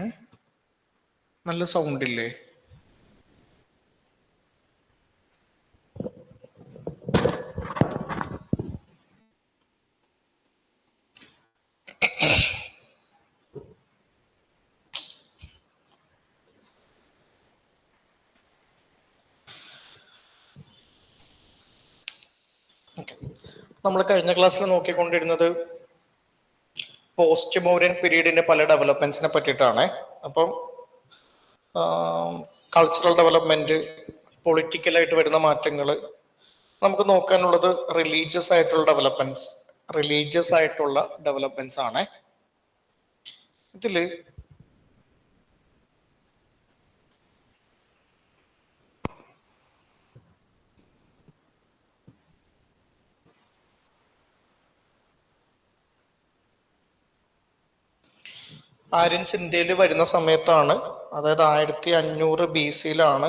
ഏ നല്ല സൗണ്ട് ഇല്ലേ? നമ്മൾ കഴിഞ്ഞ ക്ലാസ്സിൽ നോക്കിക്കൊണ്ടിരുന്നത് പോസ്റ്റ് മൗര്യൻ പീരീഡിന്റെ പല ഡെവലപ്മെന്റ്സിനെ പറ്റിയിട്ടാണ്. അപ്പം കൾച്ചറൽ ഡെവലപ്മെന്റ്, പൊളിറ്റിക്കലായിട്ട് വരുന്ന മാറ്റങ്ങൾ, നമുക്ക് നോക്കാനുള്ളത് റിലീജിയസ് ആയിട്ടുള്ള ഡെവലപ്മെന്റ്സ് ആണ്. ഇതില് ആര്യൻസ് ഇന്ത്യയിൽ വരുന്ന സമയത്താണ്, അതായത് 1500 BC-യിലാണ്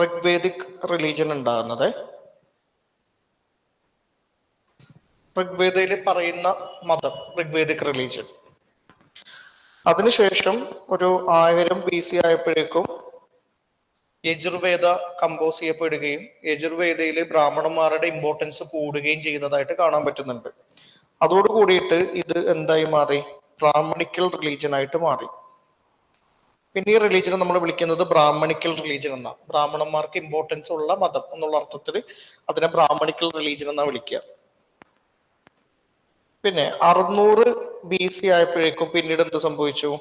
ഋഗ്വേദിക് റിലീജിയൻ ഉണ്ടാകുന്നത്. ഋഗ്വേദയിൽ പറയുന്ന മതം ഋഗ്വേദിക് റിലീജിയൻ. അതിനുശേഷം ഒരു 1000 BC ആയപ്പോഴേക്കും യജുർവേദ കമ്പോസ് ചെയ്യപ്പെടുകയും യജുർവേദയിൽ ബ്രാഹ്മണന്മാരുടെ ഇമ്പോർട്ടൻസ് കൂടുകയും ചെയ്യുന്നതായിട്ട് കാണാൻ പറ്റുന്നുണ്ട്. അതോട് കൂടിയിട്ട് ഇത് എന്തായി മാറി? ബ്രാഹ്മണിക്കൽ റിലീജിയൻ ആയിട്ട് മാറി. പിന്നെ ഈ റിലീജിയനെ നമ്മൾ വിളിക്കുന്നത് ബ്രാഹ്മണിക്കൽ റിലീജിയൻ എന്നാ. ബ്രാഹ്മണന്മാർക്ക് ഇമ്പോർട്ടൻസ് ഉള്ള മതം എന്നുള്ള അർത്ഥത്തിൽ അതിനെ ബ്രാഹ്മണിക്കൽ റിലീജിയൻ എന്നാ വിളിക്കുക. പിന്നെ 600 BC ആയപ്പോഴേക്കും പിന്നീട് എന്ത് സംഭവിച്ചു?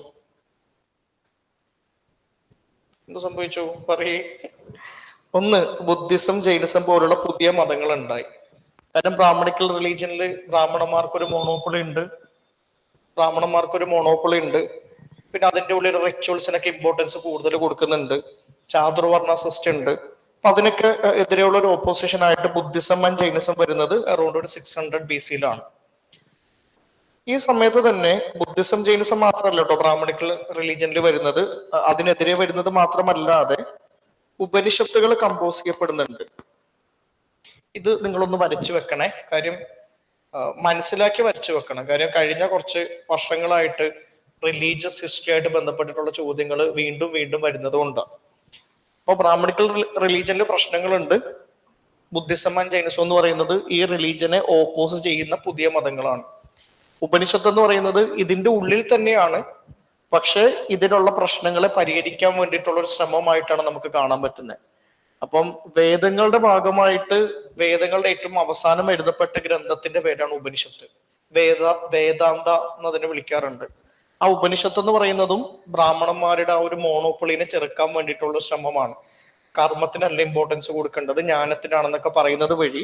പറയേ. ഒന്ന്, ബുദ്ധിസം, ജൈനിസം പോലുള്ള പുതിയ മതങ്ങൾ ഉണ്ടായി. കാരണം ബ്രാഹ്മണിക്കൽ റിലീജിയനിൽ ബ്രാഹ്മണന്മാർക്കൊരു മോണോപ്പൊളി ഉണ്ട്. പിന്നെ അതിന്റെ ഉള്ളിൽ റിച്വൽസിനൊക്കെ ഇമ്പോർട്ടൻസ് കൂടുതൽ കൊടുക്കുന്നുണ്ട്. ചാതുർവർണ്ണ സിസ്റ്റം ഉണ്ട്. അപ്പൊ അതിനൊക്കെ എതിരെയുള്ള ഒരു ഓപ്പോസിഷൻ ആയിട്ട് ബുദ്ധിസം ആൻഡ് ജൈനിസം വരുന്നത് അറൌണ്ട് ഒരു 600 BC-യിലാണ്. ഈ സമയത്ത് തന്നെ ബുദ്ധിസം, ജൈനിസം മാത്രമല്ല കേട്ടോ ബ്രാഹ്മണിക്കൽ റിലീജിയനിൽ വരുന്നത്. അതിനെതിരെ വരുന്നത് മാത്രമല്ലാതെ ഉപനിഷത്തുകൾ കമ്പോസ് ചെയ്യപ്പെടുന്നുണ്ട്. ഇത് നിങ്ങളൊന്ന് വരച്ചു വെക്കണേ. കാര്യം മനസ്സിലാക്കി വരച്ചു വെക്കണം. കാര്യം കഴിഞ്ഞ കുറച്ച് വർഷങ്ങളായിട്ട് റിലീജിയസ് ഹിസ്റ്ററി ആയിട്ട് ബന്ധപ്പെട്ടിട്ടുള്ള ചോദ്യങ്ങൾ വീണ്ടും വീണ്ടും വരുന്നത് കൊണ്ടാണ്. അപ്പോൾ ബ്രാഹ്മണിക്കൽ റിലീജിയനിൽ പ്രശ്നങ്ങളുണ്ട്. ബുദ്ധിസം ആൻഡ് ജൈനിസം എന്ന് പറയുന്നത് ഈ റിലീജിയനെ ഓപ്പോസ് ചെയ്യുന്ന പുതിയ മതങ്ങളാണ്. ഉപനിഷത്ത് എന്ന് പറയുന്നത് ഇതിന്റെ ഉള്ളിൽ തന്നെയാണ്, പക്ഷെ ഇതിനുള്ള പ്രശ്നങ്ങളെ പരിഹരിക്കാൻ വേണ്ടിയിട്ടുള്ള ഒരു ശ്രമമായിട്ടാണ് നമുക്ക് കാണാൻ പറ്റുന്നത്. അപ്പം വേദങ്ങളുടെ ഭാഗമായിട്ട് വേദങ്ങളുടെ ഏറ്റവും അവസാനം എഴുതപ്പെട്ട ഗ്രന്ഥത്തിന്റെ പേരാണ് ഉപനിഷത്ത്. വേദാന്ത എന്നതിനെ വിളിക്കാറുണ്ട്. ആ ഉപനിഷത്ത് എന്ന് പറയുന്നതും ബ്രാഹ്മണന്മാരുടെ ആ ഒരു മോണോപ്പൊളിനെ ചെറുക്കാൻ വേണ്ടിയിട്ടുള്ള ശ്രമമാണ്. കർമ്മത്തിനല്ല ഇമ്പോർട്ടൻസ് കൊടുക്കേണ്ടത്, ജ്ഞാനത്തിനാണെന്നൊക്കെ പറയുന്നത് വഴി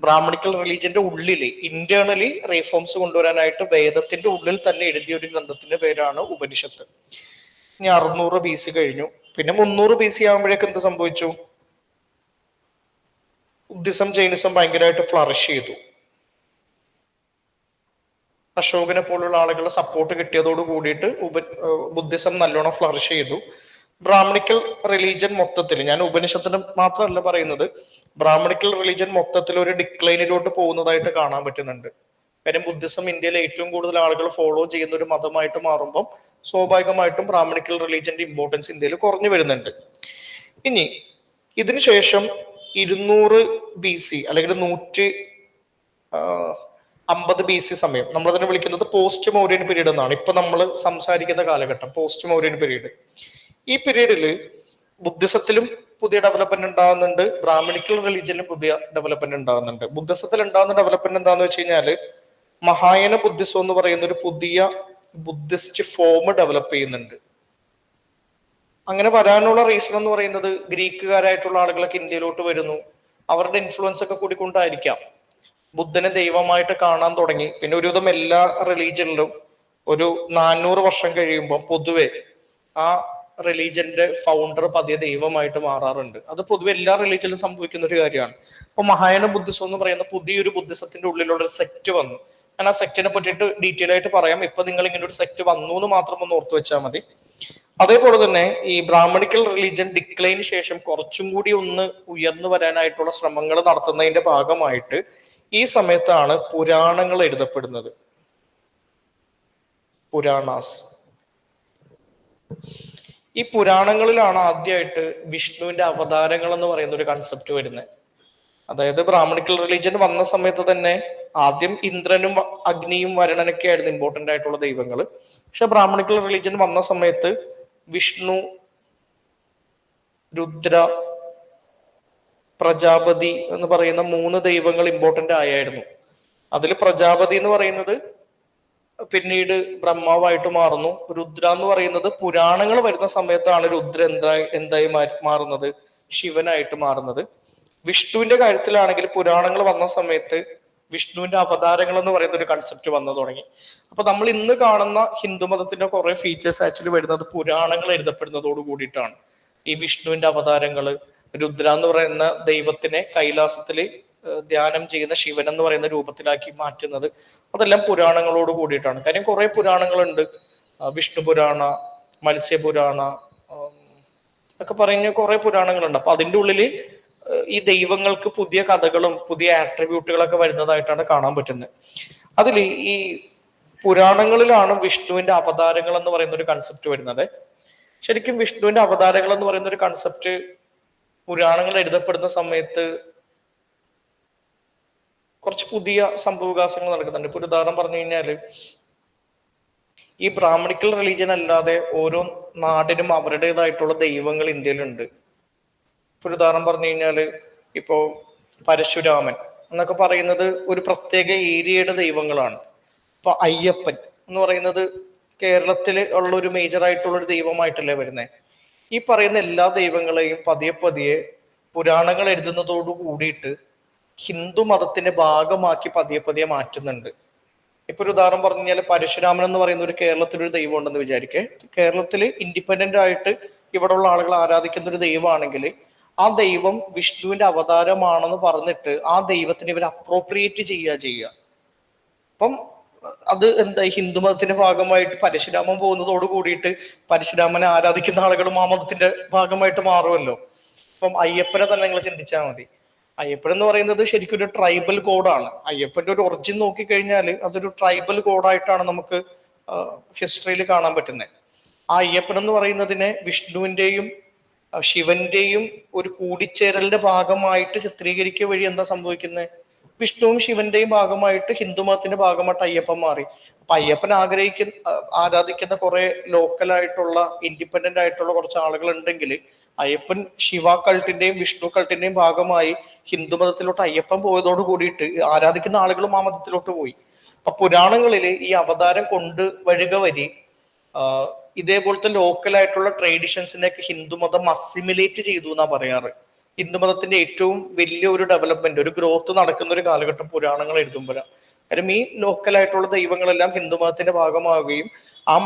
ബ്രാഹ്മണിക്കൽ റിലീജിയന്റെ ഉള്ളിൽ ഇന്റേണലി റീഫോംസ് കൊണ്ടുവരാനായിട്ട് വേദത്തിന്റെ ഉള്ളിൽ തന്നെ എഴുതിയ ഒരു ഗ്രന്ഥത്തിന്റെ പേരാണ് ഉപനിഷത്ത്. ഇനി 600 BC കഴിഞ്ഞു. പിന്നെ 300 BC ആകുമ്പോഴേക്ക് എന്ത് സംഭവിച്ചു? ബുദ്ധിസം, ജൈനിസം ഭയങ്കരമായിട്ട് ഫ്ലറിഷ് ചെയ്തു. അശോകനെ പോലുള്ള ആളുകളുടെ സപ്പോർട്ട് കിട്ടിയതോട് കൂടിയിട്ട് ബുദ്ധിസം നല്ലോണം ഫ്ലറിഷ് ചെയ്തു. ബ്രാഹ്മണിക്കൽ റിലീജിയൻ മൊത്തത്തിൽ, ഞാൻ ഉപനിഷത്തിന് മാത്രമല്ല പറയുന്നത്, ബ്രാഹ്മണിക്കൽ റിലീജിയൻ മൊത്തത്തിൽ ഒരു ഡിക്ലൈനിലോട്ട് പോകുന്നതായിട്ട് കാണാൻ പറ്റുന്നുണ്ട്. കാര്യം ബുദ്ധിസം ഇന്ത്യയിലെ ഏറ്റവും കൂടുതൽ ആളുകൾ ഫോളോ ചെയ്യുന്ന ഒരു മതമായിട്ട് മാറുമ്പം സ്വാഭാവികമായിട്ടും ബ്രാഹ്മണിക്കൽ റിലീജിയന്റെ ഇമ്പോർട്ടൻസ് ഇന്ത്യയിൽ കുറഞ്ഞു വരുന്നുണ്ട്. ഇനി ഇതിനുശേഷം 200 BC അല്ലെങ്കിൽ 150 BC സമയം നമ്മളതിനെ വിളിക്കുന്നത് പോസ്റ്റ് മൗര്യൻ പീരീഡ് എന്നാണ്. ഇപ്പൊ നമ്മൾ സംസാരിക്കുന്ന കാലഘട്ടം പോസ്റ്റ് മൗര്യൻ പീരീഡ്. ഈ പീരീഡിൽ ബുദ്ധിസത്തിലും പുതിയ ഡെവലപ്മെന്റ് ഉണ്ടാകുന്നുണ്ട്, ബ്രാഹ്മണിക്കൽ റിലീജിയനിലും പുതിയ ഡെവലപ്മെന്റ് ഉണ്ടാകുന്നുണ്ട്. ബുദ്ധിസത്തിൽ ഉണ്ടാകുന്ന ഡെവലപ്മെന്റ് എന്താന്ന് വെച്ച് കഴിഞ്ഞാല് മഹായന ബുദ്ധിസം എന്ന് പറയുന്ന ഒരു പുതിയ ബുദ്ധിസ്റ്റ് ഫോം ഡെവലപ്പ് ചെയ്യുന്നുണ്ട്. അങ്ങനെ വരാനുള്ള റീസൺ എന്ന് പറയുന്നത് ഗ്രീക്കുകാരായിട്ടുള്ള ആളുകളൊക്കെ ഇന്ത്യയിലോട്ട് വരുന്നു. അവരുടെ ഇൻഫ്ലുവൻസ് ഒക്കെ കൂടിക്കൊണ്ടായിരിക്കാം. ബുദ്ധനെ ദൈവമായിട്ട് കാണാൻ തുടങ്ങി. പിന്നെ ഒരുവിധം എല്ലാ റിലീജിയനിലും ഒരു 400 വർഷം കഴിയുമ്പോൾ പൊതുവെ ആ റിലീജിയന്റെ ഫൗണ്ടർ പതിയെ ദൈവമായിട്ട് മാറാറുണ്ട്. അത് പൊതുവെ എല്ലാ റിലീജിയനിലും സംഭവിക്കുന്ന ഒരു കാര്യമാണ്. അപ്പൊ മഹായാന ബുദ്ധിസം എന്ന് പറയുന്ന പുതിയൊരു ബുദ്ധിസത്തിന്റെ ഉള്ളിലുള്ള ഒരു സെക്ട് വന്നു. ഞാൻ ആ സെക്റ്റിനെ പറ്റിയിട്ട് ഡീറ്റെയിൽ ആയിട്ട് പറയാം. ഇപ്പൊ നിങ്ങൾ ഇങ്ങനെ ഒരു സെക്ട് വന്നു എന്ന് മാത്രം ഒന്ന് ഓർത്തു വെച്ചാൽ മതി. അതേപോലെ തന്നെ ഈ ബ്രാഹ്മണിക്കൽ റിലീജിയൻ ഡിക്ലൈന് ശേഷം കുറച്ചും കൂടി ഒന്ന് ഉയർന്നു വരാനായിട്ടുള്ള ശ്രമങ്ങൾ നടത്തുന്നതിന്റെ ഭാഗമായിട്ട് ഈ സമയത്താണ് പുരാണങ്ങൾ എഴുതപ്പെടുന്നത്. പുരാണാസ്. ഈ പുരാണങ്ങളിലാണ് ആദ്യമായിട്ട് വിഷ്ണുവിന്റെ അവതാരങ്ങൾ എന്ന് പറയുന്ന ഒരു കൺസെപ്റ്റ് വരുന്നത്. അതായത് ബ്രാഹ്മണിക്കൽ റിലീജിയൻ വന്ന സമയത്ത് തന്നെ ആദ്യം ഇന്ദ്രനും അഗ്നിയും വരുണനൊക്കെ ആയിരുന്നു ഇമ്പോർട്ടന്റ് ആയിട്ടുള്ള ദൈവങ്ങൾ. പക്ഷെ ബ്രാഹ്മണിക്കൽ റിലീജിയൻ വന്ന സമയത്ത് വിഷ്ണു, രുദ്ര, പ്രജാപതി എന്ന് പറയുന്ന 3 ദൈവങ്ങൾ ഇമ്പോർട്ടന്റ് ആയിരുന്നു. അതിൽ പ്രജാപതി എന്ന് പറയുന്നത് പിന്നീട് ബ്രഹ്മാവായിട്ട് മാറുന്നു. രുദ്ര എന്ന് പറയുന്നത് പുരാണങ്ങൾ വരുന്ന സമയത്താണ് രുദ്ര എന്തായി മാറുന്നത്, ശിവനായിട്ട് മാറുന്നത്. വിഷ്ണുവിന്റെ കാര്യത്തിലാണെങ്കിൽ പുരാണങ്ങൾ വന്ന സമയത്ത് വിഷ്ണുവിന്റെ അവതാരങ്ങൾ എന്ന് പറയുന്ന ഒരു കൺസെപ്റ്റ് വന്നു തുടങ്ങി. അപ്പൊ നമ്മൾ ഇന്ന് കാണുന്ന ഹിന്ദു മതത്തിന്റെ കുറെ ഫീച്ചേഴ്സ് ആക്ച്വലി വരുന്നത് പുരാണങ്ങൾ എഴുതപ്പെടുന്നതോട് കൂടിയിട്ടാണ്. ഈ വിഷ്ണുവിന്റെ അവതാരങ്ങള്, രുദ്ര എന്ന് പറയുന്ന ദൈവത്തിനെ കൈലാസത്തില് ധ്യാനം ചെയ്യുന്ന ശിവൻ എന്ന് പറയുന്ന രൂപത്തിലാക്കി മാറ്റുന്നത്, അതെല്ലാം പുരാണങ്ങളോട് കൂടിയിട്ടാണ്. കാര്യം കുറെ പുരാണങ്ങളുണ്ട്, വിഷ്ണു പുരാണ, മത്സ്യപുരാണ ഒക്കെ പറഞ്ഞ കുറെ പുരാണങ്ങളുണ്ട്. അപ്പൊ അതിൻ്റെ ഉള്ളില് ഈ ദൈവങ്ങൾക്ക് പുതിയ കഥകളും പുതിയ ആട്രിബ്യൂട്ടുകളൊക്കെ വരുന്നതായിട്ടാണ് കാണാൻ പറ്റുന്നത്. അതിൽ ഈ പുരാണങ്ങളിലാണ് വിഷ്ണുവിന്റെ അവതാരങ്ങൾ എന്ന് പറയുന്ന ഒരു കൺസെപ്റ്റ് വരുന്നത്. ശരിക്കും വിഷ്ണുവിന്റെ അവതാരങ്ങൾ എന്ന് പറയുന്ന ഒരു കൺസെപ്റ്റ് പുരാണങ്ങൾ എഴുതപ്പെടുന്ന സമയത്ത് കുറച്ച് പുതിയ സംഭവവികാസങ്ങൾ നടക്കുന്നുണ്ട്. ഇപ്പൊ ഒരു ഉദാഹരണം പറഞ്ഞു കഴിഞ്ഞാല്, ഈ ബ്രാഹ്മണിക്കൽ റിലീജിയൻ അല്ലാതെ ഓരോ നാടിനും അവരുടേതായിട്ടുള്ള ദൈവങ്ങൾ ഇന്ത്യയിലുണ്ട്. ഇപ്പൊ ഒരു ഉദാഹരണം പറഞ്ഞു കഴിഞ്ഞാല്, ഇപ്പോ പരശുരാമൻ എന്നൊക്കെ പറയുന്നത് ഒരു പ്രത്യേക ഏരിയയുടെ ദൈവങ്ങളാണ്. ഇപ്പൊ അയ്യപ്പൻ എന്ന് പറയുന്നത് കേരളത്തിൽ ഉള്ള ഒരു മേജർ ആയിട്ടുള്ള ഒരു ദൈവമായിട്ടല്ലേ വരുന്നത്. ഈ പറയുന്ന എല്ലാ ദൈവങ്ങളെയും പതിയെ പതിയെ പുരാണങ്ങൾ എഴുതുന്നതോട് കൂടിയിട്ട് ഹിന്ദു മതത്തിന്റെ ഭാഗമാക്കി പതിയെ പതിയെ മാറ്റുന്നുണ്ട്. ഇപ്പൊ ഒരു ഉദാഹരണം പറഞ്ഞു കഴിഞ്ഞാൽ, പരശുരാമൻ എന്ന് പറയുന്ന ഒരു കേരളത്തിലൊരു ദൈവം ഉണ്ടെന്ന് വിചാരിക്കേ. കേരളത്തിൽ ഇൻഡിപെൻഡന്റ് ആയിട്ട് ഇവിടെ ഉള്ള ആളുകൾ ആരാധിക്കുന്ന ഒരു ദൈവമാണെങ്കിൽ ആ ദൈവം വിഷ്ണുവിന്റെ അവതാരമാണെന്ന് പറഞ്ഞിട്ട് ആ ദൈവത്തിന് ഇവർ അപ്രോപ്രിയേറ്റ് ചെയ്യുക. അപ്പം അത് എന്താ, ഹിന്ദുമതത്തിന്റെ ഭാഗമായിട്ട് പരശുരാമൻ പോകുന്നതോട് കൂടിയിട്ട് പരശുരാമനെ ആരാധിക്കുന്ന ആളുകളും ആ മതത്തിന്റെ ഭാഗമായിട്ട് മാറുമല്ലോ. അപ്പം അയ്യപ്പനെ തന്നെ നിങ്ങൾ ചിന്തിച്ചാൽ മതി. അയ്യപ്പൻ എന്ന് പറയുന്നത് ശരിക്കും ഒരു ട്രൈബൽ കോഡാണ്. അയ്യപ്പന്റെ ഒരു ഒറിജിൻ നോക്കിക്കഴിഞ്ഞാൽ അതൊരു ട്രൈബൽ കോഡായിട്ടാണ് നമുക്ക് ഹിസ്റ്ററിയിൽ കാണാൻ പറ്റുന്നത്. ആ അയ്യപ്പൻ എന്ന് പറയുന്നതിനെ വിഷ്ണുവിന്റെയും ശിവന്റെയും ഒരു കൂടിച്ചേരലിന്റെ ഭാഗമായിട്ട് ചിത്രീകരിക്കുക വഴി എന്താ സംഭവിക്കുന്നത്, വിഷ്ണുവും ശിവന്റെയും ഭാഗമായിട്ട് ഹിന്ദുമതത്തിന്റെ ഭാഗമായിട്ട് അയ്യപ്പൻ മാറി. അപ്പൊ അയ്യപ്പൻ ആരാധിക്കുന്ന കുറെ ലോക്കലായിട്ടുള്ള ഇൻഡിപെൻഡന്റ് ആയിട്ടുള്ള കുറച്ച് ആളുകൾ ഉണ്ടെങ്കിൽ അയ്യപ്പൻ ശിവ കൾട്ടിന്റെയും വിഷ്ണു കൾട്ടിന്റെയും ഭാഗമായി ഹിന്ദുമതത്തിലോട്ട് അയ്യപ്പൻ പോയതോട് കൂടിയിട്ട് ആരാധിക്കുന്ന ആളുകളും ആ മതത്തിലോട്ട് പോയി. അപ്പൊ പുരാണങ്ങളിൽ ഈ അവതാരം കൊണ്ടുവരിക വഴി ഇതേപോലത്തെ ലോക്കലായിട്ടുള്ള ട്രഡീഷൻസിനെയൊക്കെ ഹിന്ദുമതം അസിമിലേറ്റ് ചെയ്തു എന്നാ പറയാറ്. ഹിന്ദുമതത്തിന്റെ ഏറ്റവും വലിയ ഒരു ഡെവലപ്മെന്റ്, ഒരു ഗ്രോത്ത് നടക്കുന്ന ഒരു കാലഘട്ടം പുരാണങ്ങൾ എഴുതുമ്പോഴാണ്. കാര്യം ഈ ലോക്കലായിട്ടുള്ള ദൈവങ്ങളെല്ലാം ഹിന്ദുമതത്തിന്റെ ഭാഗമാവുകയും ആ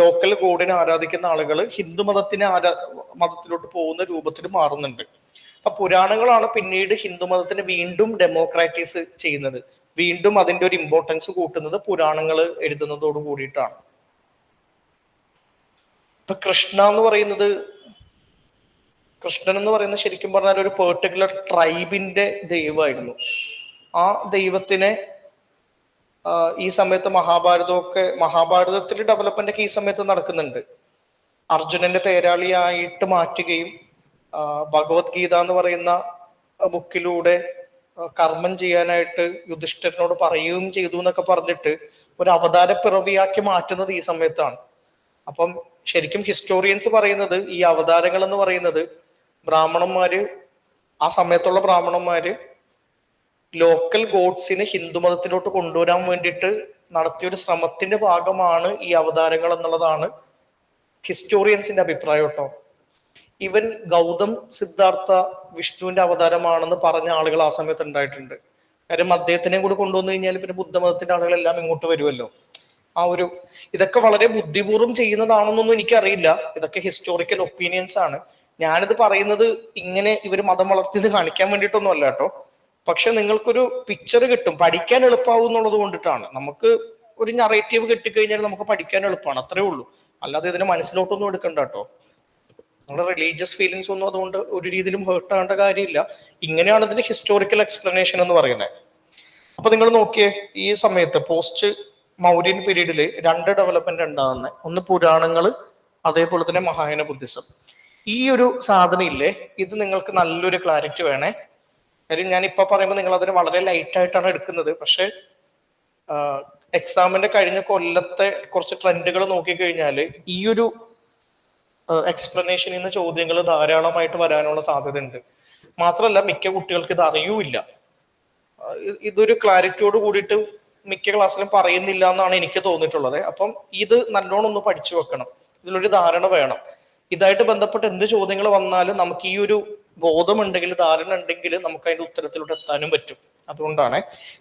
ലോക്കൽ ഗോഡിനെ ആരാധിക്കുന്ന ആളുകൾ മതത്തിലോട്ട് പോകുന്ന രൂപത്തിൽ മാറുന്നുണ്ട്. അപ്പൊ പുരാണങ്ങളാണ് പിന്നീട് ഹിന്ദുമതത്തിന് വീണ്ടും ഡെമോക്രാറ്റൈസ് ചെയ്യുന്നത്, വീണ്ടും അതിന്റെ ഒരു ഇമ്പോർട്ടൻസ് കൂട്ടുന്നത് പുരാണങ്ങൾ എഴുതുന്നതോട് കൂടിയിട്ടാണ്. ഇപ്പൊ കൃഷ്ണൻ എന്ന് പറയുന്നത് ശരിക്കും പറഞ്ഞാൽ ഒരു പെർട്ടിക്കുലർ ട്രൈബിന്റെ ദൈവമായിരുന്നു. ആ ദൈവത്തിനെ ഈ സമയത്ത് മഹാഭാരതത്തിൽ ഡെവലപ്മെന്റ് ഒക്കെ ഈ സമയത്ത് നടക്കുന്നുണ്ട്. അർജുനന്റെ തേരാളിയായിട്ട് മാറ്റുകയും ഭഗവത്ഗീത എന്ന് പറയുന്ന ബുക്കിലൂടെ കർമ്മം ചെയ്യാനായിട്ട് യുധിഷ്ഠിരനോട് പറയുകയും ചെയ്തു എന്നൊക്കെ പറഞ്ഞിട്ട് ഒരു അവതാര പിറവിയാക്കി മാറ്റുന്നത് ഈ സമയത്താണ്. അപ്പം ശരിക്കും ഹിസ്റ്റോറിയൻസ് പറയുന്നത് ഈ അവതാരങ്ങൾ എന്ന് പറയുന്നത് ആ സമയത്തുള്ള ബ്രാഹ്മണന്മാര് ലോക്കൽ ഗോഡ്സിനെ ഹിന്ദുമതത്തിലോട്ട് കൊണ്ടുവരാൻ വേണ്ടിയിട്ട് നടത്തിയൊരു ശ്രമത്തിന്റെ ഭാഗമാണ് ഈ അവതാരങ്ങൾ എന്നുള്ളതാണ് ഹിസ്റ്റോറിയൻസിന്റെ അഭിപ്രായം കേട്ടോ. ഇവൻ ഗൗതം സിദ്ധാർത്ഥ വിഷ്ണുവിന്റെ അവതാരമാണെന്ന് പറഞ്ഞ ആളുകൾ ആ സമയത്ത് ഉണ്ടായിട്ടുണ്ട്. കാര്യം അദ്ദേഹത്തിനെയും കൂടി കൊണ്ടുവന്നു കഴിഞ്ഞാൽ പിന്നെ ബുദ്ധമതത്തിന്റെ ആളുകളെല്ലാം ഇങ്ങോട്ട് വരുമല്ലോ. ഇതൊക്കെ വളരെ ബുദ്ധിപൂർവ്വം ചെയ്യുന്നതാണെന്നൊന്നും എനിക്കറിയില്ല. ഇതൊക്കെ ഹിസ്റ്റോറിക്കൽ ഒപ്പീനിയൻസ് ആണ്. ഞാനിത് പറയുന്നത് ഇങ്ങനെ ഇവർ മതം വളർത്തിയത് കാണിക്കാൻ വേണ്ടിയിട്ടൊന്നും അല്ല കേട്ടോ. പക്ഷെ നിങ്ങൾക്കൊരു പിക്ചർ കിട്ടും, പഠിക്കാൻ എളുപ്പമാവും എന്നുള്ളത് കൊണ്ടിട്ടാണ്. നമുക്ക് ഒരു നറേറ്റീവ് കിട്ടിക്കഴിഞ്ഞാൽ നമുക്ക് പഠിക്കാൻ എളുപ്പമാണ്, അത്രേ ഉള്ളൂ. അല്ലാതെ ഇതിനെ മനസ്സിലോട്ടൊന്നും എടുക്കണ്ട കേട്ടോ. നമ്മുടെ റിലീജിയസ് ഫീലിങ്സ് ഒന്നും അതുകൊണ്ട് ഒരു രീതിയിലും ഹേർട്ട് ആകേണ്ട കാര്യമില്ല. ഇങ്ങനെയാണ് ഇതിന്റെ ഹിസ്റ്റോറിക്കൽ എക്സ്പ്ലനേഷൻ എന്ന് പറയുന്നത്. അപ്പൊ നിങ്ങൾ നോക്കിയേ, ഈ സമയത്ത് പോസ്റ്റ് മൗര്യൻ പീരീഡില് രണ്ട് ഡെവലപ്മെന്റ് ഉണ്ടാകുന്നത്. ഒന്ന് പുരാണങ്ങള്, അതേപോലെ തന്നെ മഹായാന ബുദ്ധിസം. ഈ ഒരു സാധനം ഇല്ലേ, ഇത് നിങ്ങൾക്ക് നല്ലൊരു ക്ലാരിറ്റി വേണേ. കാര്യം ഞാൻ ഇപ്പൊ പറയുമ്പോൾ നിങ്ങൾ അതിന് വളരെ ലൈറ്റ് ആയിട്ടാണ് എടുക്കുന്നത്. പക്ഷെ എക്സാമിന്റെ കഴിഞ്ഞ കൊല്ലത്തെ കുറച്ച് ട്രെൻഡുകൾ നോക്കിക്കഴിഞ്ഞാൽ ഈ ഒരു എക്സ്പ്ലനേഷനിൽ നിന്ന് ചോദ്യങ്ങൾ ധാരാളമായിട്ട് വരാനുള്ള സാധ്യത ഉണ്ട്. മാത്രമല്ല മിക്ക കുട്ടികൾക്ക് ഇത് അറിയൂല്ല. ഇതൊരു ക്ലാരിറ്റിയോട് കൂടിയിട്ട് മിക്ക ക്ലാസ്സിലും പറയുന്നില്ല എന്നാണ് എനിക്ക് തോന്നിയിട്ടുള്ളത്. അപ്പം ഇത് നല്ലോണം ഒന്ന് പഠിച്ചു വെക്കണം, ഇതിലൊരു ധാരണ വേണം. ഇതായിട്ട് ബന്ധപ്പെട്ട് എന്ത് ചോദ്യങ്ങൾ വന്നാലും നമുക്ക് ഈ ഒരു ബോധമുണ്ടെങ്കിൽ, ധാരണ ഉണ്ടെങ്കിൽ നമുക്ക് അതിന്റെ ഉത്തരത്തിലൂടെ എത്താനും പറ്റും. അതുകൊണ്ടാണ്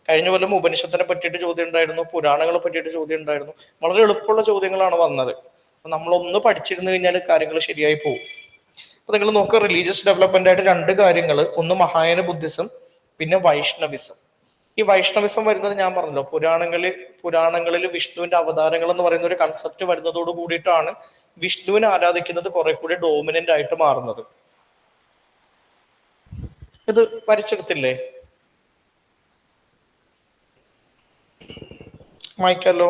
കഴിഞ്ഞ കൊല്ലം ഉപനിഷത്തിനെ പറ്റിയിട്ട് ചോദ്യം ഉണ്ടായിരുന്നു, പുരാണങ്ങളെ പറ്റിയിട്ട് ചോദ്യം ഉണ്ടായിരുന്നു. വളരെ എളുപ്പമുള്ള ചോദ്യങ്ങളാണ് വന്നത്. നമ്മളൊന്ന് പഠിച്ചിരുന്നു കഴിഞ്ഞാൽ കാര്യങ്ങൾ ശരിയായി പോകും. അപ്പൊ നിങ്ങൾ നോക്കുക, റിലീജിയസ് ഡെവലപ്മെന്റ് ആയിട്ട് രണ്ട് കാര്യങ്ങൾ, ഒന്ന് മഹായാന ബുദ്ധിസം, പിന്നെ വൈഷ്ണവിസം. ഈ വൈഷ്ണവിസം വരുന്നത് ഞാൻ പറഞ്ഞല്ലോ, പുരാണങ്ങളിൽ വിഷ്ണുവിന്റെ അവതാരങ്ങൾ എന്ന് പറയുന്ന ഒരു കൺസെപ്റ്റ് വരുന്നതോട് കൂടിയിട്ടാണ് വിഷ്ണുവിനെ ആരാധിക്കുന്നത് കുറെ കൂടി ഡോമിനന്റ് ആയിട്ട് മാറുന്നത്. ഇത് വരച്ചെടുത്തില്ലേ? വായിക്കാലോ.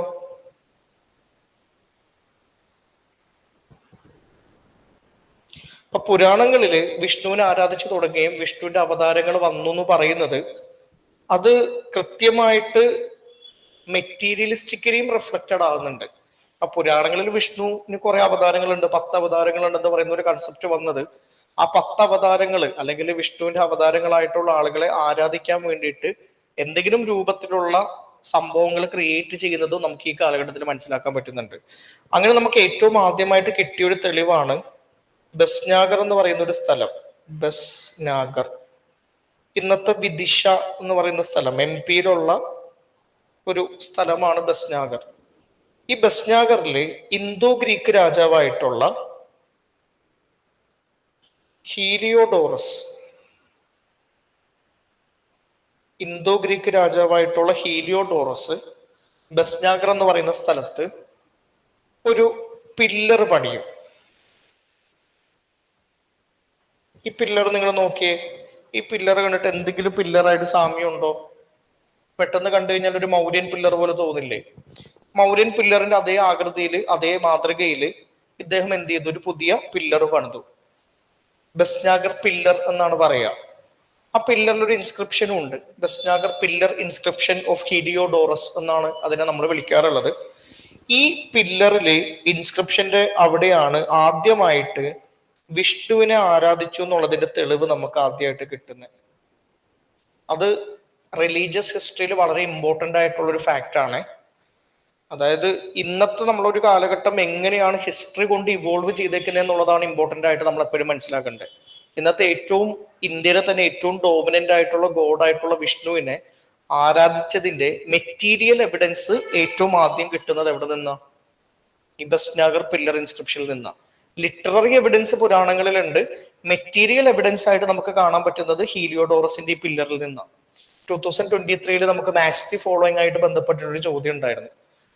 അപ്പൊ പുരാണങ്ങളില് വിഷ്ണുവിനെ ആരാധിച്ചു തുടങ്ങുകയും വിഷ്ണുവിന്റെ അവതാരങ്ങൾ വന്നു എന്ന് പറയുന്നത് അത് കൃത്യമായിട്ട് മെറ്റീരിയലിസ്റ്റിക്കലിയും റിഫ്ലക്റ്റഡ് ആകുന്നുണ്ട്. ആ പുരാണങ്ങളിൽ വിഷ്ണുവിന് കുറെ അവതാരങ്ങളുണ്ട്, 10 അവതാരങ്ങളുണ്ടെന്ന് പറയുന്ന ഒരു കൺസെപ്റ്റ് വന്നത് ആ 10 അവതാരങ്ങൾ അല്ലെങ്കിൽ വിഷ്ണുവിന്റെ അവതാരങ്ങളായിട്ടുള്ള ആളുകളെ ആരാധിക്കാൻ വേണ്ടിയിട്ട് എന്തെങ്കിലും രൂപത്തിലുള്ള സംഭവങ്ങൾ ക്രിയേറ്റ് ചെയ്യുന്നതും നമുക്ക് ഈ കാലഘട്ടത്തിൽ മനസ്സിലാക്കാൻ പറ്റുന്നുണ്ട്. അങ്ങനെ നമുക്ക് ഏറ്റവും ആദ്യമായിട്ട് കിട്ടിയൊരു തെളിവാണ് ബസ്നാഗർ എന്ന് പറയുന്ന ഒരു സ്ഥലം. ബസ്നാഗർ, ഇന്നത്തെ വിദിഷ എന്ന് പറയുന്ന സ്ഥലം, MP ഒരു സ്ഥലമാണ് ബസ്നാഗർ. ഈ ബസ്നാഗറില് ഇന്തോ ഗ്രീക്ക് രാജാവായിട്ടുള്ള ഹീലിയോഡോറസ്, ഇന്തോ ഗ്രീക്ക് രാജാവായിട്ടുള്ള ഹീലിയോഡോറസ് ബസ്നാഗർ എന്ന് പറയുന്ന സ്ഥലത്ത് ഒരു പില്ലർ പണിയും. ഈ പില്ലർ നിങ്ങൾ നോക്കിയേ, ഈ പില്ലർ കണ്ടിട്ട് എന്തെങ്കിലും പില്ലറായിട്ട് സാമ്യമുണ്ടോ? പെട്ടെന്ന് കണ്ടു കഴിഞ്ഞാൽ ഒരു മൗര്യൻ പില്ലർ പോലെ തോന്നില്ലേ? മൗര്യൻ പില്ലറിന്റെ അതേ ആകൃതിയിൽ, അതേ മാതൃകയിൽ ഇദ്ദേഹം എന്ത് ചെയ്തു? ഒരു പുതിയ പില്ലർ പണിതു. ബസ്നാഗർ പില്ലർ എന്നാണ് പറയാ. ആ പില്ലറിൽ ഒരു ഇൻസ്ക്രിപ്ഷനും ഉണ്ട്. ബസ്നാഗർ പില്ലർ ഇൻസ്ക്രിപ്ഷൻ ഓഫ് ഹീലിയോഡോറസ് എന്നാണ് അതിനെ നമ്മൾ വിളിക്കാറുള്ളത്. ഈ പില്ലറില് ഇൻസ്ക്രിപ്ഷന്റെ അവിടെയാണ് ആദ്യമായിട്ട് വിഷ്ണുവിനെ ആരാധിച്ചു എന്നുള്ളതിന്റെ തെളിവ് നമുക്ക് ആദ്യമായിട്ട് കിട്ടുന്നത്. അത് റിലീജിയസ് ഹിസ്റ്ററിയിൽ വളരെ ഇമ്പോർട്ടൻ്റ് ആയിട്ടുള്ള ഒരു ഫാക്റ്റ് ആണ്. അതായത് ഇന്നത്തെ നമ്മളൊരു കാലഘട്ടം എങ്ങനെയാണ് ഹിസ്റ്ററി കൊണ്ട് ഇവോൾവ് ചെയ്തേക്കുന്നത് എന്നുള്ളതാണ് ഇമ്പോർട്ടൻ്റ് ആയിട്ട് നമ്മൾ എപ്പോഴും മനസ്സിലാക്കേണ്ടത്. ഇന്നത്തെ ഇന്ത്യയിലെ തന്നെ ഏറ്റവും ഡോമിനന്റ് ആയിട്ടുള്ള ഗോഡായിട്ടുള്ള വിഷ്ണുവിനെ ആരാധിച്ചതിന്റെ മെറ്റീരിയൽ എവിഡൻസ് ഏറ്റവും ആദ്യം കിട്ടുന്നത് എവിടെ നിന്നാ? ഈ ബസ്നാഗർ പില്ലർ ഇൻസ്ക്രിപ്ഷനിൽ നിന്നാ. ലിറ്റററി എവിഡൻസ് പുരാണങ്ങളിലുണ്ട്, മെറ്റീരിയൽ എവിഡൻസ് ആയിട്ട് നമുക്ക് കാണാൻ പറ്റുന്നത് ഹീലിയോഡോറസിന്റെ ഈ പില്ലറിൽ നിന്നാണ്. 2023 നമുക്ക് മാച്ച് ദി ഫോളോയിങ് ആയിട്ട് ബന്ധപ്പെട്ടൊരു ചോദ്യം ഉണ്ടായിരുന്നു.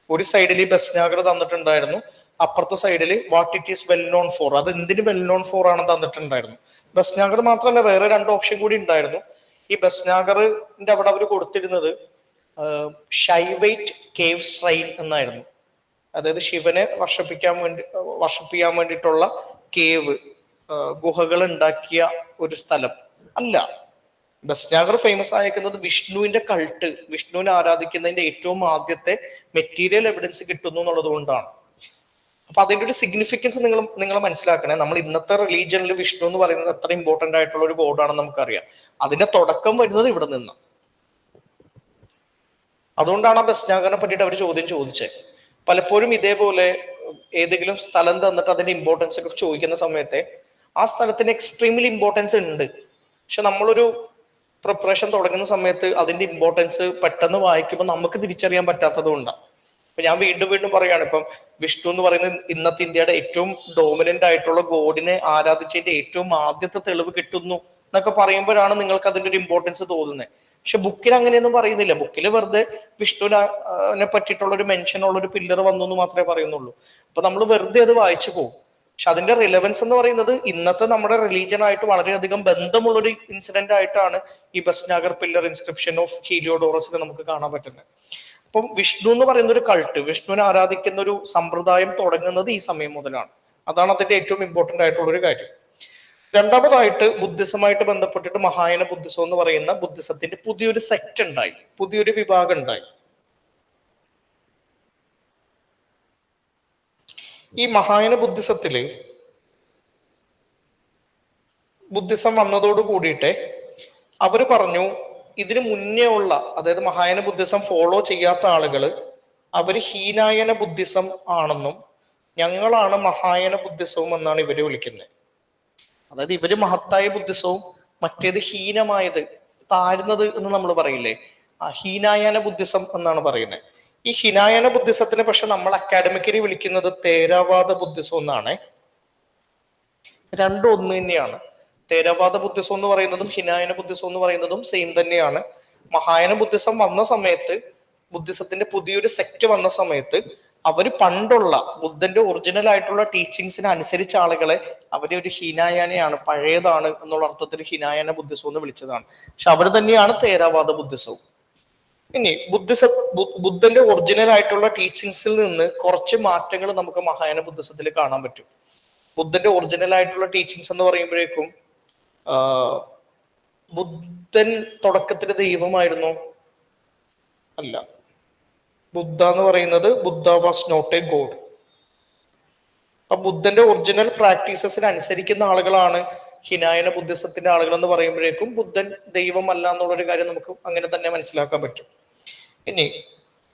ഒരു സൈഡിൽ ഈ ബസ്നാഗർ തന്നിട്ടുണ്ടായിരുന്നു, അപ്പുറത്തെ സൈഡിൽ what it is well known for, അത് എന്തിന് വെൽ നോൺ ഫോർ ആണെന്ന് തന്നിട്ടുണ്ടായിരുന്നു. ബസ്നാഗർ മാത്രമല്ല, വേറെ 2 ഓപ്ഷൻ കൂടി ഉണ്ടായിരുന്നു. ഈ ബസ്നാഗറിന്റെ അവിടെ അവർ കൊടുത്തിരുന്നത് ഷൈവൈറ്റ് കേവ് ശ്രൈൻ എന്നായിരുന്നു. അതായത് ശിവനെ വർഷിപ്പിക്കാൻ വേണ്ടിയിട്ടുള്ള കേവ്, ഗുഹകൾ ഉണ്ടാക്കിയ ഒരു സ്ഥലം അല്ല. ബസ്നാഗർ ഫേമസ് ആയിരിക്കുന്നത് വിഷ്ണുവിന്റെ കൾട്ട്, വിഷ്ണുവിനെ ആരാധിക്കുന്നതിന്റെ ഏറ്റവും ആദ്യത്തെ മെറ്റീരിയൽ എവിഡൻസ് കിട്ടുന്നു എന്നുള്ളത് കൊണ്ടാണ്. അപ്പൊ അതിന്റെ ഒരു സിഗ്നിഫിക്കൻസ് നിങ്ങൾ മനസ്സിലാക്കണേ. നമ്മൾ ഇന്നത്തെ റിലീജിയനിൽ വിഷ്ണു എന്ന് പറയുന്നത് എത്ര ഇമ്പോർട്ടന്റ് ആയിട്ടുള്ള ഒരു ഗോഡാണെന്ന് നമുക്കറിയാം. അതിന്റെ തുടക്കം വരുന്നത് ഇവിടെ നിന്ന്. അതുകൊണ്ടാണ് ആ ബസ്നാഗറിനെ പറ്റിയിട്ട് അവർ ചോദ്യം ചോദിച്ചത്. പലപ്പോഴും ഇതേപോലെ ഏതെങ്കിലും സ്ഥലം തന്നിട്ട് അതിന്റെ ഇമ്പോർട്ടൻസ് ഒക്കെ ചോദിക്കുന്ന സമയത്ത് ആ സ്ഥലത്തിന് എക്സ്ട്രീംലി ഇമ്പോർട്ടൻസ് ഉണ്ട്, പക്ഷെ നമ്മളൊരു പ്രിപ്പറേഷൻ തുടങ്ങുന്ന സമയത്ത് അതിന്റെ ഇമ്പോർട്ടൻസ് പെട്ടെന്ന് വായിക്കുമ്പോൾ നമുക്ക് തിരിച്ചറിയാൻ പറ്റാത്തത് കൊണ്ടാണ്. ഇപ്പൊ ഞാൻ വീണ്ടും പറയാണ്, ഇപ്പം വിഷ്ണു എന്ന് പറയുന്നത് ഇന്നത്തെ ഇന്ത്യയുടെ ഏറ്റവും ഡോമിനന്റ് ആയിട്ടുള്ള ഗോഡിനെ ആരാധിച്ചതിന്റെ ഏറ്റവും ആദ്യത്തെ തെളിവ് കിട്ടുന്നു എന്നൊക്കെ പറയുമ്പോഴാണ് നിങ്ങൾക്ക് അതിന്റെ ഒരു ഇമ്പോർട്ടൻസ് തോന്നുന്നത്. പക്ഷെ ബുക്കിൽ അങ്ങനെയൊന്നും പറയുന്നില്ല. ബുക്കിൽ വെറുതെ വിഷ്ണുവിനെ പറ്റിയിട്ടുള്ള ഒരു മെൻഷൻ ഉള്ള ഒരു പില്ലർ വന്നു എന്ന് മാത്രമേ പറയുന്നുള്ളൂ. അപ്പൊ നമ്മൾ വെറുതെ അത് വായിച്ചു പോകും. പക്ഷെ അതിന്റെ റിലവൻസ് എന്ന് പറയുന്നത് ഇന്നത്തെ നമ്മുടെ റിലീജിയനായിട്ട് വളരെയധികം ബന്ധമുള്ള ഒരു ഇൻസിഡന്റ് ആയിട്ടാണ് ഈ ബസ്നാഗർ പില്ലർ ഇൻസ്ക്രിപ്ഷൻ ഓഫ് ഹീലിയോഡോറസിൽ നമുക്ക് കാണാൻ പറ്റുന്നത്. അപ്പം വിഷ്ണു എന്ന് പറയുന്ന ഒരു കൾട്ട്, വിഷ്ണുവിനെ ആരാധിക്കുന്ന ഒരു സമ്പ്രദായം തുടങ്ങുന്നത് ഈ സമയം മുതലാണ്. അതാണ് അതിന്റെ ഏറ്റവും ഇമ്പോർട്ടന്റ് ആയിട്ടുള്ള ഒരു കാര്യം. രണ്ടാമതായിട്ട് ബുദ്ധിസമായിട്ട് ബന്ധപ്പെട്ടിട്ട് മഹായാന ബുദ്ധിസം എന്ന് പറയുന്ന ബുദ്ധിസത്തിന്റെ പുതിയൊരു സെക്ട് ഉണ്ടായി, പുതിയൊരു വിഭാഗം ഉണ്ടായി. ഈ മഹായാന ബുദ്ധിസം വന്നതോട് കൂടിയിട്ട് അവര് പറഞ്ഞു, ഇതിനു മുന്നേ ഉള്ള, അതായത് മഹായാന ബുദ്ധിസം ഫോളോ ചെയ്യാത്ത ആളുകള് അവര് ഹീനായന ബുദ്ധിസം ആണെന്നും ഞങ്ങളാണ് മഹായാന ബുദ്ധിസവും എന്നാണ് ഇവര് വിളിക്കുന്നത്. അതായത് ഇവര് മഹത്തായ ബുദ്ധിസവും മറ്റേത് ഹീനമായത്, താഴ്ന്നത് എന്ന് നമ്മൾ പറയില്ലേ, ആ ഹീനായന ബുദ്ധിസം എന്നാണ് പറയുന്നത്. ഈ ഹിനായന ബുദ്ധിസത്തിന് പക്ഷെ നമ്മൾ അക്കാഡമിക്കലി വിളിക്കുന്നത് തേരവാദ ബുദ്ധിസം എന്നാണ്. രണ്ടും ഒന്ന് തന്നെയാണ്. തേരവാദ ബുദ്ധിസം എന്ന് പറയുന്നതും ഹിനായന ബുദ്ധിസം എന്ന് പറയുന്നതും സെയിം തന്നെയാണ്. മഹായാന ബുദ്ധിസം വന്ന സമയത്ത്, ബുദ്ധിസത്തിന്റെ പുതിയൊരു സെക്ട് വന്ന സമയത്ത് അവര് പണ്ടുള്ള ബുദ്ധന്റെ ഒറിജിനൽ ആയിട്ടുള്ള ടീച്ചിങ്സിന് അനുസരിച്ച ആളുകളെ അവര് ഒരു ഹിനായനയാണ്, പഴയതാണ് എന്നുള്ള അർത്ഥത്തിൽ ഹിനായന ബുദ്ധിസം എന്ന് വിളിച്ചതാണ്. പക്ഷെ അവർ തന്നെയാണ് തേരവാദ ബുദ്ധിസവും. ഇനി ബുദ്ധന്റെ ഒറിജിനൽ ആയിട്ടുള്ള ടീച്ചിങ്സിൽ നിന്ന് കുറച്ച് മാറ്റങ്ങൾ നമുക്ക് മഹായാന ബുദ്ധിസത്തിൽ കാണാൻ പറ്റും. ബുദ്ധന്റെ ഒറിജിനൽ ആയിട്ടുള്ള ടീച്ചിങ്സ് എന്ന് പറയുമ്പോഴേക്കും ബുദ്ധൻ തുടക്കത്തിൽ ദൈവമായിരുന്നു? അല്ല. ബുദ്ധ എന്ന് പറയുന്നത് ബുദ്ധ വാസ് നോട്ട് എ ഗോഡ്. അപ്പൊ ബുദ്ധന്റെ ഒറിജിനൽ പ്രാക്ടീസസിന് അനുസരിക്കുന്ന ആളുകളാണ് ഹിനായന ബുദ്ധിസത്തിന്റെ ആളുകൾ എന്ന് പറയുമ്പോഴേക്കും ബുദ്ധൻ ദൈവമല്ല എന്നുള്ളൊരു കാര്യം നമുക്ക് അങ്ങനെ തന്നെ മനസ്സിലാക്കാൻ പറ്റും. ഇനി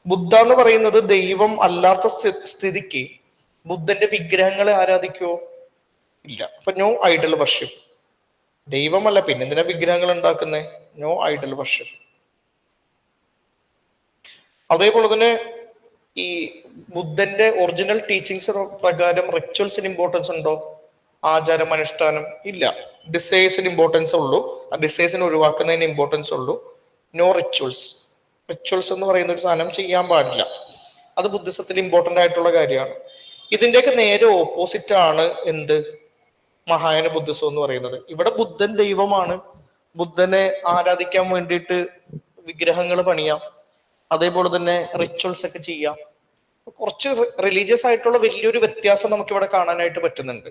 ബുദ്ധ എന്ന് പറയുന്നത് ദൈവം അല്ലാത്ത സ്ഥിതിക്ക് ബുദ്ധന്റെ വിഗ്രഹങ്ങളെ ആരാധിക്കുവോ? ഇല്ല. അപ്പൊ നോ ഐഡൽ വർഷിപ്പ്. ദൈവമല്ല, പിന്നെ എന്തിനാ വിഗ്രഹങ്ങൾ ഉണ്ടാക്കുന്നേ? No Idol worship. അതേപോലെ തന്നെ ഈ ബുദ്ധന്റെ ഒറിജിനൽ ടീച്ചിങ്സ് പ്രകാരം റിച്വൽസിന് ഇമ്പോർട്ടൻസ് ഉണ്ടോ? ആചാരം, അനുഷ്ഠാനം ഇല്ല. ഡിസൈസിന് ഇമ്പോർട്ടൻസ് ഉള്ളൂ. ആ ഡിസൈസിന് ഒഴിവാക്കുന്നതിന് ഇമ്പോർട്ടൻസ് ഉള്ളൂ. No rituals. റിച്വൽസ് എന്ന് പറയുന്ന ഒരു സാധനം ചെയ്യാൻ പാടില്ല. അത് ബുദ്ധിസത്തിൽ ഇമ്പോർട്ടന്റ് ആയിട്ടുള്ള കാര്യമാണ്. ഇതിന്റെയൊക്കെ നേരെ ഓപ്പോസിറ്റ് ആണ് എന്ത്? മഹായാന ബുദ്ധിസം എന്ന് പറയുന്നത്. ഇവിടെ ബുദ്ധൻ ദൈവമാണ്, ബുദ്ധനെ ആരാധിക്കാൻ വേണ്ടിയിട്ട് വിഗ്രഹങ്ങൾ പണിയാം, അതേപോലെ തന്നെ റിച്വൽസ് ഒക്കെ ചെയ്യാം. കുറച്ച് റിലീജിയസ് ആയിട്ടുള്ള വലിയൊരു വ്യത്യാസം നമുക്ക് ഇവിടെ കാണാനായിട്ട് പറ്റുന്നുണ്ട്.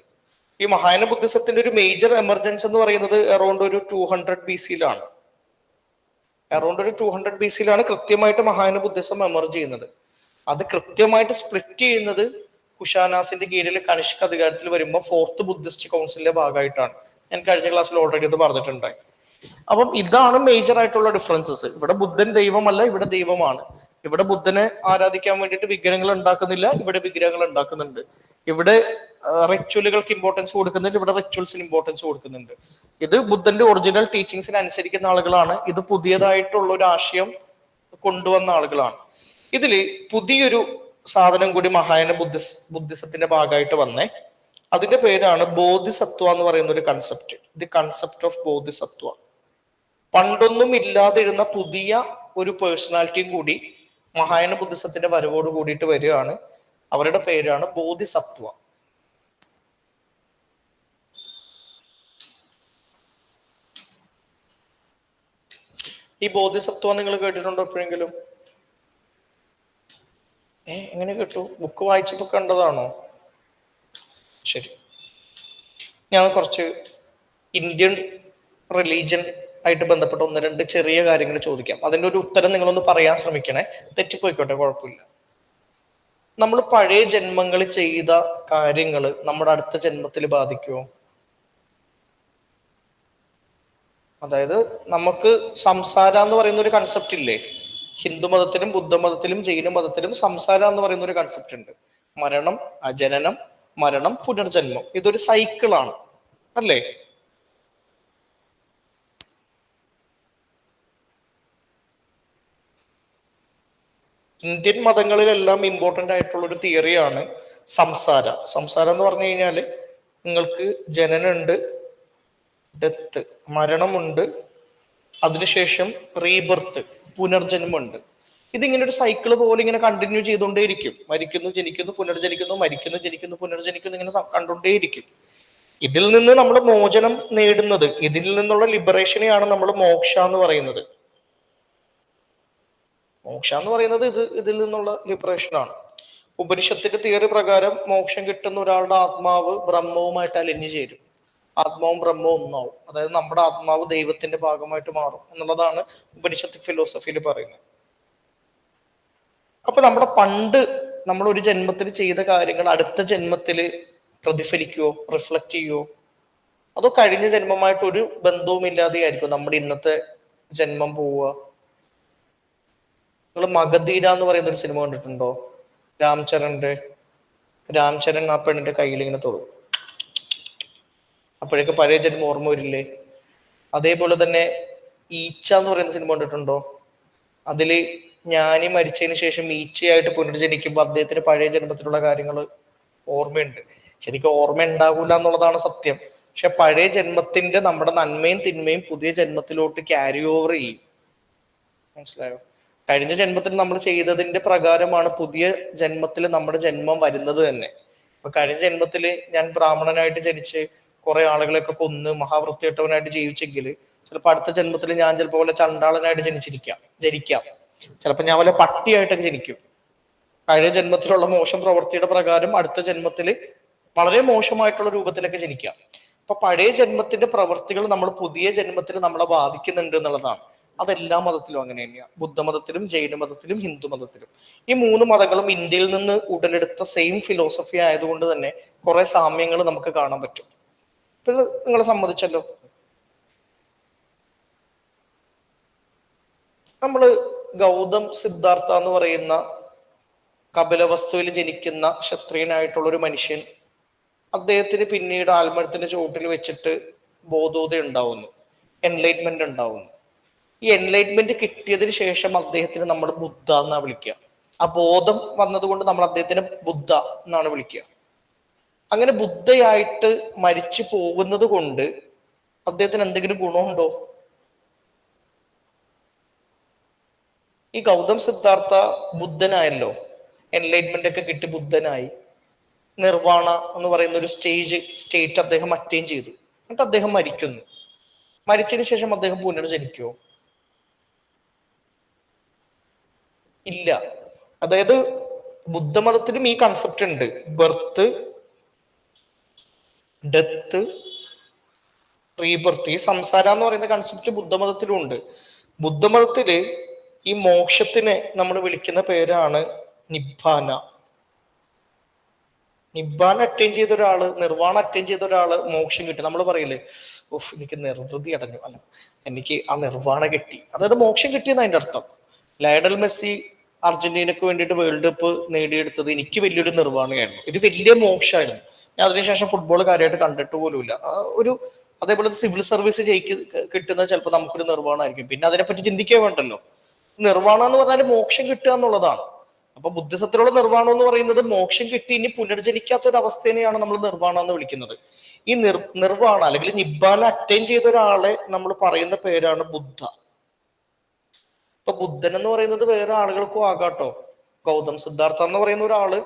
ഈ മഹായാന ബുദ്ധിസത്തിന്റെ ഒരു മേജർ എമർജൻസ് എന്ന് പറയുന്നത് അറൗണ്ട് ഒരു 200 BC-ലാണ്. അറൗണ്ട് ഒരു 200 BC-ലാണ് കൃത്യമായിട്ട് മഹായാന ബുദ്ധിസം എമർജ് ചെയ്യുന്നത്. അത് കൃത്യമായിട്ട് സ്പ്ലിറ്റ് ചെയ്യുന്നത് കുഷാനാസിന്റെ കീഴിൽ കനിഷ്ക അധികാരത്തിൽ വരുമ്പോൾ 4th ബുദ്ധിസ്റ്റ് കൗൺസിലിന്റെ ഭാഗമായിട്ടാണ്. ഞാൻ കഴിഞ്ഞ ക്ലാസ്സിൽ ഓൾറെഡി അത് പറഞ്ഞിട്ടുണ്ടായി. അപ്പം ഇതാണ് മേജർ ആയിട്ടുള്ള ഡിഫറൻസസ്. ഇവിടെ ബുദ്ധൻ ദൈവമല്ല, ഇവിടെ ദൈവമാണ്. ഇവിടെ ബുദ്ധനെ ആരാധിക്കാൻ വേണ്ടിയിട്ട് വിഗ്രഹങ്ങൾ ഉണ്ടാക്കുന്നില്ല, ഇവിടെ വിഗ്രഹങ്ങൾ ഉണ്ടാക്കുന്നുണ്ട്. ഇവിടെ റിച്വലുകൾക്ക് ഇമ്പോർട്ടൻസ് കൊടുക്കുന്നുണ്ട്, ഇവിടെ റിച്വൽസിന് ഇമ്പോർട്ടൻസ് കൊടുക്കുന്നുണ്ട്. ഇത് ബുദ്ധന്റെ ഒറിജിനൽ ടീച്ചിങ്സിന് അനുസരിക്കുന്ന ആളുകളാണ്. ഇത് പുതിയതായിട്ടുള്ള ഒരു ആശയം കൊണ്ടുവന്ന ആളുകളാണ്. ഇതില് പുതിയൊരു സാധനം കൂടി മഹായാന ബുദ്ധിസത്തിന്റെ ഭാഗമായിട്ട് വന്നേ. അതിന്റെ പേരാണ് ബോധിസത്വ എന്ന് പറയുന്ന ഒരു concept. The concept of Bodhisattva. പണ്ടൊന്നും ഇല്ലാതിരുന്ന പുതിയ ഒരു പേഴ്സണാലിറ്റിയും കൂടി മഹായാന ബുദ്ധിസത്തിന്റെ വരവോട് കൂടിയിട്ട് വരികയാണ്. അവരുടെ പേരാണ് ബോധിസത്വ. ഈ ബോധിസത്വ നിങ്ങൾ കേട്ടിട്ടുണ്ടോ എപ്പോഴെങ്കിലും? എങ്ങനെ കേട്ടു? ബുക്ക് വായിച്ചപ്പോ കണ്ടതാണോ? ശരി, ഞാൻ കുറച്ച് ഇന്ത്യൻ റിലീജിയൻ ആയിട്ട് ബന്ധപ്പെട്ട 1-2 ചെറിയ കാര്യങ്ങൾ ചോദിക്കാം. അതിൻ്റെ ഒരു ഉത്തരം നിങ്ങളൊന്ന് പറയാൻ ശ്രമിക്കണേ. തെറ്റിപ്പോയിക്കോട്ടെ, കുഴപ്പമില്ല. നമ്മൾ പഴയ ജന്മങ്ങളിൽ ചെയ്ത കാര്യങ്ങൾ നമ്മുടെ അടുത്ത ജന്മത്തിൽ ബാധിക്കുമോ? അതായത് നമുക്ക് സംസാര എന്ന് പറയുന്ന ഒരു കൺസെപ്റ്റ് ഇല്ലേ? ഹിന്ദു മതത്തിലും ബുദ്ധമതത്തിലും ജൈന മതത്തിലും സംസാര എന്ന് പറയുന്ന ഒരു കൺസെപ്റ്റ് ഉണ്ട്. മരണം, ജനനം, മരണം, പുനർജന്മം. ഇതൊരു സൈക്കിളാണ് അല്ലേ? ഇന്ത്യൻ മതങ്ങളിലെല്ലാം ഇമ്പോർട്ടൻ്റ് ആയിട്ടുള്ള ഒരു തിയറിയാണ് സംസാര. സംസാരം എന്ന് പറഞ്ഞു കഴിഞ്ഞാൽ നിങ്ങൾക്ക് ജനനമുണ്ട്, ഡെത്ത്, മരണമുണ്ട്, അതിനുശേഷം റീബർത്ത്, പുനർജന്മമുണ്ട്. ഇതിങ്ങനെ ഒരു സൈക്കിൾ പോലെ ഇങ്ങനെ കണ്ടിന്യൂ ചെയ്തുകൊണ്ടേയിരിക്കും. മരിക്കുന്നു, ജനിക്കുന്നു, പുനർജനിക്കുന്നു, മരിക്കുന്നു, ജനിക്കുന്നു, പുനർജനിക്കുന്നു, ഇങ്ങനെ കണ്ടുകൊണ്ടേയിരിക്കും. ഇതിൽ നിന്ന് നമ്മൾ മോചനം നേടുന്നത്, ഇതിൽ നിന്നുള്ള ലിബറേഷനെയാണ് നമ്മൾ മോക്ഷ എന്ന് പറയുന്നത്. മോക്ഷ എന്ന് പറയുന്നത് ഇതിൽ നിന്നുള്ള ലിബറേഷൻ ആണ്. ഉപനിഷത്തിന്റെ തിയറി പ്രകാരം മോക്ഷം കിട്ടുന്ന ഒരാളുടെ ആത്മാവ് ബ്രഹ്മവുമായിട്ട് അലിഞ്ഞു ചേരും, ആത്മാവും ബ്രഹ്മവും ഒന്നാവും. അതായത് നമ്മുടെ ആത്മാവ് ദൈവത്തിന്റെ ഭാഗമായിട്ട് മാറും എന്നുള്ളതാണ് ഉപനിഷത്ത് ഫിലോസഫിയിൽ പറയുന്നത്. അപ്പൊ നമ്മുടെ പണ്ട് നമ്മൾ ഒരു ജന്മത്തിൽ ചെയ്ത കാര്യങ്ങൾ അടുത്ത ജന്മത്തിൽ പ്രതിഫലിക്കുവോ, റിഫ്ലക്ട് ചെയ്യുവോ, അതോ കഴിഞ്ഞ ജന്മമായിട്ട് ഒരു ബന്ധവും ഇല്ലാതെയായിരിക്കും നമ്മുടെ ഇന്നത്തെ ജന്മം പോവുക? നിങ്ങൾ മഗധീര എന്ന് പറയുന്ന ഒരു സിനിമ കണ്ടിട്ടുണ്ടോ? രാംചരൺ ആ പെണ്ണിന്റെ കയ്യിൽ ഇങ്ങനെ തൊടും, അപ്പോഴേക്ക് പഴയ ജന്മം ഓർമ്മ വരില്ലേ? അതേപോലെ തന്നെ ഈച്ച എന്ന് പറയുന്ന സിനിമ കണ്ടിട്ടുണ്ടോ? അതില് ജ്ഞാനി മരിച്ചതിന് ശേഷം ഈച്ചയായിട്ട് പുനർജനിക്കുമ്പോൾ അദ്ദേഹത്തിന് പഴയ ജന്മത്തിലുള്ള കാര്യങ്ങൾ ഓർമ്മയുണ്ട്. ശരിക്കും ഓർമ്മ ഉണ്ടാകൂല എന്നുള്ളതാണ് സത്യം. പക്ഷെ പഴയ ജന്മത്തിന്റെ നമ്മുടെ നന്മയും തിന്മയും പുതിയ ജന്മത്തിലോട്ട് ക്യാരി ഓവർ ചെയ്യും. മനസ്സിലായോ? കഴിഞ്ഞ ജന്മത്തിൽ നമ്മൾ ചെയ്തതിന്റെ പ്രകാരമാണ് പുതിയ ജന്മത്തിൽ നമ്മുടെ ജന്മം വരുന്നത് തന്നെ. അപ്പൊ കഴിഞ്ഞ ജന്മത്തിൽ ഞാൻ ബ്രാഹ്മണനായിട്ട് ജനിച്ച് കുറെ ആളുകളെയൊക്കെ കൊന്ന് മഹാവൃത്തിയിട്ടവനായിട്ട് ജീവിച്ചെങ്കിൽ ചിലപ്പോൾ അടുത്ത ജന്മത്തിൽ ഞാൻ ചിലപ്പോൾ പോലെ ചണ്ടാളനായിട്ട് ജനിക്കാം. ചിലപ്പോൾ ഞാൻ വല്ല പട്ടിയായിട്ടൊക്കെ ജനിക്കും. കഴിഞ്ഞ ജന്മത്തിലുള്ള മോശം പ്രവൃത്തിയുടെ പ്രകാരം അടുത്ത ജന്മത്തിൽ വളരെ മോശമായിട്ടുള്ള രൂപത്തിലൊക്കെ ജനിക്കാം. അപ്പൊ പഴയ ജന്മത്തിന്റെ പ്രവൃത്തികൾ നമ്മൾ പുതിയ ജന്മത്തിൽ നമ്മളെ ബാധിക്കുന്നുണ്ട് എന്നുള്ളതാണ്. അതെല്ലാ മതത്തിലും അങ്ങനെ തന്നെയാണ്. ബുദ്ധമതത്തിലും ജൈനമതത്തിലും ഹിന്ദു മതത്തിലും. ഈ 3 മതങ്ങളും ഇന്ത്യയിൽ നിന്ന് ഉടലെടുത്ത സെയിം ഫിലോസഫി ആയതുകൊണ്ട് തന്നെ കുറെ സാമ്യങ്ങൾ നമുക്ക് കാണാൻ പറ്റും. ഇപ്പൊ ഇത് നിങ്ങളെ സമ്മതിച്ചല്ലോ. നമ്മള് ഗൗതം സിദ്ധാർത്ഥ എന്ന് പറയുന്ന കപിലവസ്തുവിൽ ജനിക്കുന്ന ക്ഷത്രിയനായിട്ടുള്ള ഒരു മനുഷ്യൻ, അദ്ദേഹത്തിന് പിന്നീട് ആൽമരത്തിന്റെ ചുവട്ടിൽ വെച്ചിട്ട് ബോധോദയം ഉണ്ടാവുന്നു, എൻലൈറ്റ്മെന്റ് ഉണ്ടാവുന്നു. ഈ എൻലൈറ്റ്മെന്റ് കിട്ടിയതിന് ശേഷം അദ്ദേഹത്തിന് നമ്മൾ ബുദ്ധ എന്നാണ് വിളിക്കുക. ആ ബോധം വന്നതുകൊണ്ട് നമ്മൾ അദ്ദേഹത്തിന് ബുദ്ധ എന്നാണ് വിളിക്കുക. അങ്ങനെ ബുദ്ധയായിട്ട് മരിച്ചു പോകുന്നത് കൊണ്ട് അദ്ദേഹത്തിന് എന്തെങ്കിലും ഗുണമുണ്ടോ? ഈ ഗൗതം സിദ്ധാർത്ഥ ബുദ്ധനായല്ലോ, എൻലൈറ്റ്മെന്റ് ഒക്കെ കിട്ടി ബുദ്ധനായി, നിർവാണ എന്ന് പറയുന്ന ഒരു സ്റ്റേറ്റ് അദ്ദേഹം അറ്റൈൻ ചെയ്തു. എന്നിട്ട് അദ്ദേഹം മരിക്കുന്നു. മരിച്ചതിന് ശേഷം അദ്ദേഹം പുനർജനിക്കുമോ? ഇല്ല. അതായത് ബുദ്ധമതത്തിലും ഈ കൺസെപ്റ്റ് ഉണ്ട്, ബർത്ത്, ഡെത്ത്, റീബർത്ത്. ഈ സംസാരം എന്ന് പറയുന്ന കൺസെപ്റ്റ് ബുദ്ധമതത്തിലും ഉണ്ട്. ബുദ്ധമതത്തില് ഈ മോക്ഷത്തിനെ നമ്മൾ വിളിക്കുന്ന പേരാണ് നിബ്ബാന. നിബ്ബാന അറ്റൈൻ ചെയ്ത ഒരാള്, നിർവാണ അറ്റൈൻ ചെയ്ത ഒരാള് മോക്ഷം കിട്ടി. നമ്മൾ പറയില്ലേ, ഉഫ് എനിക്ക് നിർവൃതി അടഞ്ഞു, അല്ല എനിക്ക് ആ നിർവാണ കിട്ടി, അതായത് മോക്ഷം കിട്ടിയെന്ന് അതിന്റെ അർത്ഥം. ലയണൽ മെസ്സി അർജന്റീനക്ക് വേണ്ടിയിട്ട് വേൾഡ് കപ്പ് നേടിയെടുത്തത് എനിക്ക് വലിയൊരു നിർവ്വാണമായിരുന്നു, ഇത് വലിയ മോക്ഷമായിരുന്നു. ഞാൻ അതിനുശേഷം ഫുട്ബോൾ കാര്യമായിട്ട് കണ്ടിട്ട് പോലുമില്ല. അതേപോലെ സിവിൽ സർവീസ് കിട്ടുന്നത് ചിലപ്പോൾ നമുക്കൊരു നിർവ്വാണമായിരിക്കും. പിന്നെ അതിനെപ്പറ്റി ചിന്തിക്കാൻ വേണ്ടല്ലോ. നിർവ്വാണം എന്ന് പറഞ്ഞാൽ മോക്ഷം കിട്ടുക എന്നുള്ളതാണ്. അപ്പൊ ബുദ്ധിസത്തിലുള്ള നിർവ്വാണം എന്ന് പറയുന്നത് മോക്ഷം കിട്ടി ഇനി പുനർജനിക്കാത്ത ഒരു അവസ്ഥേനെയാണ് നമ്മൾ നിർവ്വാണം എന്ന് വിളിക്കുന്നത്. ഈ നിർവ്വാണ അല്ലെങ്കിൽ നിബ്ബാന അറ്റൈൻ ചെയ്ത ഒരാളെ നമ്മൾ പറയുന്ന പേരാണ് ബുദ്ധ. ഇപ്പൊ ബുദ്ധൻ എന്ന് പറയുന്നത് വേറെ ആളുകൾക്കും ആകാട്ടോ. ഗൗതം സിദ്ധാർത്ഥ എന്ന് പറയുന്ന ഒരാള്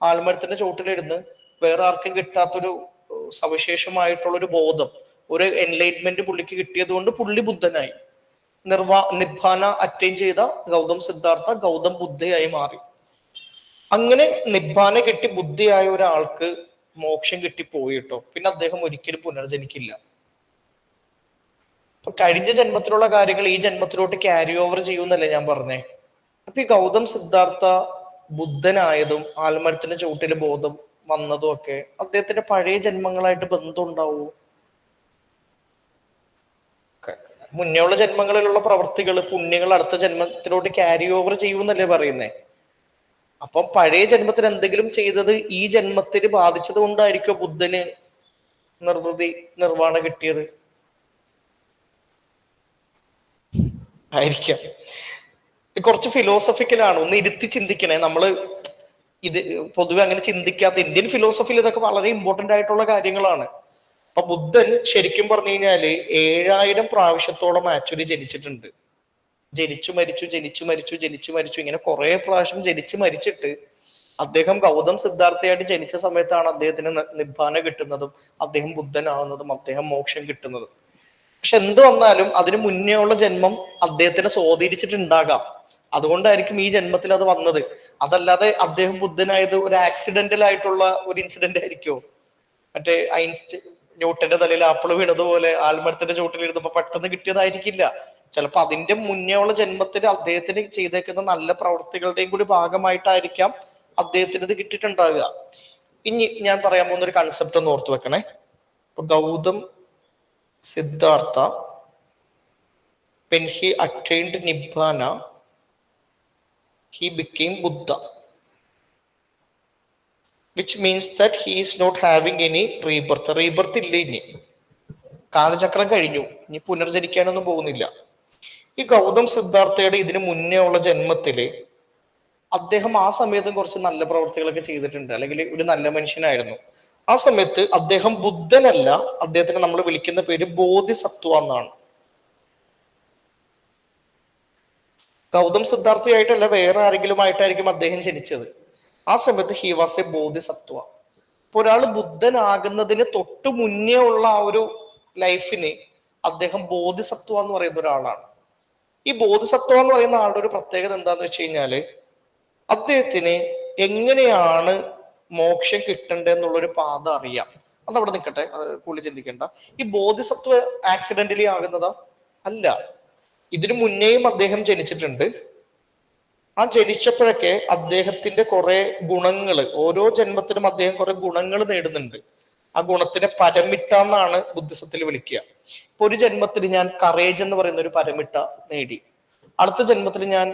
ആൽമരത്തിന്റെ ചോട്ടിലിരുന്ന് വേറെ ആർക്കും കിട്ടാത്തൊരു സവിശേഷമായിട്ടുള്ള ഒരു ബോധം, ഒരു എൻലൈറ്റ്മെന്റ് പുള്ളിക്ക് കിട്ടിയത് കൊണ്ട് പുള്ളി ബുദ്ധനായി. നിബ്ബാന അറ്റൈൻ ചെയ്ത ഗൗതം സിദ്ധാർത്ഥ ഗൗതം ബുദ്ധയായി മാറി. അങ്ങനെ നിബ്ബാന കിട്ടി ബുദ്ധിയായ ഒരാൾക്ക് മോക്ഷം കിട്ടിപ്പോയിട്ടോ പിന്നെ അദ്ദേഹം ഒരിക്കലും പുനർജനിക്കില്ല. അപ്പൊ കഴിഞ്ഞ ജന്മത്തിലുള്ള കാര്യങ്ങൾ ഈ ജന്മത്തിലോട്ട് ക്യാരി ഓവർ ചെയ്യുന്നല്ലേ ഞാൻ പറഞ്ഞേ. അപ്പൊ ഈ ഗൗതം സിദ്ധാർത്ഥ ബുദ്ധനായതും ആൽമരത്തിന്റെ ചുവട്ടില് ബോധം വന്നതും ഒക്കെ അദ്ദേഹത്തിന്റെ പഴയ ജന്മങ്ങളായിട്ട് ബന്ധം ഉണ്ടാവൂ? മുന്നേയുള്ള ജന്മങ്ങളിലുള്ള പ്രവർത്തികൾ, പുണ്യങ്ങൾ അടുത്ത ജന്മത്തിലോട്ട് ക്യാരി ഓവർ ചെയ്യുമെന്നല്ലേ പറയുന്നേ. അപ്പം പഴയ ജന്മത്തിൽ എന്തെങ്കിലും ചെയ്തത് ഈ ജന്മത്തിൽ ബാധിച്ചത് കൊണ്ടായിരിക്കും ബുദ്ധന് നിർവ്വാണ കിട്ടിയത്? ആയിരിക്കാം. കുറച്ച് ഫിലോസഫിക്കലാണ്, ഒന്ന് ഇരുത്തി ചിന്തിക്കണേ. നമ്മള് ഇത് പൊതുവെ അങ്ങനെ ചിന്തിക്കാത്ത ഇന്ത്യൻ ഫിലോസഫിയിൽ ഇതൊക്കെ വളരെ ഇമ്പോർട്ടന്റ് ആയിട്ടുള്ള കാര്യങ്ങളാണ്. അപ്പൊ ബുദ്ധൻ ശരിക്കും പറഞ്ഞു കഴിഞ്ഞാല് 7000 പ്രാവശ്യത്തോളം ആക്ച്വലി ജനിച്ചിട്ടുണ്ട്. ജനിച്ചു മരിച്ചു ഇങ്ങനെ കുറെ പ്രാവശ്യം ജനിച്ചു മരിച്ചിട്ട് അദ്ദേഹം ഗൗതം സിദ്ധാർത്ഥയായിട്ട് ജനിച്ച സമയത്താണ് അദ്ദേഹത്തിന് നിബ്ബാന കിട്ടുന്നതും അദ്ദേഹം ബുദ്ധനാവുന്നതും അദ്ദേഹം മോക്ഷം കിട്ടുന്നതും. പക്ഷെ എന്ത് വന്നാലും അതിന് മുന്നേ ഉള്ള ജന്മം അദ്ദേഹത്തിനെ സ്വാധീനിച്ചിട്ടുണ്ടാകാം. അതുകൊണ്ടായിരിക്കും ഈ ജന്മത്തിൽ അത് വന്നത്. അതല്ലാതെ അദ്ദേഹം ബുദ്ധനായത് ഒരു ആക്സിഡന്റൽ ആയിട്ടുള്ള ഒരു ഇൻസിഡന്റ് ആയിരിക്കോ? മറ്റേ ന്യൂട്ടന്റെ തലയിൽ ആപ്പിൾ വീണതുപോലെ ആൽമരത്തിന്റെ ചുവട്ടിൽ ഇരുന്നപ്പോ പെട്ടെന്ന് കിട്ടിയതായിരിക്കില്ല. ചിലപ്പോ അതിന്റെ മുന്നേ ഉള്ള ജന്മത്തിൽ അദ്ദേഹത്തിന് ചെയ്തേക്കുന്ന നല്ല പ്രവർത്തികളുടെയും കൂടി ഭാഗമായിട്ടായിരിക്കാം അദ്ദേഹത്തിന് ഇത് കിട്ടിയിട്ടുണ്ടാകുക. ഇനി ഞാൻ പറയാൻ പോകുന്ന ഒരു കൺസെപ്റ്റ് ഒന്ന് ഓർത്തു വെക്കണേ. ഇപ്പൊ Gautam Siddhartha when he attained nibbana he became Buddha, which means that he is not having any rebirth. ഇല്ല, ഇനി കാലചക്രം കഴിഞ്ഞു, ഇനി പുനർജനിക്കാനൊന്നും പോകുന്നില്ല. ഈ ഗൗതം സിദ്ധാർത്ഥയുടെ ഇതിനു മുന്നേ ഉള്ള ജന്മത്തില് അദ്ദേഹം ആ സമയത്തും കുറച്ച് നല്ല പ്രവർത്തികളൊക്കെ ചെയ്തിട്ടുണ്ട്, അല്ലെങ്കിൽ ഒരു നല്ല മനുഷ്യനായിരുന്നു. ആ സമയത്ത് അദ്ദേഹം ബുദ്ധനല്ല, അദ്ദേഹത്തിന് നമ്മൾ വിളിക്കുന്ന പേര് ബോധിസത്വ എന്നാണ്. ഗൗതം സിദ്ധാർത്ഥയായിട്ടല്ല, വേറെ ആരെങ്കിലും ആയിട്ടായിരിക്കും അദ്ദേഹം ജനിച്ചത്. ആ സമയത്ത് ഹി വാസ് എ ബോധിസത്വ. ഇപ്പൊ ഒരാൾ ബുദ്ധനാകുന്നതിന് തൊട്ടു മുന്നേ ഉള്ള ആ ഒരു ലൈഫിന് അദ്ദേഹം ബോധിസത്വ എന്ന് പറയുന്ന ഒരാളാണ്. ഈ ബോധിസത്വ എന്ന് പറയുന്ന ആളുടെ ഒരു പ്രത്യേകത എന്താന്ന് വെച്ച് കഴിഞ്ഞാല് അദ്ദേഹത്തിന് എങ്ങനെയാണ് മോക്ഷം കിട്ടണ്ടെന്നുള്ളൊരു പാത അറിയാം. അതവിടെ നിൽക്കട്ടെ, കൂടുതൽ ചിന്തിക്കേണ്ട. ഈ ബോധിസത്വ ആക്സിഡന്റലി ആകുന്നതാ? അല്ല. ഇതിനു മുന്നേയും അദ്ദേഹം ജനിച്ചിട്ടുണ്ട്. ആ ജനിച്ചപ്പോഴൊക്കെ അദ്ദേഹത്തിന്റെ കുറെ ഗുണങ്ങള്, ഓരോ ജന്മത്തിലും അദ്ദേഹം കുറെ ഗുണങ്ങൾ നേടുന്നുണ്ട്. ആ ഗുണത്തിനെ പരമിട്ട എന്നാണ് ബുദ്ധിസത്തിൽ വിളിക്കുക. ഇപ്പൊ ഒരു ജന്മത്തിൽ ഞാൻ കറേജ് എന്ന് പറയുന്ന ഒരു പരമിട്ട നേടി, അടുത്ത ജന്മത്തിൽ ഞാൻ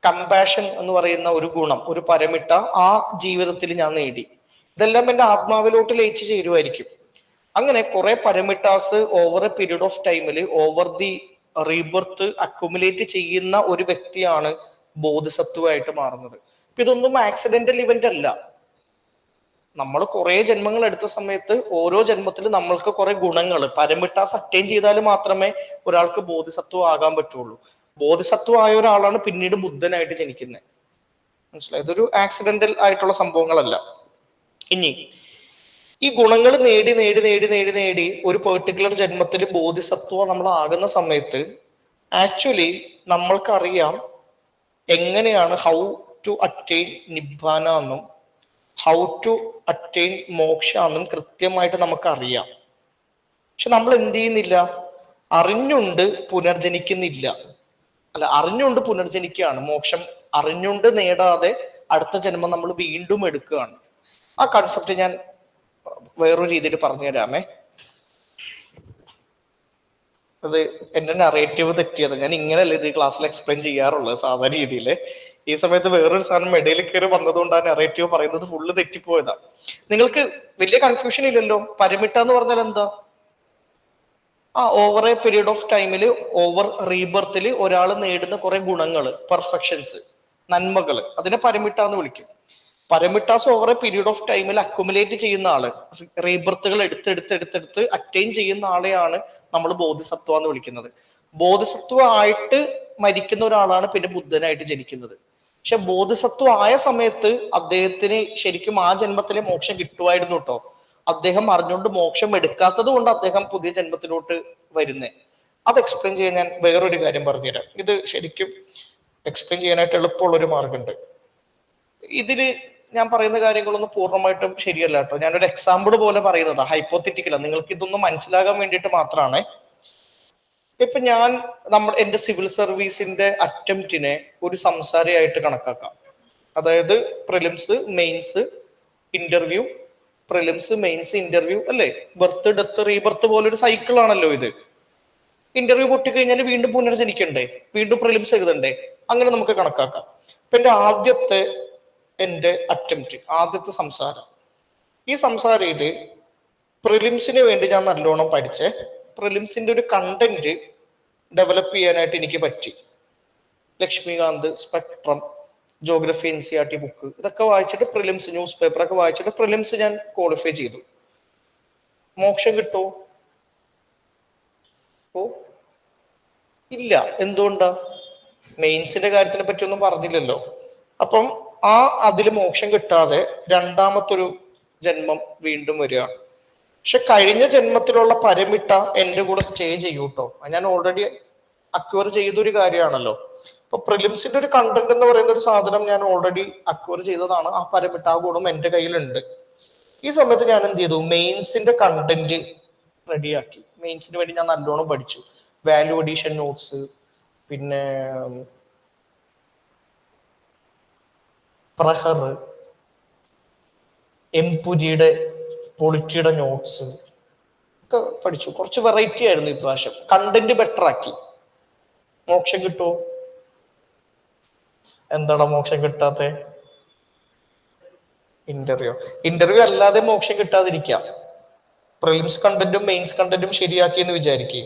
കമ്പാഷൻ എന്ന് പറയുന്ന ഒരു ഗുണം, ഒരു പരമിട്ട ആ ജീവിതത്തിൽ ഞാൻ നേടി. ഇതെല്ലാം എന്റെ ആത്മാവിലോട്ട് ലയിച്ചു ചേരുമായിരിക്കും. അങ്ങനെ കുറെ പരമിട്ടാസ് ഓവർ എ പീരീഡ് ഓഫ് ടൈമില് ഓവർ ദി റീബർത്ത് അക്യുമുലേറ്റ് ചെയ്യുന്ന ഒരു വ്യക്തിയാണ് ബോധിസത്വമായിട്ട് മാറുന്നത്. ഇപ്പൊ ഇതൊന്നും ആക്സിഡന്റൽ ഇവന്റ് അല്ല. നമ്മൾ കുറെ ജന്മങ്ങൾ എടുത്ത സമയത്ത് ഓരോ ജന്മത്തിലും നമ്മൾക്ക് കുറെ ഗുണങ്ങൾ പരമിട്ടാസ് അറ്റൈൻ ചെയ്താൽ മാത്രമേ ഒരാൾക്ക് ബോധിസത്വം ആകാൻ പറ്റുള്ളൂ. ബോധിസത്വം ആയ ഒരാളാണ് പിന്നീട് ബുദ്ധനായിട്ട് ജനിക്കുന്നത്. മനസ്സിലായി? ഇതൊരു ആക്സിഡന്റൽ ആയിട്ടുള്ള സംഭവങ്ങളല്ല. ഇനി ഈ ഗുണങ്ങൾ നേടി നേടി നേടി നേടി നേടി ഒരു പെർട്ടിക്കുലർ ജന്മത്തിൽ ബോധിസത്വം നമ്മൾ ആകുന്ന സമയത്ത് ആക്ച്വലി നമ്മൾക്കറിയാം എങ്ങനെയാണ് ഹൗ ടു അറ്റൈൻ നിബ്ബാന എന്നും ഹൗ ടു അറ്റൈൻ മോക്ഷ എന്നും കൃത്യമായിട്ട് നമുക്കറിയാം. പക്ഷെ നമ്മൾ എന്ത് ചെയ്യുന്നില്ല? അറിഞ്ഞുണ്ട് പുനർജനിക്കുന്നില്ല. അല്ല, അറിഞ്ഞുകൊണ്ട് പുനർജനിക്കുകയാണ്. മോക്ഷം അറിഞ്ഞുകൊണ്ട് നേടാതെ അടുത്ത ജന്മം നമ്മൾ വീണ്ടും എടുക്കുകയാണ്. ആ കൺസെപ്റ്റ് ഞാൻ വേറൊരു രീതിയിൽ പറഞ്ഞു തരാമേ. അത് എന്റെ നറേറ്റീവ് തെറ്റിയത്. ഞാൻ ഇങ്ങനെയല്ല ഇത് ക്ലാസ്സിൽ എക്സ്പ്ലെയിൻ ചെയ്യാറുള്ളത് സാധാരണ രീതിയിൽ. ഈ സമയത്ത് വേറൊരു സാധനം ഇടയിൽ കയറി വന്നതുകൊണ്ട് ആ നറേറ്റീവ് പറയുന്നത് ഫുള്ള് തെറ്റിപ്പോയതാ. നിങ്ങൾക്ക് വലിയ കൺഫ്യൂഷൻ ഇല്ലല്ലോ? പരമിട്ട എന്ന് പറഞ്ഞാൽ എന്താ? ഓവർ എ പീരീഡ് ഓഫ് ടൈമില് ഓവർ റീബർത്തിൽ ഒരാൾ നേടുന്ന കുറെ ഗുണങ്ങള്, പെർഫെക്ഷൻസ്, നന്മകള്, അതിനെ പരമിട്ട എന്ന് വിളിക്കും. പരമിട്ടാസ് ഓവർ എ പീരീഡ് ഓഫ് ടൈമിൽ അക്യുമുലേറ്റ് ചെയ്യുന്ന ആള്, റീബർത്തുകൾ എടുത്തെടുത്ത് അറ്റൈൻ ചെയ്യുന്ന ആളെയാണ് നമ്മൾ ബോധിസത്വ എന്ന് വിളിക്കുന്നത്. ബോധിസത്വ ആയിട്ട് മരിക്കുന്ന ഒരാളാണ് പിന്നെ ബുദ്ധനായിട്ട് ജനിക്കുന്നത്. പക്ഷെ ബോധിസത്വ ആയ സമയത്ത് അദ്ദേഹത്തിന് ശരിക്കും ആ ജന്മത്തിലെ മോക്ഷം കിട്ടുമായിരുന്നു കേട്ടോ. അദ്ദേഹം അറിഞ്ഞുകൊണ്ട് മോക്ഷം എടുക്കാത്തത് കൊണ്ട് അദ്ദേഹം പുതിയ ജന്മത്തിലോട്ട് വരുന്നേ. അത് എക്സ്പ്ലെയിൻ ചെയ്യാൻ ഞാൻ വേറൊരു കാര്യം പറഞ്ഞുതരാം. ഇത് ശരിക്കും എക്സ്പ്ലെയിൻ ചെയ്യാനായിട്ട് എളുപ്പമുള്ളൊരു മാർഗമുണ്ട്. ഇതില് ഞാൻ പറയുന്ന കാര്യങ്ങളൊന്നും പൂർണ്ണമായിട്ടും ശരിയല്ല കേട്ടോ. ഞാനൊരു എക്സാമ്പിൾ പോലെ പറയുന്നതാ, ഹൈപ്പോത്തറ്റിക്കല. നിങ്ങൾക്ക് ഇതൊന്നും മനസ്സിലാകാൻ വേണ്ടിയിട്ട് മാത്രമാണ്. ഇപ്പൊ ഞാൻ എന്റെ സിവിൽ സർവീസിന്റെ അറ്റംപ്റ്റിനെ ഒരു സംസാരിയായിട്ട് കണക്കാക്കാം. അതായത് prelims, mains, interview, prelims, mains, interview, അല്ലേ? ബർത്ത്, ഡെത്ത്, റീബർത്ത് പോലൊരു സൈക്കിൾ ആണല്ലോ ഇത്. ഇന്റർവ്യൂ പൊട്ടിക്കഴിഞ്ഞാൽ വീണ്ടും പുനർജനിക്കണ്ടേ? വീണ്ടും പ്രിലിംസ് എഴുതണ്ടേ? അങ്ങനെ നമുക്ക് കണക്കാക്കാം. ഇപ്പൊ എന്റെ അറ്റംപ്റ്റ്, ആദ്യത്തെ സംസാരം, ഈ സംസാരയില് പ്രിലിംസിന് വേണ്ടി ഞാൻ നല്ലോണം പഠിച്ച് പ്രിലിംസിന്റെ ഒരു കണ്ടന്റ് ഡെവലപ്പ് ചെയ്യാനായിട്ട് എനിക്ക് പറ്റി. Laxmikant, spectrum, geography, NCERT book, ഇതൊക്കെ വായിച്ചിട്ട് പ്രിലിംസ്, ന്യൂസ് പേപ്പറൊക്കെ വായിച്ചിട്ട് പ്രിലിംസ് ഞാൻ ക്വാളിഫൈ ചെയ്തു. മോക്ഷം കിട്ടുമോ? ഇല്ല. എന്തുകൊണ്ടാ? മെയിൻസിന്റെ കാര്യത്തിനെ പറ്റിയൊന്നും പറഞ്ഞില്ലല്ലോ. അപ്പം അതില് മോക്ഷം കിട്ടാതെ രണ്ടാമത്തൊരു ജന്മം വീണ്ടും വരികയാണ്. പക്ഷെ കഴിഞ്ഞ ജന്മത്തിലുള്ള പരമിട്ട എന്റെ കൂടെ സ്റ്റേ ചെയ്യൂട്ടോ. ഞാൻ ഓൾറെഡി അക്വയർ ചെയ്തൊരു കാര്യമാണല്ലോ. അപ്പൊ പ്രിലിംസിന്റെ ഒരു കണ്ടന്റ് എന്ന് പറയുന്ന ഒരു സാധനം ഞാൻ ഓൾറെഡി അക്വയർ ചെയ്തതാണ്. ആ പരമിട്ട ആ ഗുണം എന്റെ കയ്യിലുണ്ട്. ഈ സമയത്ത് ഞാൻ എന്ത് ചെയ്തു, മെയിൻസിന്റെ കണ്ടന്റ് റെഡിയാക്കി. മെയിൻസിന് വേണ്ടി ഞാൻ നല്ലോണം പഠിച്ചു. വാല്യൂ അഡീഷൻ നോട്ട്സ്, പിന്നെ പ്രഹർ, എംപുരിയുടെ പൊളിറ്റിയുടെ നോട്ട്സ് ഒക്കെ പഠിച്ചു. കുറച്ച് വെറൈറ്റി ആയിരുന്നു ഈ പ്രാവശ്യം. കണ്ടന്റ് ബെറ്റർ ആക്കി. മോക്ഷം കിട്ടുമോ? എന്താടാ മോക്ഷം കിട്ടാത്ത? ഇന്റർവ്യൂ അല്ലാതെ മോക്ഷം കിട്ടാതിരിക്കാം. പ്രിലിംസ് കണ്ടന്റും മെയിൻസ് കണ്ടന്റും ശരിയാക്കി എന്ന് വിചാരിക്കുക.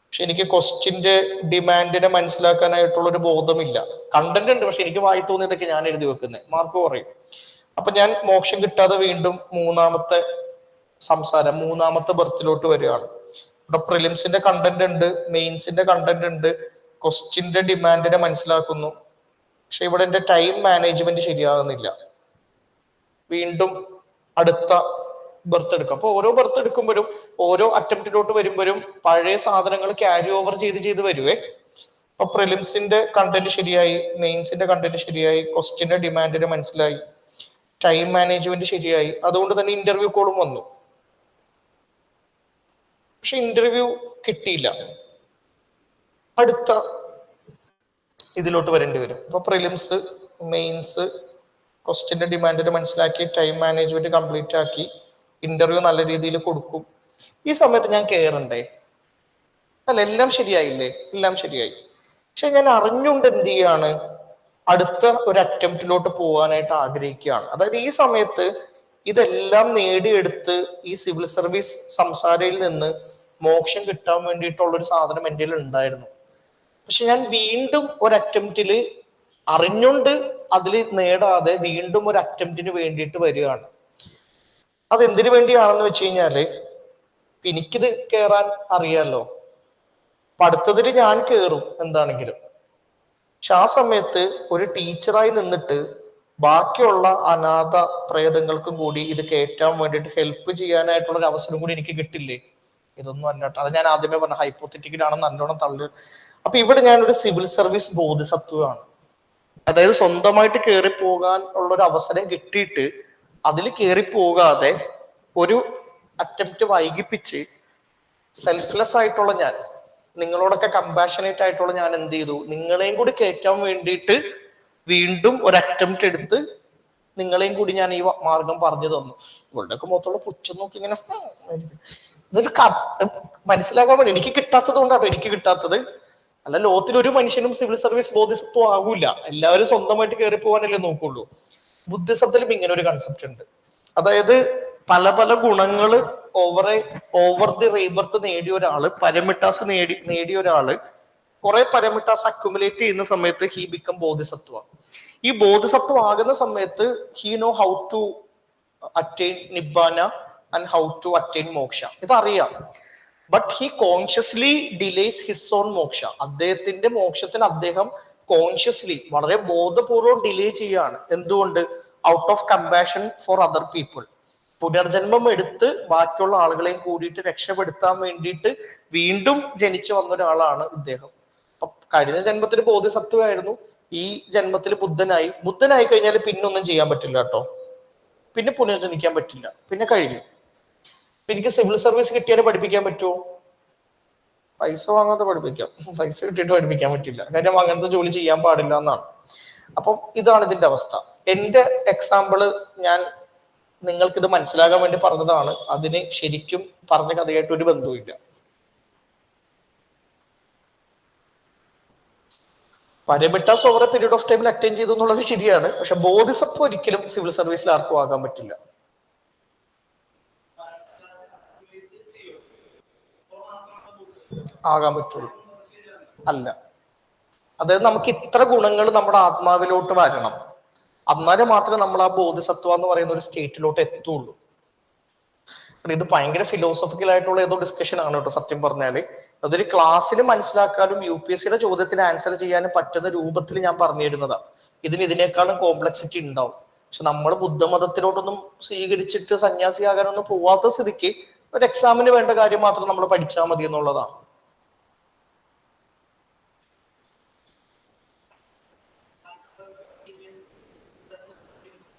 പക്ഷെ എനിക്ക് ക്വസ്റ്റ്യന്റെ ഡിമാൻഡിനെ മനസ്സിലാക്കാനായിട്ടുള്ള ഒരു ബോധമില്ല. കണ്ടന്റ് ഉണ്ട്, പക്ഷെ എനിക്ക് വായി തോന്നിയതൊക്കെ ഞാൻ എഴുതി വെക്കുന്നത്, മാർക്ക് കുറയും. അപ്പൊ ഞാൻ മോക്ഷം കിട്ടാതെ വീണ്ടും മൂന്നാമത്തെ ബർത്തിലോട്ട് വരികയാണ്. ഇവിടെ പ്രിലിംസിന്റെ കണ്ടന്റ് ഉണ്ട്, മെയിൻസിന്റെ കണ്ടന്റ് ഉണ്ട്, ക്വസ്റ്റ്യന്റെ ഡിമാൻഡിനെ മനസ്സിലാക്കുന്നു. പക്ഷെ ഇവിടെ എന്റെ ടൈം മാനേജ്മെന്റ് ശരിയാകുന്നില്ല. വീണ്ടും അടുത്ത ബർത്ത് എടുക്കും. അപ്പൊ ഓരോ ബർത്ത് എടുക്കുമ്പോഴും ഓരോ അറ്റംപ്റ്റിലോട്ട് വരുമ്പോഴും പഴയ സാധനങ്ങൾ ക്യാരി ഓവർ ചെയ്ത് വരുവേ. അപ്പൊ പ്രിലിംസിന്റെ കണ്ടന്റ് ശരിയായി, മെയിൻസിന്റെ കണ്ടന്റ് ശരിയായി, ക്വസ്റ്റ്യന്റെ ഡിമാൻഡിന് മനസ്സിലായി, ടൈം മാനേജ്മെന്റ് ശരിയായി. അതുകൊണ്ട് തന്നെ ഇന്റർവ്യൂ കോളും വന്നു. പക്ഷെ ഇന്റർവ്യൂ കിട്ടിയില്ല. അടുത്ത ഇതിലോട്ട് വരേണ്ടി വരും. അപ്പൊ പ്രിലിംസ്, മെയിൻസ്, ക്വസ്റ്റ്യന്റെ ഡിമാൻഡിന് മനസ്സിലാക്കി, ടൈം മാനേജ്മെന്റ് കംപ്ലീറ്റ് ആക്കി, ഇന്റർവ്യൂ നല്ല രീതിയിൽ കൊടുക്കും. ഈ സമയത്ത് ഞാൻ കയറണ്ടേ? അല്ല, എല്ലാം ശരിയായില്ലേ? എല്ലാം ശരിയായി. പക്ഷെ ഞാൻ അറിഞ്ഞുകൊണ്ട് എന്ത് ചെയ്യാണ്, അടുത്ത ഒരു അറ്റംപ്റ്റിലോട്ട് പോകാനായിട്ട് ആഗ്രഹിക്കുകയാണ്. അതായത് ഈ സമയത്ത് ഇതെല്ലാം നേടിയെടുത്ത് ഈ സിവിൽ സർവീസ് സംസാരയിൽ നിന്ന് മോക്ഷം കിട്ടാൻ വേണ്ടിയിട്ടുള്ള ഒരു സാധനം എൻ്റെ കയ്യിൽ ഉണ്ടായിരുന്നു. പക്ഷെ ഞാൻ വീണ്ടും ഒരു അറ്റംപ്റ്റില് അറിഞ്ഞുകൊണ്ട് അതിൽ നേടാതെ വീണ്ടും ഒരു അറ്റംപ്റ്റിന് വേണ്ടിയിട്ട് വരികയാണ്. അതെന്തിനു വേണ്ടിയാണെന്ന് വെച്ച് കഴിഞ്ഞാല്, എനിക്കിത് കയറാൻ അറിയാലോ, അടുത്തതിൽ ഞാൻ കയറും എന്താണെങ്കിലും. പക്ഷെ ആ സമയത്ത് ഒരു ടീച്ചറായി നിന്നിട്ട് ബാക്കിയുള്ള അനാഥ പ്രേതങ്ങൾക്കും കൂടി ഇത് കയറ്റാൻ വേണ്ടിയിട്ട് ഹെൽപ്പ് ചെയ്യാനായിട്ടുള്ള ഒരു അവസരം കൂടി എനിക്ക് കിട്ടില്ലേ? ഇതൊന്നും അല്ലാട്ടോ. അത് ഞാൻ ആദ്യമേ പറഞ്ഞ ഹൈപ്പോത്തറ്റിക്കലാണെന്ന് നല്ലോണം തള്ളു. അപ്പൊ ഇവിടെ ഞാനൊരു സിവിൽ സർവീസ് ബോധിസത്വമാണ്. അതായത് സ്വന്തമായിട്ട് കയറി പോകാൻ ഉള്ള ഒരു അവസരം കിട്ടിയിട്ട് അതിൽ കയറി പോകാതെ ഒരു അറ്റംപ്റ്റ് വൈകിപ്പിച്ച് സെൽഫ്ലെസ് ആയിട്ടുള്ള ഞാൻ, നിങ്ങളോടൊക്കെ കമ്പാഷനേറ്റ് ആയിട്ടുള്ള ഞാൻ എന്ത് ചെയ്തു, നിങ്ങളെയും കൂടി കയറ്റാൻ വേണ്ടിയിട്ട് വീണ്ടും ഒരു അറ്റംപ്റ്റ് എടുത്ത് നിങ്ങളെയും കൂടി ഞാൻ ഈ മാർഗം പറഞ്ഞു തന്നു. ഇവളുടെയൊക്കെ മൊത്തമുള്ള പുച്ഛം നോക്കി ഇങ്ങനെ ഇതൊരു മനസ്സിലാക്കാൻ വേണ്ടി എനിക്ക് കിട്ടാത്തത് കൊണ്ടാട്ടോ എനിക്ക് കിട്ടാത്തത്. അല്ല, ലോകത്തിൽ ഒരു മനുഷ്യനും സിവിൽ സർവീസ് ബോധിസത്വം ആകൂല. എല്ലാവരും സ്വന്തമായിട്ട് കയറി പോകാനല്ലേ നോക്കുള്ളൂ. ബുദ്ധിസത്തിലും ഇങ്ങനെ ഒരു കൺസെപ്റ്റ് ഉണ്ട്. അതായത് പല പല ഗുണങ്ങള് ഓവർ ദി റീബർത്ത് നേടിയ ഒരാള്, പരമിട്ടാസ് നേടിയ ഒരാള് കുറെ പരമിട്ടാസ് അക്യുമുലേറ്റ് ചെയ്യുന്ന സമയത്ത് ഹി ബിക്കം ബോധിസത്വ. ഈ ബോധിസത്വം ആകുന്ന സമയത്ത് he know how to attain nibbana and how to attain moksha. ഇതറിയാം. But he consciously delays his own moksha. അദ്ദേഹത്തിന്റെ മോക്ഷത്തിന് അദ്ദേഹം കോൺഷ്യസ്ലി വളരെ ബോധപൂർവം ഡിലേ ചെയ്യാണ്. എന്തുകൊണ്ട്? Out of compassion for other people. പുനർജന്മം എടുത്ത് ബാക്കിയുള്ള ആളുകളെയും കൂടിയിട്ട് രക്ഷപ്പെടുത്താൻ വേണ്ടിയിട്ട് വീണ്ടും ജനിച്ചു വന്ന ഒരാളാണ് ഇദ്ദേഹം. അപ്പൊ കഴിഞ്ഞ ജന്മത്തിൽ ബോധിസത്വമായിരുന്നു, ഈ ജന്മത്തിൽ ബുദ്ധനായി കഴിഞ്ഞാൽ പിന്നെ ഒന്നും ചെയ്യാൻ പറ്റില്ല കേട്ടോ. പിന്നെ പുനർജനിക്കാൻ പറ്റില്ല, പിന്നെ കഴിഞ്ഞു. എനിക്ക് സിവിൽ സർവീസ് കിട്ടിയാലേ പഠിപ്പിക്കാൻ പറ്റുമോ? പൈസ വാങ്ങാതെ പഠിപ്പിക്കാം, പൈസ കിട്ടിയിട്ട് പഠിപ്പിക്കാൻ പറ്റില്ല. കാര്യം അങ്ങനത്തെ ജോലി ചെയ്യാൻ പാടില്ല എന്നാണ്. അപ്പം ഇതാണ് ഇതിന്റെ അവസ്ഥ. എന്റെ എക്സാമ്പിള് ഞാൻ നിങ്ങൾക്കിത് മനസ്സിലാകാൻ വേണ്ടി പറഞ്ഞതാണ്. അതിന് ശരിക്കും പറഞ്ഞ കഥയായിട്ട് ഒരു ബന്ധവുമില്ല. പരമിട്ടാസ് ഓവർ എ പീരീഡ് ഓഫ് ടൈമിൽ അറ്റൈൻ ചെയ്തു എന്നുള്ളത് ശരിയാണ്. പക്ഷെ ബോധിസത്വം ഒരിക്കലും സിവിൽ സർവീസിൽ ആർക്കും ആകാൻ പറ്റില്ല. ആകാൻ പറ്റുള്ളൂ അല്ല. അതായത് നമുക്ക് ഇത്ര ഗുണങ്ങൾ നമ്മുടെ ആത്മാവിലോട്ട് വരണം, എന്നാലും മാത്രമേ നമ്മൾ ആ ബോധിസത്വ എന്ന് പറയുന്ന ഒരു സ്റ്റേറ്റിലോട്ട് എത്തുള്ളൂ. ഇത് ഭയങ്കര ഫിലോസഫിക്കൽ ആയിട്ടുള്ള ഏതോ ഡിസ്കഷൻ ആണ് കേട്ടോ സത്യം പറഞ്ഞാല്. അതൊരു ക്ലാസ്സിൽ മനസ്സിലാക്കാനും UPSCയുടെ ചോദ്യത്തിന് ആൻസർ ചെയ്യാനും പറ്റുന്ന രൂപത്തിൽ ഞാൻ പറഞ്ഞു തരുന്നതാ. ഇതിനേക്കാളും കോംപ്ലക്സിറ്റി ഉണ്ടാവും. പക്ഷെ നമ്മൾ ബുദ്ധമതത്തിലോട്ടൊന്നും സ്വീകരിച്ചിട്ട് സന്യാസിയാകാനൊന്നും പോവാത്ത സ്ഥിതിക്ക് ഒരു എക്സാമിന് വേണ്ട കാര്യം മാത്രം നമ്മൾ പഠിച്ചാൽ മതി എന്നുള്ളതാണ്.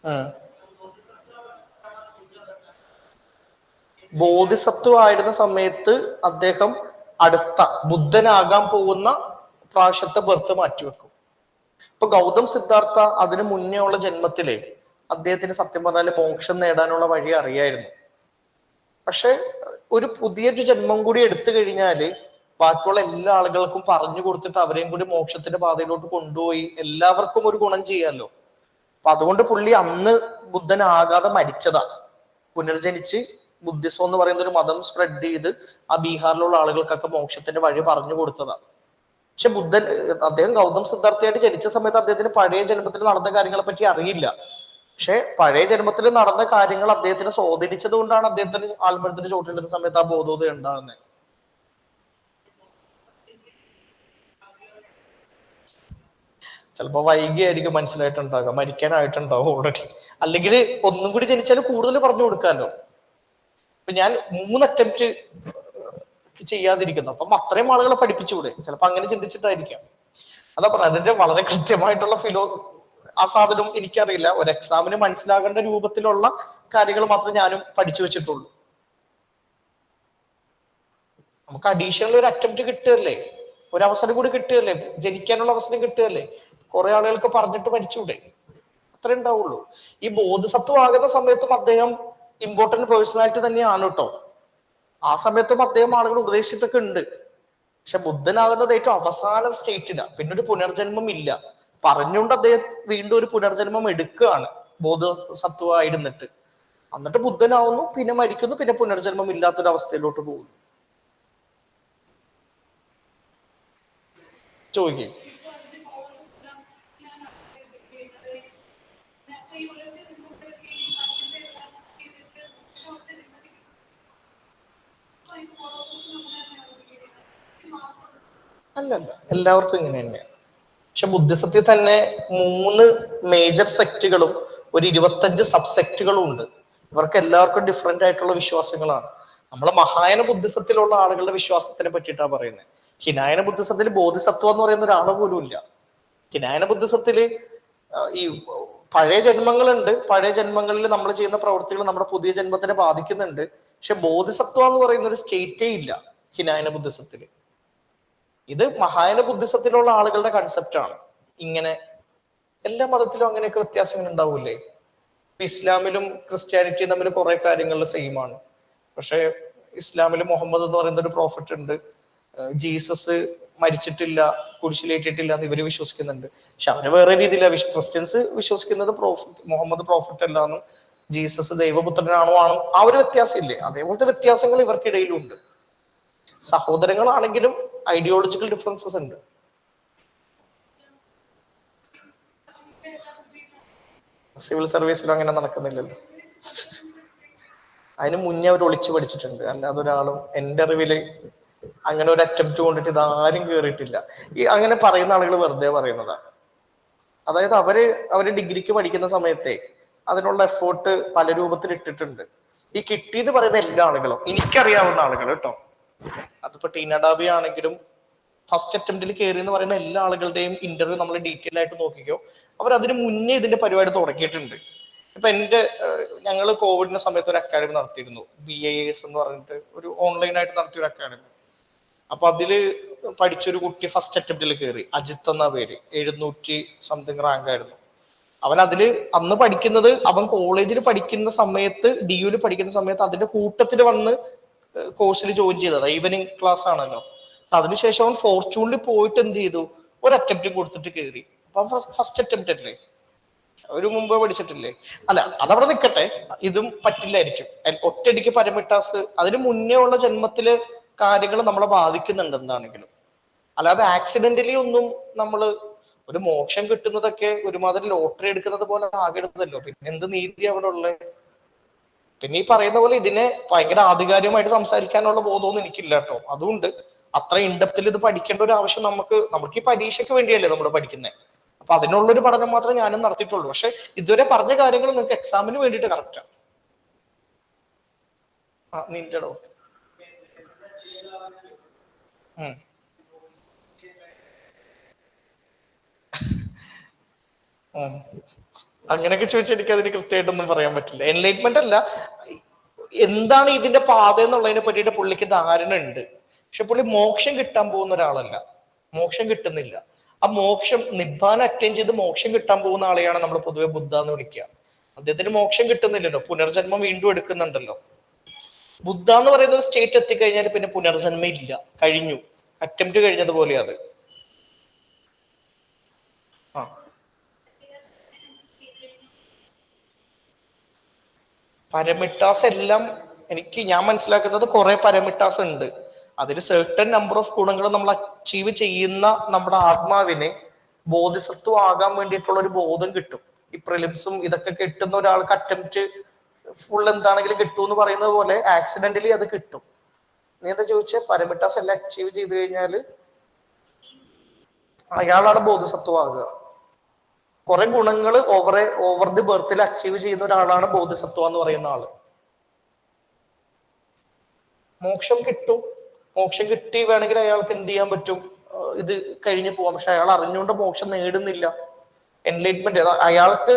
ഉം. ബോധിസത്വമായിരുന്ന സമയത്ത് അദ്ദേഹം അടുത്ത ബുദ്ധനാകാൻ പോകുന്ന പ്രാവശ്യത്തെ ബർത്ത് മാറ്റിവെക്കും. ഇപ്പൊ ഗൗതം സിദ്ധാർത്ഥ അതിനു മുന്നേ ഉള്ള ജന്മത്തിലെ അദ്ദേഹത്തിന് സത്യം പറഞ്ഞാല് മോക്ഷം നേടാനുള്ള വഴി അറിയായിരുന്നു. പക്ഷെ ഒരു പുതിയൊരു ജന്മം കൂടി എടുത്തു കഴിഞ്ഞാല് ബാക്കിയുള്ള എല്ലാ ആളുകൾക്കും പറഞ്ഞു കൊടുത്തിട്ട് അവരെയും കൂടി മോക്ഷത്തിന്റെ പാതയിലോട്ട് കൊണ്ടുപോയി എല്ലാവർക്കും ഒരു ഗുണം ചെയ്യാമല്ലോ. അപ്പൊ അതുകൊണ്ട് പുള്ളി അന്ന് ബുദ്ധനാകാതെ മരിച്ചതാ. പുനർജനിച്ച് ബുദ്ധിസം എന്ന് പറയുന്ന ഒരു മതം സ്പ്രെഡ് ചെയ്ത് ആ ബീഹാറിലുള്ള ആളുകൾക്കൊക്കെ മോക്ഷത്തിന്റെ വഴി പറഞ്ഞു കൊടുത്തതാ. പക്ഷെ അദ്ദേഹം ഗൗതം സിദ്ധാർത്ഥയായിട്ട് ജനിച്ച സമയത്ത് അദ്ദേഹത്തിന് പഴയ ജന്മത്തിൽ നടന്ന കാര്യങ്ങളെ പറ്റി അറിയില്ല. പക്ഷെ പഴയ ജന്മത്തിൽ നടന്ന കാര്യങ്ങൾ അദ്ദേഹത്തിനെ സ്വാധീനിച്ചത് കൊണ്ടാണ് അദ്ദേഹത്തിന് ആൽമരത്തിന്റെ ചോട്ടിലെത്തുന്ന സമയത്ത് ആ ബോധോദയം ഉണ്ടാകുന്നത്. ചിലപ്പോ വൈകിയായിരിക്കും മനസ്സിലായിട്ടുണ്ടാകുക, മരിക്കാനായിട്ടുണ്ടാവും ഓൾറെഡി. അല്ലെങ്കിൽ ഒന്നും കൂടി ജനിച്ചാൽ കൂടുതൽ പറഞ്ഞു കൊടുക്കാമല്ലോ. ഇപ്പൊ ഞാൻ 3 അറ്റംപ്റ്റ് ചെയ്യാതിരിക്കുന്നു, അപ്പം അത്രയും ആളുകളെ പഠിപ്പിച്ചുകൂടെ? ചിലപ്പോ അങ്ങനെ ചിന്തിച്ചിട്ടായിരിക്കാം. അതാ പറഞ്ഞത്, അതിന്റെ വളരെ കൃത്യമായിട്ടുള്ള ആ സാധനം എനിക്കറിയില്ല. ഒരു എക്സാമിന് മനസ്സിലാകേണ്ട രൂപത്തിലുള്ള കാര്യങ്ങൾ മാത്രമേ ഞാനും പഠിച്ചു വെച്ചിട്ടുള്ളൂ. നമുക്ക് അഡീഷണൽ ഒരു അറ്റംപ്റ്റ് കിട്ടുകയല്ലേ, ഒരു അവസരം കൂടി കിട്ടുകയല്ലേ, ജനിക്കാനുള്ള അവസരം കിട്ടുകയല്ലേ. കുറെ ആളുകൾക്ക് പറഞ്ഞിട്ട് പഠിച്ചൂടെ? അത്രേ ഉണ്ടാവുള്ളൂ. ഈ ബോധസത്വമാകുന്ന സമയത്തും അദ്ദേഹം ഇമ്പോർട്ടന്റ് പേഴ്സണാലിറ്റി തന്നെയാണ് കേട്ടോ. ആ സമയത്തും അദ്ദേഹം ആളുകൾ ഉപദേശിച്ചിട്ടൊക്കെ ഉണ്ട്. പക്ഷെ ബുദ്ധനാകുന്നത് ഏറ്റവും അവസാന സ്റ്റേറ്റില, പിന്നെ ഒരു പുനർജന്മം ഇല്ല. പറഞ്ഞുകൊണ്ട് അദ്ദേഹം വീണ്ടും ഒരു പുനർജന്മം എടുക്കുകയാണ് ബോധസത്വമായിരുന്നിട്ട്. എന്നിട്ട് ബുദ്ധനാവുന്നു, പിന്നെ മരിക്കുന്നു, പിന്നെ പുനർജന്മം ഇല്ലാത്തൊരവസ്ഥയിലോട്ട് പോകുന്നു. ചോദിക്കേ. അല്ലല്ല, എല്ലാവർക്കും ഇങ്ങനെ തന്നെയാണ്. പക്ഷെ ബുദ്ധിസത്തിൽ തന്നെ 3 മേജർ സെക്റ്റുകളും ഒരു 25 സബ് സെക്റ്റുകളും ഉണ്ട്. ഇവർക്ക് എല്ലാവർക്കും ഡിഫറെന്റ് ആയിട്ടുള്ള വിശ്വാസങ്ങളാണ്. നമ്മളെ മഹായാന ബുദ്ധിസത്തിലുള്ള ആളുകളുടെ വിശ്വാസത്തിനെ പറ്റിയിട്ടാണ് പറയുന്നത്. ഹിനായന ബുദ്ധിസത്തിൽ ബോധിസത്വം എന്ന് പറയുന്ന ഒരാളെ പോലും ഇല്ല. ഹിനായന ബുദ്ധിസത്തില് ഈ പഴയ ജന്മങ്ങളുണ്ട്, പഴയ ജന്മങ്ങളിൽ നമ്മൾ ചെയ്യുന്ന പ്രവൃത്തികൾ നമ്മുടെ പുതിയ ജന്മത്തിനെ ബാധിക്കുന്നുണ്ട്. പക്ഷെ ബോധിസത്വം എന്ന് പറയുന്ന ഒരു സ്റ്റേറ്റേ ഇല്ല ഹിനായന ബുദ്ധിസത്തില്. ഇത് മഹായാന ബുദ്ധിസത്തിലുള്ള ആളുകളുടെ കൺസെപ്റ്റാണ്. ഇങ്ങനെ എല്ലാ മതത്തിലും അങ്ങനെയൊക്കെ വ്യത്യാസങ്ങൾ ഉണ്ടാവൂലേ. ഇസ്ലാമിലും ക്രിസ്ത്യാനിറ്റിയും തമ്മിൽ കുറെ കാര്യങ്ങളിൽ സെയിം ആണ്. പക്ഷെ ഇസ്ലാമിൽ മുഹമ്മദ് എന്ന് പറയുന്ന ഒരു പ്രോഫറ്റ് ഉണ്ട്, ജീസസ് മരിച്ചിട്ടില്ല, കുരിശിലേറ്റിട്ടില്ല എന്ന് ഇവര് വിശ്വസിക്കുന്നുണ്ട്. പക്ഷെ അവര് വേറെ രീതിയിലാണ്. ക്രിസ്ത്യൻസ് വിശ്വസിക്കുന്നത് മുഹമ്മദ് പ്രോഫറ്റ് അല്ലാന്നും ജീസസ് ദൈവപുത്രനാണോ ആണ്. ആ ഒരു വ്യത്യാസം ഇല്ലേ, അതേപോലത്തെ വ്യത്യാസങ്ങൾ ഇവർക്കിടയിലുണ്ട്. സഹോദരങ്ങളാണെങ്കിലും ഐഡിയോളജിക്കൽ ഡിഫറൻസസ് ഉണ്ട്. സിവിൽ സർവീസിലും അങ്ങനെ നടക്കുന്നില്ലല്ലോ. അതിന് മുന്നേ അവർ ഒളിച്ചു പഠിച്ചിട്ടുണ്ട്. അല്ലാതെ ഒരാളും എൻ്റെ അറിവില് അങ്ങനെ ഒരു അറ്റംപ്റ്റ് കൊണ്ടിട്ട് ഇതാരും കയറിയിട്ടില്ല. ഈ അങ്ങനെ പറയുന്ന ആളുകൾ വെറുതെ പറയുന്നതാ. അതായത് അവര് ഡിഗ്രിക്ക് പഠിക്കുന്ന സമയത്തെ അതിനുള്ള എഫേർട്ട് പല രൂപത്തിൽ ഇട്ടിട്ടുണ്ട്. ഈ കിട്ടിയത് പറയുന്ന എല്ലാ ആളുകളും എനിക്കറിയാവുന്ന ആളുകൾ കേട്ടോ, അതിപ്പോ ടീനഡാബി ആണെങ്കിലും ഫസ്റ്റ് അറ്റംപ്റ്റിൽ കയറി എന്ന് പറയുന്ന എല്ലാ ആളുകളുടെയും ഇന്റർവ്യൂ നമ്മൾ ഡീറ്റെയിൽ ആയിട്ട് നോക്കിക്കോ. അവർ അതിന് മുന്നേ ഇതിന്റെ പരിപാടി തുടങ്ങിയിട്ടുണ്ട്. ഇപ്പൊ ഞങ്ങൾ കോവിഡിന്റെ സമയത്ത് ഒരു അക്കാഡമി നടത്തിയിരുന്നു, BAS എന്ന് പറഞ്ഞിട്ട് ഒരു ഓൺലൈനായിട്ട് നടത്തിയ ഒരു അക്കാഡമി. അപ്പൊ അതില് പഠിച്ചൊരു കുട്ടി ഫസ്റ്റ് അറ്റംപ്റ്റിൽ കയറി, അജിത്ത് എന്ന പേര്, 700 സംതിങ് റാങ്ക് ആയിരുന്നു. അവൻ അതില് അന്ന് പഠിക്കുന്നത്, അവൻ കോളേജിൽ പഠിക്കുന്ന സമയത്ത്, DU പഠിക്കുന്ന സമയത്ത് അതിന്റെ കൂട്ടത്തിൽ വന്ന് കോഴ്സിൽ ജോയിൻ ചെയ്തതാ. ഈവനിങ് ക്ലാസ് ആണല്ലോ. അതിനുശേഷം അവൻ ഫോർച്യൂണിൽ പോയിട്ട് എന്ത് ചെയ്തു, ഒരു അറ്റംപ്റ്റ് കൊടുത്തിട്ട് കയറി. അപ്പൊ ഫസ്റ്റ് അറ്റംപ്റ്റ് അല്ലേ, ഒരു മുമ്പ് പഠിച്ചിട്ടില്ലേ. അല്ല അതവിടെ നിൽക്കട്ടെ, ഇതും പറ്റില്ലായിരിക്കും. ഒറ്റയടിക്ക് പരമിട്ടാസ് അതിന് മുന്നേ ഉള്ള ജന്മത്തില് കാര്യങ്ങൾ നമ്മളെ ബാധിക്കുന്നുണ്ട് എന്താണെങ്കിലും. അല്ലാതെ ആക്സിഡന്റലി ഒന്നും നമ്മള് ഒരു മോക്ഷം കിട്ടുന്നതൊക്കെ ഒരുമാതിരി ലോട്ടറി എടുക്കുന്നത് പോലെ ആകരുതല്ലോ. പിന്നെ എന്ത് നീതി അവിടെ ഉള്ളത്? പിന്നെ ഈ പറയുന്ന പോലെ ഇതിനെ ഭയങ്കര ആധികാരികമായിട്ട് സംസാരിക്കാനുള്ള ബോധമൊന്നും എനിക്കില്ല കേട്ടോ. അതുകൊണ്ട് അത്ര ഇൻഡെപ്തിൽ ഇത് പഠിക്കേണ്ട ഒരു ആവശ്യം നമുക്ക് ഈ പരീക്ഷയ്ക്ക് വേണ്ടിയല്ലേ നമ്മൾ പഠിക്കുന്നത്. അപ്പൊ അതിനുള്ളൊരു പഠനം മാത്രമേ ഞാനും നടത്തിയിട്ടുള്ളൂ. പക്ഷെ ഇതുവരെ പറഞ്ഞ കാര്യങ്ങൾ നിങ്ങൾക്ക് എക്സാമിന് വേണ്ടിയിട്ട് കറക്റ്റാണ്. നിന്റെ ഡൗട്ട് അങ്ങനെയൊക്കെ ചോദിച്ചാൽ എനിക്ക് അതിന് കൃത്യമായിട്ടൊന്നും പറയാൻ പറ്റില്ല. എൻലൈറ്റ്മെന്റ് അല്ല, എന്താണ് ഇതിന്റെ പാത എന്നുള്ളതിനെ പറ്റിയിട്ട് പുള്ളിക്ക് ധാരണ ഉണ്ട്. പക്ഷെ പുള്ളി മോക്ഷം കിട്ടാൻ പോകുന്ന ഒരാളല്ല, മോക്ഷം കിട്ടുന്നില്ല. ആ മോക്ഷം നിബ്ബാൻ അറ്റൈൻ ചെയ്ത് മോക്ഷം കിട്ടാൻ പോകുന്ന ആളെയാണ് നമ്മൾ പൊതുവെ ബുദ്ധ എന്ന് വിളിക്കുക. അദ്ദേഹത്തിന് മോക്ഷം കിട്ടുന്നില്ലല്ലോ, പുനർജന്മം വീണ്ടും എടുക്കുന്നുണ്ടല്ലോ. ബുദ്ധ എന്ന് പറയുന്ന ഒരു സ്റ്റേറ്റ് എത്തിക്കഴിഞ്ഞാൽ പിന്നെ പുനർജന്മം ഇല്ല, കഴിഞ്ഞു, അറ്റംപ്റ്റ് കഴിഞ്ഞതുപോലെ അത്. ആ പരമിട്ടാസ് എല്ലാം ഞാൻ മനസ്സിലാക്കുന്നത് കുറെ പരമിട്ടാസ് ഉണ്ട്. അതിൽ സെർട്ടൻ നമ്പർ ഓഫ് ഗുണങ്ങൾ നമ്മൾ അച്ചീവ് ചെയ്യുന്ന നമ്മുടെ ആത്മാവിന് ബോധിസത്വം ആകാൻ വേണ്ടിയിട്ടുള്ള ഒരു ബോധം കിട്ടും. ഈ പ്രിലിംസും ഇതൊക്കെ കിട്ടുന്ന ഒരാൾക്ക് അറ്റംപ്റ്റ് ഫുൾ എന്താണെങ്കിലും കിട്ടും എന്ന് പറയുന്നത് പോലെ ആക്സിഡന്റലി അത് കിട്ടും. നീ എന്താ ചോദിച്ചാൽ പരമിട്ടാസ് എല്ലാം അച്ചീവ് ചെയ്ത് കഴിഞ്ഞാല് അയാളാണ് ബോധിസത്വം ആകുക. കുറെ ഗുണങ്ങൾ ഓവർ ദി ബർത്തിൽ അച്ചീവ് ചെയ്യുന്ന ഒരാളാണ് ബോധിസത്വ എന്ന് പറയുന്ന ആള്. മോക്ഷം കിട്ടും, മോക്ഷം കിട്ടി വേണമെങ്കിൽ അയാൾക്ക് എന്ത് ചെയ്യാൻ പറ്റും, ഇത് കഴിഞ്ഞു പോവാം. പക്ഷെ അയാൾ അറിഞ്ഞുകൊണ്ട് മോക്ഷം നേടുന്നില്ല. എൻലൈറ്റ്മെന്റ് അയാൾക്ക്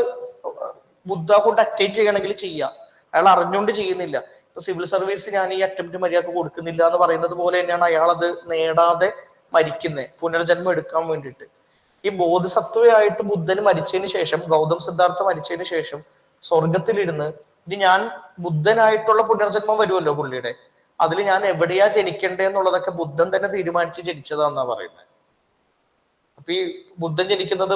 ബുദ്ധ കൊണ്ട് അറ്റൈൻ ചെയ്യണമെങ്കിൽ ചെയ്യാം, അയാൾ അറിഞ്ഞുകൊണ്ട് ചെയ്യുന്നില്ല. ഇപ്പൊ സിവിൽ സർവീസ് ഞാൻ ഈ അറ്റംപ്റ്റ് മര്യാദക്ക് കൊടുക്കുന്നില്ല എന്ന് പറയുന്നത് പോലെ തന്നെയാണ് അയാൾ അത് നേടാതെ മരിക്കുന്നത്, പുനർജന്മം എടുക്കാൻ വേണ്ടിയിട്ട്. ഈ ബോധസത്വയായിട്ട് ബുദ്ധന് മരിച്ചതിന് ശേഷം, ഗൗതം സിദ്ധാർത്ഥ മരിച്ചതിന് ശേഷം സ്വർഗത്തിലിരുന്ന് ഇനി ഞാൻ ബുദ്ധനായിട്ടുള്ള പുനർജന്മം വരുമല്ലോ പുള്ളിയുടെ, അതിൽ ഞാൻ എവിടെയാ ജനിക്കണ്ടേ എന്നുള്ളതൊക്കെ ബുദ്ധൻ തന്നെ തീരുമാനിച്ച് ജനിച്ചതാന്നാ പറയുന്നത്. അപ്പൊ ഈ ബുദ്ധൻ ജനിക്കുന്നത്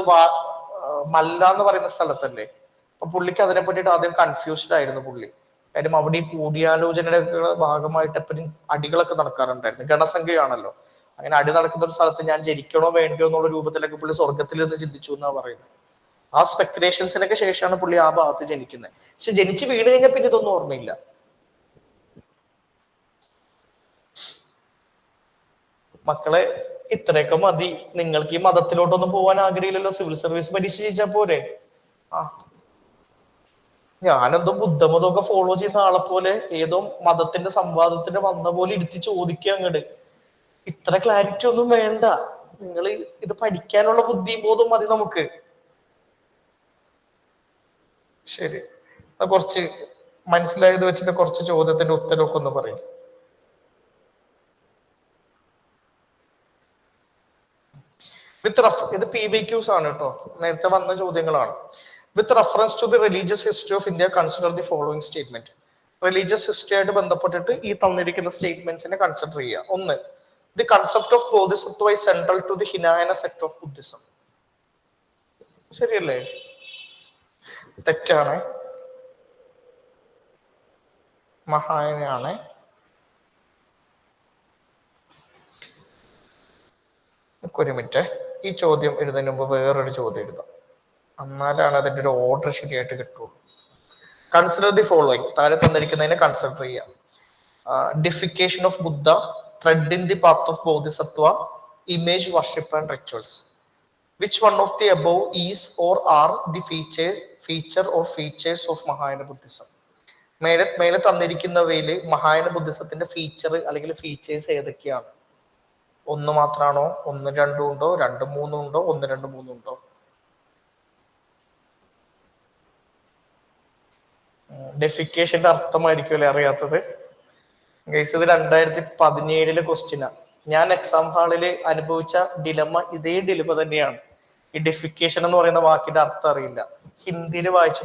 മല്ല എന്ന് പറയുന്ന സ്ഥലത്തല്ലേ. അപ്പൊ പുള്ളിക്ക് അതിനെ പറ്റിയിട്ട് ആദ്യം കൺഫ്യൂസ്ഡ് ആയിരുന്നു പുള്ളി. കാര്യം അവിടെ ഈ കൂടിയാലോചനയുടെ ഭാഗമായിട്ട് എപ്പോഴും അടികളൊക്കെ നടക്കാറുണ്ടായിരുന്നു, ഗണസംഖ്യയാണല്ലോ. അങ്ങനെ അടി നടക്കുന്ന ഒരു സ്ഥലത്ത് ഞാൻ ജനിക്കണോ വേണ്ടയോ എന്നുള്ള രൂപത്തിലൊക്കെ പുള്ളി സ്വർഗത്തിൽ നിന്ന് ചിന്തിച്ചു എന്നാ പറയുന്നത്. ആ സ്പെക്കുലേഷൻസിനൊക്കെ ശേഷമാണ് പുള്ളി ആ ഭാഗത്ത് ജനിക്കുന്നത്. പക്ഷെ ജനിച്ച് വീട് കഴിഞ്ഞാൽ പിന്നെ ഇതൊന്നും ഓർമ്മയില്ല. മക്കളെ ഇത്രയൊക്കെ മതി. നിങ്ങൾക്ക് ഈ മതത്തിലോട്ടൊന്നും പോകാൻ ആഗ്രഹമില്ലല്ലോ, സിവിൽ സർവീസ് പരീക്ഷ ജയിച്ചാൽ പോരെ. ആ ഞാനെന്തോ ബുദ്ധമതമൊക്കെ ഫോളോ ചെയ്യുന്ന ആളെ പോലെ ഏതോ മതത്തിന്റെ സംവാദത്തിന്റെ വന്ന പോലെ ഇരുത്തി ചോദിക്കുക അങ്ങോട്ട്. ഇത്ര ക്ലാരിറ്റി ഒന്നും വേണ്ട. നിങ്ങൾ ഇത് പഠിക്കാനുള്ള ബുദ്ധിയും ബോധവും മതി നമുക്ക്. ശരി, കുറച്ച് മനസ്സിലായത് വെച്ചിട്ട് കുറച്ച് ചോദ്യത്തിന്റെ ഉത്തരവൊക്കെ ഒന്ന് പറയും. ഇത് PVQs ആണ് കേട്ടോ, നേരത്തെ വന്ന ചോദ്യങ്ങളാണ്. With reference to the religious history of India consider the following statement. Religious history ആയിട്ട് ബന്ധപ്പെട്ടിട്ട് ഈ തന്നിരിക്കുന്ന സ്റ്റേറ്റ്മെന്റ്സിനെ കൺസിഡർ ചെയ്യുക. ഒന്ന്, the concept of Bodhisattva is central to the Hinayana sect of Buddhism. ശരിയല്ലേ? തെറ്റാണ്, മഹായാനാണ്. ഒരു മിനിറ്റ്, ഈ ചോദ്യം എഴുതുന്നതിന് മുമ്പ് വേറൊരു ചോദ്യം എഴുതാം, എന്നാലാണ് അതിന്റെ ഒരു ഓർഡർ ശരിയായിട്ട് കിട്ടുള്ളൂ. കൺസിഡർ ദി ഫോളോയിങ്, താഴെ തന്നിരിക്കുന്നതിനെ കൺസിഡർ ചെയ്യാം. Defecation of Buddha, tread in the path of Bodhisattva, image worship and rituals. Which one of the above is or are the feature or features of Mahayana Buddhism? മേലെ തന്നിരിക്കുന്നവയിൽ മഹായാന ബുദ്ധിസത്തിന്റെ ഫീച്ചർ അല്ലെങ്കിൽ features ഏതൊക്കെയാണ്? ഒന്ന് മാത്രമാണോ, ഒന്ന് രണ്ടും ഉണ്ടോ, രണ്ടും മൂന്നും ഉണ്ടോ, ഒന്ന് രണ്ട് മൂന്നും ഉണ്ടോ? ഡെഫിക്കേഷന്റെ അർത്ഥമായിരിക്കുമല്ലേ അറിയാത്തത്. ഗൈസ്, ഇത് 2017 ക്വസ്റ്റ്യനാ. ഞാൻ എക്സാം ഹാളിൽ അനുഭവിച്ച ഡിലമ ഇതേ ഡിലമ തന്നെയാണ്. ഈ ഡെഫിക്കേഷൻ എന്ന് പറയുന്ന വാക്കിന്റെ അർത്ഥം അറിയില്ല. ഹിന്ദിയിൽ വായിച്ചു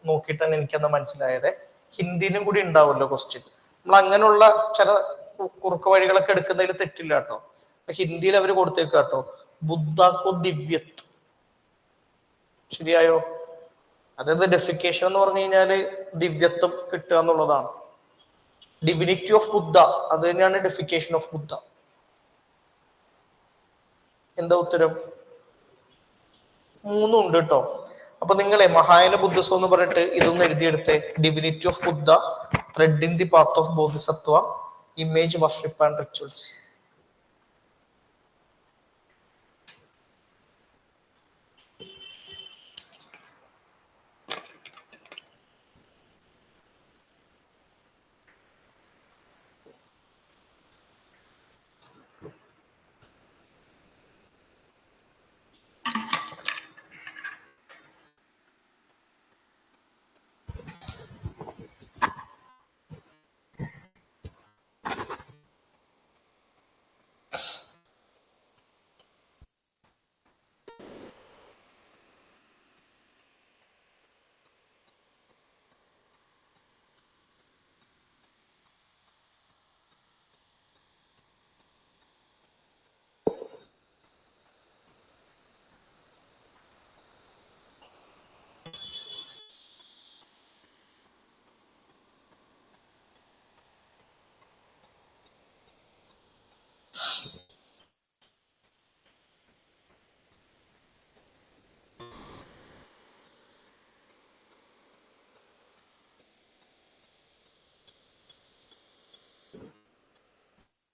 നോക്കിയിട്ടാണ് എനിക്കത് മനസ്സിലായത്. ഹിന്ദിയിലും കൂടി ഉണ്ടാവുമല്ലോ ക്വസ്റ്റ്യൻ. നമ്മൾ അങ്ങനെയുള്ള ചില കുറുക്ക് വഴികളൊക്കെ എടുക്കുന്നതിൽ തെറ്റില്ല കേട്ടോ. ഹിന്ദിയിൽ അവർ കൊടുത്തേക്ക് കേട്ടോ, ബുദ്ധാക്കോ ദിവ്യത്വം. ശരിയായോ? അതായത് ഡെഫിക്കേഷൻ എന്ന് പറഞ്ഞു കഴിഞ്ഞാല് ദിവ്യത്വം കിട്ടുക എന്നുള്ളതാണ്. ഡിവിനിറ്റി ഓഫ് ബുദ്ധ, അത് തന്നെയാണ് ഡെഫിക്കേഷൻ ഓഫ് ബുദ്ധ. എന്താ ഉത്തരം? മൂന്നും ഉണ്ട് കേട്ടോ. അപ്പൊ നിങ്ങളെ മഹായാന ബുദ്ധിസം എന്ന് പറഞ്ഞിട്ട് ഇതൊന്ന് എഴുതിയെടുത്തേ. Divinity of Buddha, tread in the path of Bodhisattva, image worship and rituals.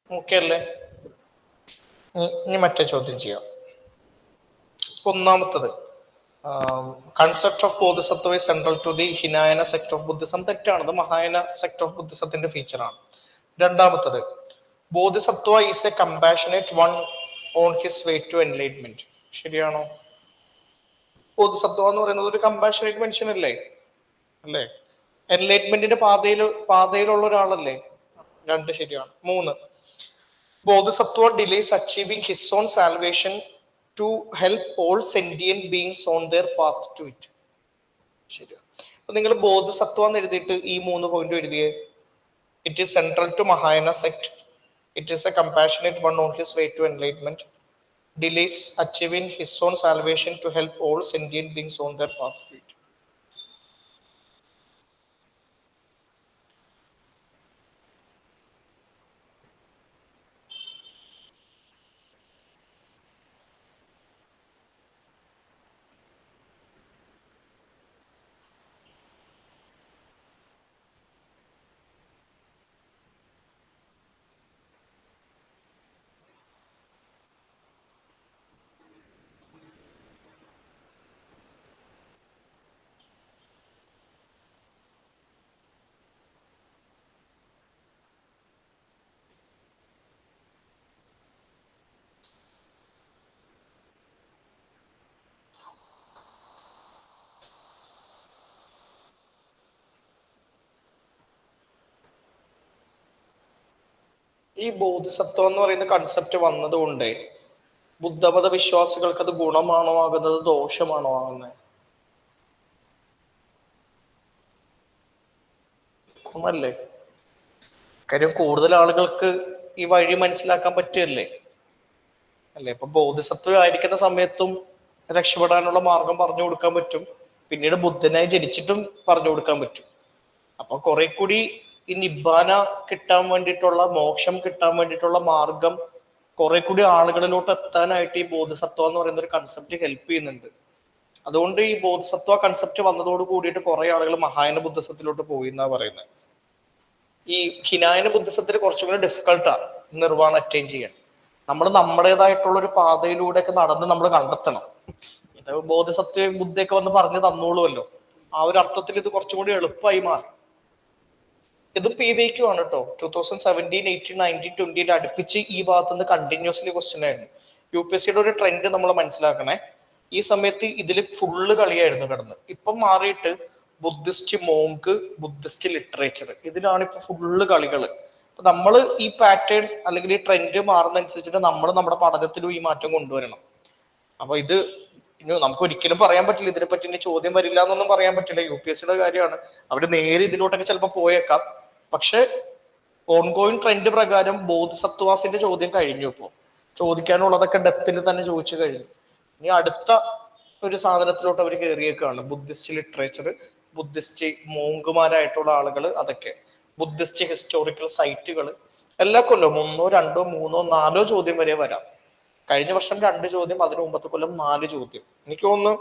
Okay അല്ലേ? ഇനി മറ്റേ ചോദ്യം ചെയ്യാം. ഒന്നാമത്തത്, concept of Bodhisattva is central to the Hinayana sect of Buddhism. തെറ്റാണത്. മഹായന സെക്ട് ഓഫ് ബുദ്ധിസത്തിന്റെ ഫീച്ചറാണ്. രണ്ടാമത്തത്, Bodhisattva is a compassionate one on his way to enlightenment. ശരിയാണോ? ബോധിസത്വ എന്ന് പറയുന്നത് ഒരു കമ്പാഷനേറ്റ് മനുഷ്യനല്ലേ? അല്ലേ? എൻലൈറ്റ്മെന്റിന്റെ പാതയിലുള്ള ഒരാളല്ലേ? രണ്ട് ശരിയാണ്. മൂന്ന്, Bodhisattva delays achieving his own salvation to help all sentient beings on their path to it. ശരിയാണ്. അപ്പൊ നിങ്ങൾ ബോധിസത്വ എന്ന് എഴുതിയിട്ട് ഈ 3 പോയിന്റ് എഴുതിയേ. It is central to Mahayana sect, it is a compassionate one on his way to enlightenment, delays achieving his own salvation to help all sentient beings on their path to it. ഈ ബോധിസത്വം എന്ന് പറയുന്ന concept വന്നതുകൊണ്ട് ബുദ്ധമത വിശ്വാസികൾക്ക് അത് ഗുണമാണോ ആകുന്നത്, ദോഷമാണോ ആകുന്നത്? ഗുണമല്ലേ? കാര്യം കൂടുതൽ ആളുകൾക്ക് ഈ വഴി മനസ്സിലാക്കാൻ പറ്റുകയല്ലേ? അല്ലെ? ഇപ്പൊ ബോധിസത്വം ആയിരിക്കുന്ന സമയത്തും രക്ഷപ്പെടാനുള്ള മാർഗം പറഞ്ഞു കൊടുക്കാൻ പറ്റും. പിന്നീട് ബുദ്ധനായി ജനിച്ചിട്ടും പറഞ്ഞു കൊടുക്കാൻ പറ്റും. അപ്പൊ കുറെ കൂടി ഈ നിബ്ബാന കിട്ടാൻ വേണ്ടിയിട്ടുള്ള, മോക്ഷം കിട്ടാൻ വേണ്ടിയിട്ടുള്ള മാർഗം കുറെ കൂടി ആളുകളിലോട്ട് എത്താനായിട്ട് ഈ ബോധിസത്വ എന്ന് പറയുന്ന ഒരു കൺസെപ്റ്റ് ഹെൽപ്പ് ചെയ്യുന്നുണ്ട്. അതുകൊണ്ട് ഈ ബോധിസത്വ കൺസെപ്റ്റ് വന്നതോട് കൂടിയിട്ട് കുറെ ആളുകൾ മഹായന ബുദ്ധിസത്തിലോട്ട് പോയി എന്നാ പറയുന്നത്. ഈ ഹിനായന ബുദ്ധിസത്തിൽ കുറച്ചും കൂടി ഡിഫിക്കൾട്ടാണ് നിർവ്വാണ അറ്റൈൻ ചെയ്യാൻ. നമ്മൾ നമ്മുടേതായിട്ടുള്ള ഒരു പാതയിലൂടെയൊക്കെ നടന്ന് നമ്മൾ കണ്ടെത്തണം. ഇത് ബോധിസത്വ ബുദ്ധിയൊക്കെ വന്ന് പറഞ്ഞു തന്നോളുമല്ലോ. ആ ഒരു അർത്ഥത്തിൽ ഇത് കുറച്ചും കൂടി എളുപ്പമായി മാറി. ഇത് PVQ ആണ് കേട്ടോ. 2017, 18, 19, 20 അടുപ്പിച്ച് ഈ ഭാഗത്ത് നിന്ന് കണ്ടിന്യൂസ്ലി ക്വസ്റ്റ്യൻ ആയിരുന്നു. UPSCയുടെ ഒരു ട്രെൻഡ് നമ്മൾ മനസ്സിലാക്കണേ. ഈ സമയത്ത് ഇതിൽ ഫുള്ള് കളിയായിരുന്നു കിടന്ന്. ഇപ്പം മാറിയിട്ട് ബുദ്ധിസ്റ്റ് മോങ്ക്, ബുദ്ധിസ്റ്റ് ലിറ്ററേച്ചർ, ഇതിലാണ് ഇപ്പൊ ഫുള്ള് കളികള്. അപ്പൊ നമ്മൾ ഈ പാറ്റേൺ അല്ലെങ്കിൽ ഈ ട്രെൻഡ് മാറുന്ന അനുസരിച്ചിട്ട് നമ്മൾ നമ്മുടെ പഠനത്തിലും ഈ മാറ്റം കൊണ്ടുവരണം. അപ്പൊ ഇത് ഇനി നമുക്ക് ഒരിക്കലും പറയാൻ പറ്റില്ല, ഇതിനെപ്പറ്റി ഇനി ചോദ്യം വരില്ല എന്നൊന്നും പറയാൻ പറ്റില്ല. UPSCയുടെ കാര്യമാണ്. അവര് നേരെ ഇതിലോട്ടൊക്കെ ചിലപ്പോൾ പോയേക്കാം. പക്ഷെ ഓൺഗോയിങ് ട്രെൻഡ് പ്രകാരം ബോധിസത്വാസിന്റെ ചോദ്യം കഴിഞ്ഞു. ഇപ്പോ ചോദിക്കാനുള്ളതൊക്കെ ഡെപ്തിൽ തന്നെ ചോദിച്ചു കഴിഞ്ഞു. ഇനി അടുത്ത ഒരു സാധനത്തിലോട്ട് അവർ കയറിയേക്കാണ്. ബുദ്ധിസ്റ്റ് ലിറ്ററേച്ചർ, ബുദ്ധിസ്റ്റ് മോങ്കുമാരായിട്ടുള്ള ആളുകൾ, അതൊക്കെ ബുദ്ധിസ്റ്റ് ഹിസ്റ്റോറിക്കൽ സൈറ്റുകൾ. എല്ലാ കൊല്ലവും 1, 2, 3, 4 ചോദ്യം വരെ വരാം. കഴിഞ്ഞ വർഷം 2 ചോദ്യം, അതിന് മുമ്പത്തെ കൊല്ലം 4 ചോദ്യം. എനിക്ക് തോന്നുന്നു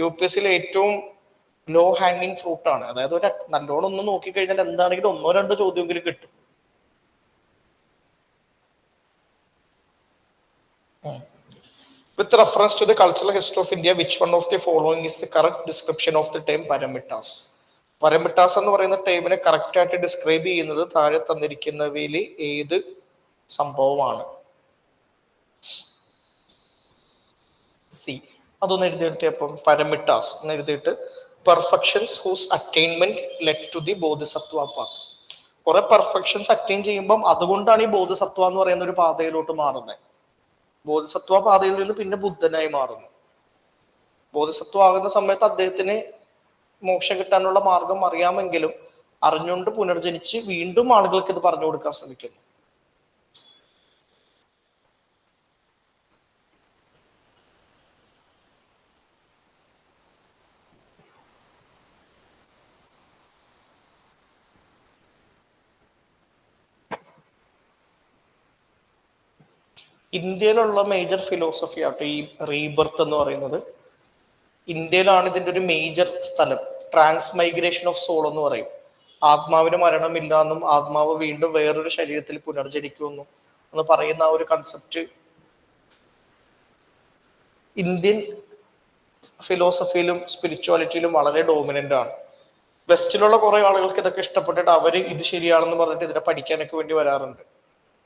UPSCയിൽ ഏറ്റവും ലോ ഹാങ്ങിങ് ഫ്രൂട്ട് ആണ്. അതായത് ഒരു നല്ലോണം ഒന്ന് നോക്കിക്കഴിഞ്ഞാൽ എന്താണെങ്കിലും 1, 2 ചോദ്യമെങ്കിലും കിട്ടും. With reference to the cultural history of India, which one of the following is the correct description of the term paramittas? Paramittas എന്ന് പറയുന്ന ടൈമിനെ കറക്റ്റ് ആയിട്ട് ഡിസ്ക്രൈബ് ചെയ്യുന്നത് താഴെ തന്നിരിക്കുന്നവയിൽ ഏത് സംഭവമാണ്? സി. അതൊന്ന് എഴുതിയെടുത്തപ്പം പാരമിറ്റാസ് എന്ന് എഴുതിയിട്ട് perfections whose attainment led to the Bodhisattva path. കുറെ പെർഫെക്ഷൻസ് അറ്റൈൻ ചെയ്യുമ്പം അതുകൊണ്ടാണ് ഈ ബോധിസത്വ എന്ന് പറയുന്ന ഒരു പാതയിലോട്ട് മാറുന്നത്. ബോധിസത്വ പാതയിൽ നിന്ന് പിന്നെ ബുദ്ധനായി മാറുന്നു. ബോധിസത്വ ആകുന്ന സമയത്ത് അദ്ദേഹത്തിന് മോക്ഷം കിട്ടാനുള്ള മാർഗം അറിയാമെങ്കിലും അറിഞ്ഞുകൊണ്ട് പുനർജനിച്ച് വീണ്ടും ആളുകൾക്ക് ഇത് പറഞ്ഞു കൊടുക്കാൻ ശ്രമിക്കുന്നു. ഇന്ത്യയിലുള്ള മേജർ ഫിലോസഫി ആട്ടെ ഈ റീബർത്ത് എന്ന് പറയുന്നത്. ഇന്ത്യയിലാണ് ഇതിന്റെ ഒരു മേജർ സ്ഥലം. ട്രാൻസ് മൈഗ്രേഷൻ ഓഫ് സോൾ എന്ന് പറയും. ആത്മാവിന് മരണമില്ല എന്നും ആത്മാവ് വീണ്ടും വേറൊരു ശരീരത്തിൽ പുനർജനിക്കുമെന്നും എന്ന് പറയുന്ന ആ ഒരു കൺസെപ്റ്റ് ഇന്ത്യൻ ഫിലോസഫിയിലും സ്പിരിച്വാലിറ്റിയിലും വളരെ ഡോമിനന്റ് ആണ്. വെസ്റ്റിലുള്ള കുറെ ആളുകൾക്ക് ഇതൊക്കെ ഇഷ്ടപ്പെട്ടിട്ട് അവർ ഇത് ശരിയാണെന്ന് പറഞ്ഞിട്ട് ഇതിനെ പഠിക്കാനൊക്കെ വേണ്ടി വരാറുണ്ട്.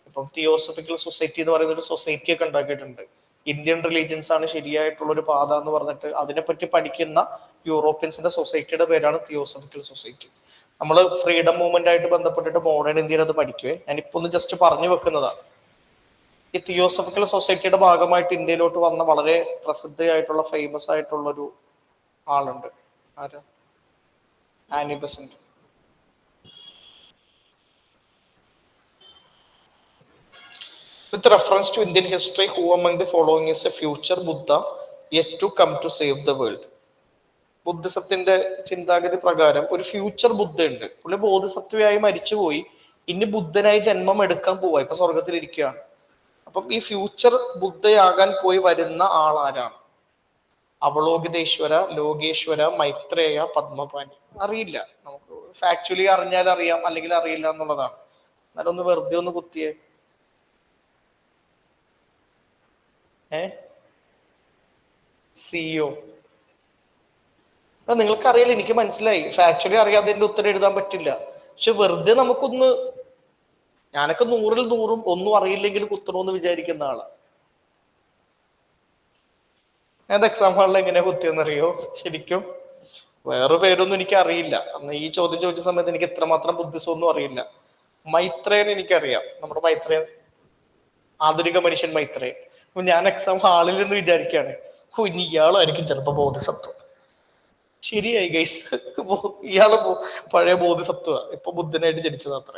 ഇപ്പം തിയോസഫിക്കൽ സൊസൈറ്റി എന്ന് പറയുന്ന ഒരു സൊസൈറ്റി ഒക്കെ ഉണ്ടാക്കിയിട്ടുണ്ട്. ഇന്ത്യൻ റിലീജിയൻസ് ആണ് ശരിയായിട്ടുള്ള ഒരു പാത എന്ന് പറഞ്ഞിട്ട് അതിനെപ്പറ്റി പഠിക്കുന്ന യൂറോപ്യൻസിന്റെ സൊസൈറ്റിയുടെ പേരാണ് തിയോസഫിക്കൽ സൊസൈറ്റി. നമ്മൾ ഫ്രീഡം മൂവ്മെന്റ് ആയിട്ട് ബന്ധപ്പെട്ടിട്ട് മോഡേൺ ഇന്ത്യയിൽ അത് പഠിക്കുവേ. ഞാനിപ്പോ ഒന്ന് ജസ്റ്റ് പറഞ്ഞു വെക്കുന്നതാണ്. ഈ തിയോസഫിക്കൽ സൊസൈറ്റിയുടെ ഭാഗമായിട്ട് ഇന്ത്യയിലോട്ട് വന്ന വളരെ പ്രസിദ്ധയായിട്ടുള്ള ഫേമസ് ആയിട്ടുള്ള ഒരു ആളുണ്ട്. ആരാ? Annie Besant. With reference to Indian history, who among the following is a future Buddha yet to come to save the world? ബുദ്ധിസത്തിന്റെ ചിന്താഗതി പ്രകാരം ഒരു ഫ്യൂച്ചർ ബുദ്ധ ഉണ്ട്. പുള്ളി ബോധിസത്വയായി മരിച്ചുപോയി, ഇനി ബുദ്ധനായി ജന്മം എടുക്കാൻ പോവാ, ഇപ്പൊ സ്വർഗത്തിലിരിക്കുകയാണ്. അപ്പം ഈ ഫ്യൂച്ചർ ബുദ്ധയാകാൻ പോയി വരുന്ന ആളാരാണ്? അവലോകിതേശ്വര, ലോകേശ്വര, മൈത്രേയ, പത്മപാനി. അറിയില്ല. നമുക്ക് ഫാക്ച്വലി അറിഞ്ഞാൽ അറിയാം, അല്ലെങ്കിൽ അറിയില്ല എന്നുള്ളതാണ്. എന്നാലും ഒന്ന് വെറുതെ ഒന്ന് കുത്തിയേ. സിഇഒ. നിങ്ങൾക്കറിയില്ല, എനിക്ക് മനസ്സിലായി. ഫാക്ച്വലി അറിയാതെ എന്റെ ഉത്തരം എഴുതാൻ പറ്റില്ല. പക്ഷെ വെറുതെ നമുക്കൊന്ന്, ഞാനൊക്കെ 100-ൽ 100 ഒന്നും അറിയില്ലെങ്കിൽ കുത്തണമെന്ന് വിചാരിക്കുന്ന ആളാ. ഞാൻ എക്സാം ഹാളിൽ എങ്ങനെയാ കുത്തിയെന്നറിയോ? ശരിക്കും വേറെ പേരൊന്നും എനിക്ക് അറിയില്ല. അന്ന് ഈ ചോദ്യം ചോദിച്ച സമയത്ത് എനിക്ക് എത്രമാത്രം ബുദ്ധിസമൊന്നും അറിയില്ല. മൈത്രേയൻ എനിക്കറിയാം, നമ്മുടെ മൈത്രേയൻ, ആധുനിക മനുഷ്യൻ മൈത്രേയൻ. അപ്പൊ ഞാൻ എക്സാം ഹാളിൽ നിന്ന് വിചാരിക്കുകയാണ്, ഇനി ഇയാളായിരിക്കും ചിലപ്പോ ബോധിസത്വം. ശരിയായി ഗൈസ്, ഇയാള് പഴയ ബോധിസത്വ, ഇപ്പൊ ബുദ്ധനായിട്ട് ജനിച്ചത് അത്ര.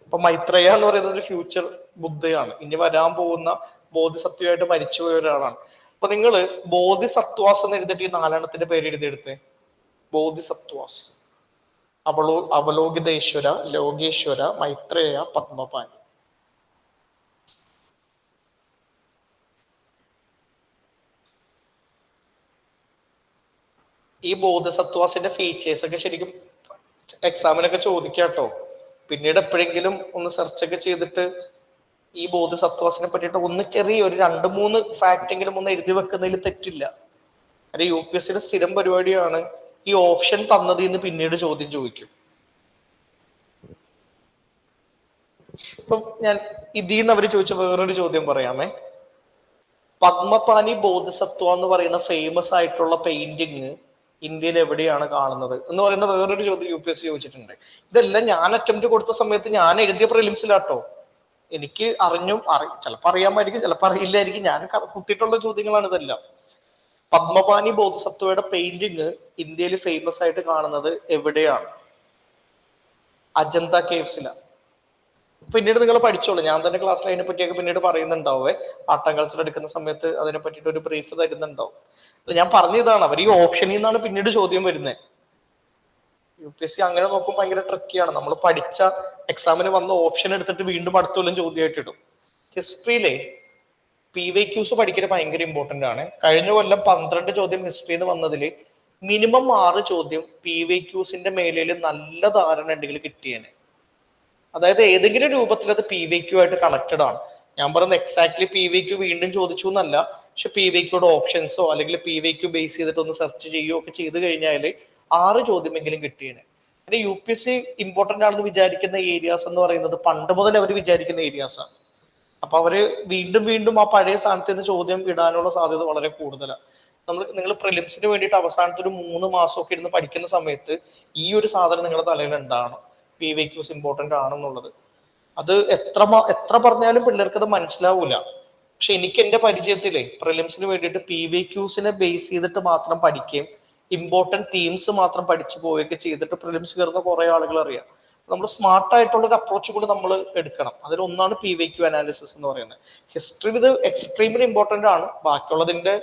അപ്പൊ മൈത്രേയ എന്ന് പറയുന്നത് ഒരു ഫ്യൂച്ചർ ബുദ്ധയാണ്, ഇനി വരാൻ പോകുന്ന ബോധിസത്വമായിട്ട് മരിച്ചുപോയ ഒരാളാണ്. അപ്പൊ നിങ്ങള് ബോധിസത്വാസ് എന്ന് എഴുതിയിട്ട് ഈ 4 പേര് എഴുതിയെടുത്തേ. ബോധിസത്വാസ്: അവലോകിതേശ്വര, ലോകേശ്വര, മൈത്രേയ, പത്മപാനി. ഈ ബോധസത്വാസിന്റെ ഫീച്ചേഴ്സ് ഒക്കെ ശരിക്കും എക്സാമിനൊക്കെ ചോദിക്കാട്ടോ. പിന്നീട് എപ്പോഴെങ്കിലും ഒന്ന് സെർച്ച് ഒക്കെ ചെയ്തിട്ട് ഈ ബോധസത്വാസിനെ പറ്റിയിട്ട് ഒന്ന് ചെറിയൊരു 2-3 ഫാക്ട് എങ്കിലും ഒന്ന് എഴുതി വെക്കുന്നതിൽ തെറ്റില്ല. കാരണം UPSCയുടെ സ്ഥിരം പരിപാടിയാണ് ഈ ഓപ്ഷൻ തന്നത് എന്ന് പിന്നീട് ചോദ്യം ചോദിക്കും. ഇപ്പം ഞാൻ ഇതിന്ന് അവര് ചോദിച്ച വേറൊരു ചോദ്യം പറയാമേ. പത്മപാനി ബോധിസത്വ എന്ന് പറയുന്ന ഫേമസ് ആയിട്ടുള്ള പെയിന്റിങ് ഇന്ത്യയിൽ എവിടെയാണ് കാണുന്നത് എന്ന് പറയുന്ന വേറൊരു ചോദ്യം UPSC ചോദിച്ചിട്ടുണ്ട്. ഇതെല്ലാം ഞാൻ അറ്റംപ്റ്റ് കൊടുത്ത സമയത്ത് ഞാൻ എഴുതിയ പ്രിലിംസിലാട്ടോ. എനിക്ക് ചിലപ്പോൾ അറിയാമായിരിക്കും, ചിലപ്പോൾ അറിയില്ലായിരിക്കും. ഞാൻ കുത്തിയിട്ടുള്ള ചോദ്യങ്ങളാണ് ഇതെല്ലാം. പത്മപാനി ബോധിസത്വയുടെ പെയിന്റിങ് ഇന്ത്യയിൽ ഫേമസ് ആയിട്ട് കാണുന്നത് എവിടെയാണ്? അജന്ത കേവ്സിലാണ്. പിന്നീട് നിങ്ങൾ പഠിച്ചോളൂ, ഞാൻ തന്നെ ക്ലാസ്സിൽ അതിനെ പറ്റിയൊക്കെ പിന്നീട് പറയുന്നുണ്ടാവേ. ആർട്ട് ആൻഡ് കൾച്ചർ എടുക്കുന്ന സമയത്ത് അതിനെ പറ്റിയിട്ട് ഒരു ബ്രീഫ് തരുന്നുണ്ടാവും. ഞാൻ പറഞ്ഞതാണ്, അവർ ഈ ഓപ്ഷനിൽ നിന്നാണ് പിന്നീട് ചോദ്യം വരുന്നത്. UPSC അങ്ങനെ നോക്കുമ്പോൾ ഭയങ്കര ട്രിക്കിയാണ്. നമ്മൾ പഠിച്ച എക്സാമിന് വന്ന ഓപ്ഷൻ എടുത്തിട്ട് വീണ്ടും അടുത്ത കൊല്ലം ചോദ്യമായിട്ട് ഇടും. ഹിസ്റ്ററിയിലെ PYQs പഠിക്കുന്നത് ഭയങ്കര ഇമ്പോർട്ടന്റ് ആണ്. കഴിഞ്ഞ കൊല്ലം 12 ചോദ്യം ഹിസ്റ്ററിന്ന് വന്നതിൽ മിനിമം 6 ചോദ്യം PYQസിന്റെ മേലിൽ നല്ല ധാരണ ഉണ്ടെങ്കിൽ കിട്ടിയേനെ. അതായത് ഏതെങ്കിലും രൂപത്തിൽ അത് PYQ ആയിട്ട് കണക്റ്റഡ് ആണ്. ഞാൻ പറയുന്നത് എക്സാക്ട്ലി PYQ വീണ്ടും ചോദിച്ചു എന്നല്ല, പക്ഷെ PYQയുടെ ഓപ്ഷൻസോ അല്ലെങ്കിൽ PYQ ബേസ് ചെയ്തിട്ട് ഒന്ന് സെർച്ച് ചെയ്യുകയോ ഒക്കെ ചെയ്ത് കഴിഞ്ഞാൽ 6 ചോദ്യമെങ്കിലും കിട്ടിയേനെ. പിന്നെ UPSC ഇമ്പോർട്ടന്റ് ആണെന്ന് വിചാരിക്കുന്ന ഏരിയാസ് എന്ന് പറയുന്നത് പണ്ട് മുതൽ അവർ വിചാരിക്കുന്ന ഏരിയാസ് ആണ്. അപ്പൊ അവര് വീണ്ടും വീണ്ടും ആ പഴയ സ്ഥാനത്ത് നിന്ന് ചോദ്യം ഇടാനുള്ള സാധ്യത വളരെ കൂടുതലാണ്. നിങ്ങൾ പ്രിലിംസിന് വേണ്ടിയിട്ട് അവസാനത്തെ ഒരു 3 മാസമൊക്കെ ഇരുന്ന് പഠിക്കുന്ന സമയത്ത് ഈ ഒരു സാധനം നിങ്ങളുടെ തലയിൽ ഉണ്ടാവണം, PYQs ഇമ്പോർട്ടന്റ് ആണെന്നുള്ളത്. അത് എത്ര പറഞ്ഞാലും പിള്ളേർക്ക് അത് മനസ്സിലാവൂല. പക്ഷെ എനിക്ക് എന്റെ പരിചയത്തിലെ പ്രിലിംസിന് വേണ്ടിയിട്ട് PYQസിനെ ബേസ് ചെയ്തിട്ട് മാത്രം പഠിക്കുകയും ഇമ്പോർട്ടന്റ് തീംസ് മാത്രം പഠിച്ചു പോവുകയൊക്കെ ചെയ്തിട്ട് പ്രിലിംസ് കയറുന്ന കുറെ ആളുകൾ അറിയാം. നമ്മൾ സ്മാർട്ട് ആയിട്ടുള്ള ഒരു അപ്രോച്ച് കൂടി നമ്മൾ എടുക്കണം. അതിലൊന്നാണ് PYQ അനാലിസിസ് എന്ന് പറയുന്നത്. ഹിസ്റ്ററി ഇത് എക്സ്ട്രീംലി ഇമ്പോർട്ടന്റ് ആണ്, ബാക്കിയുള്ളതിന്റെ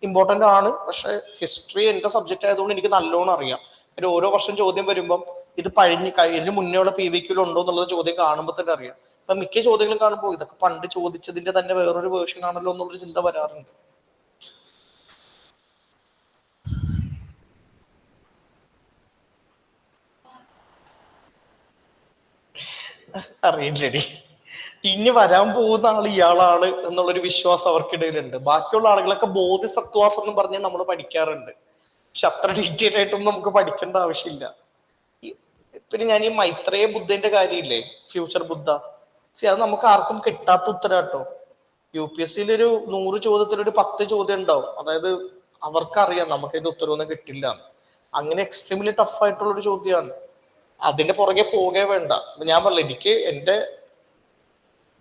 ഇമ്പോർട്ടന്റ് ആണ്. പക്ഷെ ഹിസ്റ്ററി എന്റെ സബ്ജക്റ്റ് ആയതുകൊണ്ട് എനിക്ക് നല്ലോണം അറിയാം. ഒരു ഓരോ വർഷം ചോദ്യം വരുമ്പം ഇത് കഴിഞ്ഞ മുന്നേ ഉള്ള PYQൽ ഉണ്ടോ എന്നുള്ളത് ചോദ്യം കാണുമ്പോൾ തന്നെ അറിയാം. അപ്പൊ മിക്ക ചോദ്യങ്ങളും കാണുമ്പോൾ ഇതൊക്കെ പണ്ട് ചോദിച്ചതിന്റെ തന്നെ വേറൊരു വേർഷൻ ആണല്ലോ എന്നുള്ളൊരു ചിന്ത വരാറുണ്ട്. അറിയില്ലടി, ഇനി വരാൻ പോകുന്ന ആൾ ഇയാളാണ് എന്നുള്ളൊരു വിശ്വാസം അവർക്കിടയിലുണ്ട്. ബാക്കിയുള്ള ആളുകളൊക്കെ ബോധിസത്വാസം എന്ന് പറഞ്ഞ് നമ്മൾ പഠിക്കാറുണ്ട്. പക്ഷെ അത്ര ഡീറ്റെയിൽ ആയിട്ടൊന്നും നമുക്ക് പഠിക്കേണ്ട ആവശ്യമില്ല. പിന്നെ ഞാൻ ഈ മൈത്രേയ ബുദ്ധന്റെ കാര്യമില്ലേ, ഫ്യൂച്ചർ ബുദ്ധ, അത് നമുക്ക് ആർക്കും കിട്ടാത്ത ഉത്തരം കേട്ടോ. UPSC ഒരു 100 ചോദ്യത്തിൽ ഒരു 10 ചോദ്യം ഉണ്ടാവും. അതായത് അവർക്കറിയാം നമുക്ക് അതിന്റെ ഉത്തരവൊന്നും കിട്ടില്ല. അങ്ങനെ എക്സ്ട്രീംലി ടഫ് ആയിട്ടുള്ള ഒരു ചോദ്യമാണ്. അതിന്റെ പുറകെ പോകേ വേണ്ട. ഞാൻ പറഞ്ഞില്ല, എനിക്ക് എന്റെ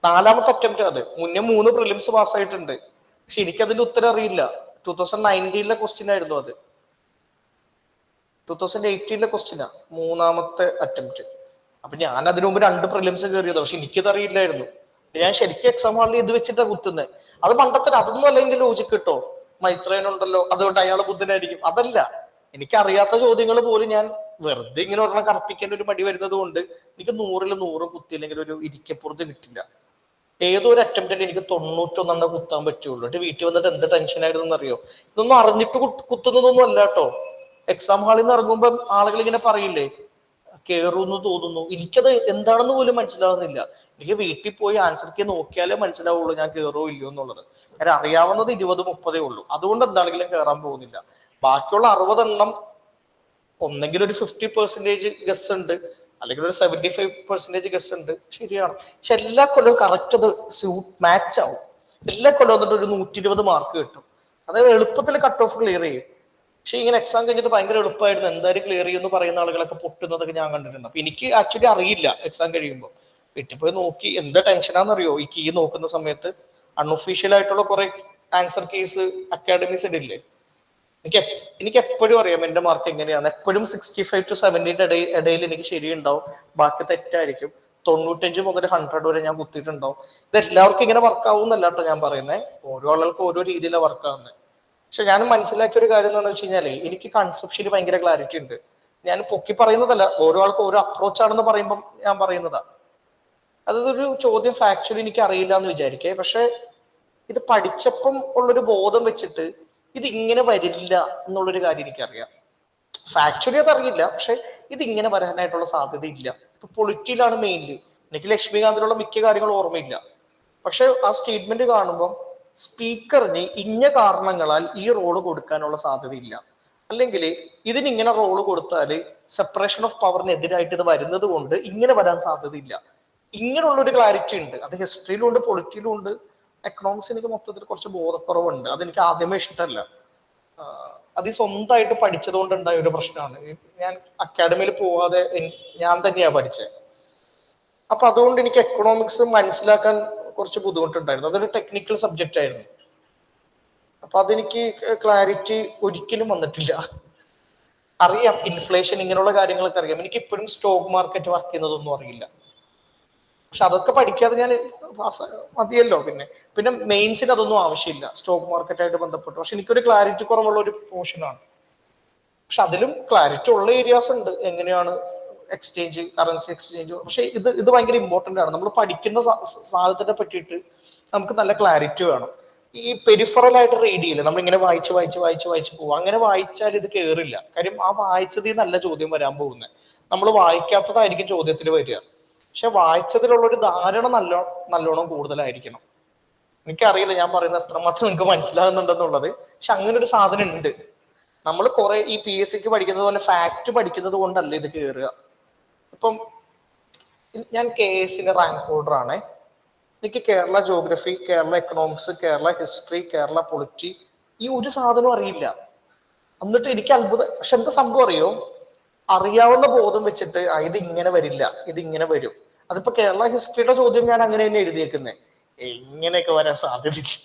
4ാമത്തെ അറ്റംപ്റ്റ് അത്. മുന്നേ 3 പ്രിലിംസ് പാസ്സായിട്ടുണ്ട്. പക്ഷെ എനിക്കതിന്റെ ഉത്തരം അറിയില്ല. 2019 ക്വസ്റ്റ്യൻ ആയിരുന്നു അത്. 2018 ക്വസ്റ്റ്യനാ, 3ാമത്തെ അറ്റംപ്റ്റ്. അപ്പൊ ഞാൻ അതിനു മുമ്പ് 2 പ്രിലിംസ് കയറിയത്. പക്ഷെ എനിക്കത് അറിയില്ലായിരുന്നു. ഞാൻ ശരിക്കും എക്സാം ഹാളിൽ ഇത് വെച്ചിട്ടാണ് കുത്തുന്നത്. അത് മണ്ടത്തിന്, അതൊന്നും അല്ല എന്റെ ലോജിക്ക് കിട്ടോ. മൈത്രേനുണ്ടല്ലോ അതുകൊണ്ട് അയാൾ ബുദ്ധനായിരിക്കും, അതല്ല. എനിക്കറിയാത്ത ചോദ്യങ്ങൾ പോലും ഞാൻ വെറുതെ ഇങ്ങനെ ഒരെണ്ണം കറപ്പിക്കേണ്ട ഒരു മടി വരുന്നത് കൊണ്ട് എനിക്ക് 100ൽ 100 കുത്തിയില്ലെങ്കിൽ ഒരു ഇരിക്കപ്പുറത്ത് കിട്ടില്ല. ഏതോ ഒരു അറ്റംപ്റ്റിൽ എനിക്ക് 91 കുത്താൻ പറ്റുള്ളൂ. എന്നിട്ട് വീട്ടിൽ വന്നിട്ട് എന്ത് ടെൻഷനായിരുന്നു അറിയോ. ഇതൊന്നും അറിഞ്ഞിട്ട് കുത്തുന്നതൊന്നും അല്ല കേട്ടോ. എക്സാം ഹാളിൽ നിന്ന് ഇറങ്ങുമ്പോൾ ആളുകൾ ഇങ്ങനെ പറയില്ലേ, കേറുന്നു തോന്നുന്നു. എനിക്കത് എന്താണെന്ന് പോലും മനസ്സിലാവുന്നില്ല. എനിക്ക് വീട്ടിൽ പോയി ആൻസർ കീ നോക്കിയാലേ മനസ്സിലാവുള്ളൂ ഞാൻ കയറോ ഇല്ലയോ എന്നുള്ളത്. കാരണം അറിയാവുന്നത് 20-30 ഉള്ളൂ. അതുകൊണ്ട് എന്താണെങ്കിലും കയറാൻ പോകുന്നില്ല. ബാക്കിയുള്ള 60 എണ്ണം ഒന്നെങ്കിലും ഒരു 50% ഗസ് ഉണ്ട്, അല്ലെങ്കിൽ ഒരു 75% ഗസ് ഉണ്ട്. ശരിയാണ്. പക്ഷെ എല്ലാ കൊല്ലവും കറക്റ്റ് അത് മാച്ച് ആവും. എല്ലാ കൊല്ലവും വന്നിട്ട് ഒരു 120 മാർക്ക് കിട്ടും. അതായത് എളുപ്പത്തിൽ കട്ട് ഓഫ് ക്ലിയർ ചെയ്യും. പക്ഷെ ഇങ്ങനെ എക്സാം കഴിഞ്ഞിട്ട് ഭയങ്കര എളുപ്പമായിരുന്നു, എന്തായാലും ക്ലിയർ ചെയ്യുമെന്ന് പറയുന്ന ആളുകളൊക്കെ പൊട്ടുന്നതൊക്കെ ഞാൻ കണ്ടിട്ടുണ്ട്. അപ്പൊ എനിക്ക് ആക്ച്വലി അറിയില്ല. എക്സാം കഴിയുമ്പോൾ വീട്ടിൽ പോയി നോക്കി എന്ത് ടെൻഷനാണെന്നറിയോ. ഈ കീ നോക്കുന്ന സമയത്ത് അൺഒഫീഷ്യൽ ആയിട്ടുള്ള കുറെ ആൻസർ കീസ് അക്കാഡമീസ് ഇടില്ലേ, എനിക്ക് എപ്പോഴും അറിയാം എന്റെ മാർക്ക് എങ്ങനെയാണ്. എപ്പോഴും 65 to 70 ഇടയിൽ എനിക്ക് ശരിയുണ്ടാവും, ബാക്കി തെറ്റായിരിക്കും. 95 മുതൽ 100 വരെ ഞാൻ കുത്തിയിട്ടുണ്ടാവും. ഇത് എല്ലാവർക്കും ഇങ്ങനെ വർക്കാവും എന്നല്ല കേട്ടോ ഞാൻ പറയുന്നത്. ഓരോ ആളുകൾക്കും ഓരോ രീതിയിലാണ് വർക്കാവുന്നത്. പക്ഷെ ഞാൻ മനസ്സിലാക്കിയ ഒരു കാര്യം എന്താണെന്ന് വെച്ച് കഴിഞ്ഞാല്, എനിക്ക് കൺസെപ്ഷനിൽ ഭയങ്കര ക്ലാരിറ്റി ഉണ്ട്. ഞാൻ പൊക്കി പറയുന്നതല്ല, ഓരോ ആൾക്കും ഓരോ അപ്രോച്ച് ആണെന്ന് പറയുമ്പോൾ ഞാൻ പറയുന്നതാ. അതൊരു ചോദ്യം ഫാക്ച്വലി എനിക്ക് അറിയില്ല എന്ന് വിചാരിക്കേ, പക്ഷെ ഇത് പഠിച്ചപ്പം ഉള്ളൊരു ബോധം വെച്ചിട്ട് ഇത് ഇങ്ങനെ വരില്ല എന്നുള്ളൊരു കാര്യം എനിക്കറിയാം. ഫാക്ച്വലി അതറിയില്ല, പക്ഷെ ഇത് ഇങ്ങനെ വരാനായിട്ടുള്ള സാധ്യത ഇല്ല. ഇപ്പൊ പൊളിറ്റിയിലാണ് മെയിൻലി. എനിക്ക് ലക്ഷ്മികാന്തിലുള്ള മിക്ക കാര്യങ്ങളും ഓർമ്മയില്ല. പക്ഷെ ആ സ്റ്റേറ്റ്മെന്റ് കാണുമ്പോൾ സ്പീക്കറിന് ഇന്ന കാരണങ്ങളാൽ ഈ റോള് കൊടുക്കാനുള്ള സാധ്യതയില്ല, അല്ലെങ്കിൽ ഇതിനിങ്ങനെ റോള് കൊടുത്താൽ സെപ്പറേഷൻ ഓഫ് പവറിനെതിരായിട്ട് ഇത് വരുന്നത് കൊണ്ട് ഇങ്ങനെ വരാൻ സാധ്യതയില്ല. ഇങ്ങനെയുള്ളൊരു ക്ലാരിറ്റി ഉണ്ട്. അത് ഹിസ്റ്ററിയിലും ഉണ്ട്, പൊളിറ്റിയിലും ഉണ്ട്. എക്കണോമിക്സ് എനിക്ക് മൊത്തത്തിൽ കുറച്ച് ബോധക്കുറവുണ്ട്. അതെനിക്ക് ആദ്യമേ ഇഷ്ടമല്ല. അത് സ്വന്തമായിട്ട് പഠിച്ചത് കൊണ്ടുണ്ടായ ഒരു പ്രശ്നമാണ്. ഞാൻ അക്കാഡമിയിൽ പോവാതെ ഞാൻ തന്നെയാ പഠിച്ചത്. അപ്പൊ അതുകൊണ്ട് എനിക്ക് എക്കണോമിക്സ് മനസ്സിലാക്കാൻ കുറച്ച് ബുദ്ധിമുട്ടുണ്ടായിരുന്നു. അതൊരു ടെക്നിക്കൽ സബ്ജക്റ്റ് ആയിരുന്നു. അപ്പൊ അതെനിക്ക് ക്ലാരിറ്റി ഒരിക്കലും വന്നിട്ടില്ല. അറിയാം ഇൻഫ്ലേഷൻ ഇങ്ങനെയുള്ള കാര്യങ്ങളൊക്കെ അറിയാം. എനിക്ക് ഇപ്പോഴും സ്റ്റോക്ക് മാർക്കറ്റ് വർക്ക് ചെയ്യുന്നതൊന്നും അറിയില്ല. പക്ഷെ അതൊക്കെ പഠിക്കാതെ ഞാൻ മതിയല്ലോ. പിന്നെ മെയിൻസിന് അതൊന്നും ആവശ്യമില്ല സ്റ്റോക്ക് മാർക്കറ്റായിട്ട് ബന്ധപ്പെട്ട്. പക്ഷെ എനിക്കൊരു ക്ലാരിറ്റി കുറവുള്ള ഒരു പോർഷനാണ്. പക്ഷെ അതിലും ക്ലാരിറ്റി ഉള്ള ഏരിയാസ് ഉണ്ട്. എങ്ങനെയാണ് എക്സ്ചേഞ്ച്, കറൻസി എക്സ്ചേഞ്ച്. പക്ഷെ ഇത് ഭയങ്കര ഇമ്പോർട്ടന്റ് ആണ്. നമ്മൾ പഠിക്കുന്ന സാധനത്തിനെ പറ്റിയിട്ട് നമുക്ക് നല്ല ക്ലാരിറ്റി വേണം. ഈ പെരിഫറൽ ആയിട്ട് റീഡ് ചെയ്യില്ല, നമ്മളിങ്ങനെ വായിച്ച് പോകും. അങ്ങനെ വായിച്ചാൽ ഇത് കയറില്ല. കാര്യം ആ വായിച്ചതിൽ നല്ല ചോദ്യം വരാൻ പോകുന്നത്. നമ്മൾ വായിക്കാത്തതായിരിക്കും ചോദ്യത്തിൽ വരിക. പക്ഷെ വായിച്ചതിലുള്ള ഒരു ധാരണ നല്ലോണം കൂടുതലായിരിക്കണം. എനിക്കറിയില്ല ഞാൻ പറയുന്നത് എത്രമാത്രം നിങ്ങൾക്ക് മനസ്സിലാകുന്നുണ്ടെന്നുള്ളത്. പക്ഷെ അങ്ങനെ ഒരു സാധനം ഉണ്ട്. നമ്മൾ കുറെ ഈ PSCക്ക് പഠിക്കുന്നത് പോലെ ഫാക്ട് പഠിക്കുന്നത് കൊണ്ടല്ല ഇത് കയറുക. ഇപ്പം ഞാൻ KSന്റെ റാങ്ക് ഹോൾഡർ ആണ്. എനിക്ക് Kerala geography, Kerala economics, Kerala history, Kerala polity ഈ ഒരു സാധനവും അറിയില്ല. എന്നിട്ട് എനിക്ക് അത്ഭുതം. പക്ഷെ എന്താ സംഭവം അറിയോ, അറിയാവുന്ന ബോധം വെച്ചിട്ട് ഇത് ഇങ്ങനെ വരില്ല, ഇത് ഇങ്ങനെ വരും. അതിപ്പോ കേരള ഹിസ്റ്ററിയുടെ ചോദ്യം ഞാൻ അങ്ങനെ തന്നെ എഴുതിയേക്കുന്നത്. എങ്ങനെയൊക്കെ വരാൻ സാധ്യതയില്ല.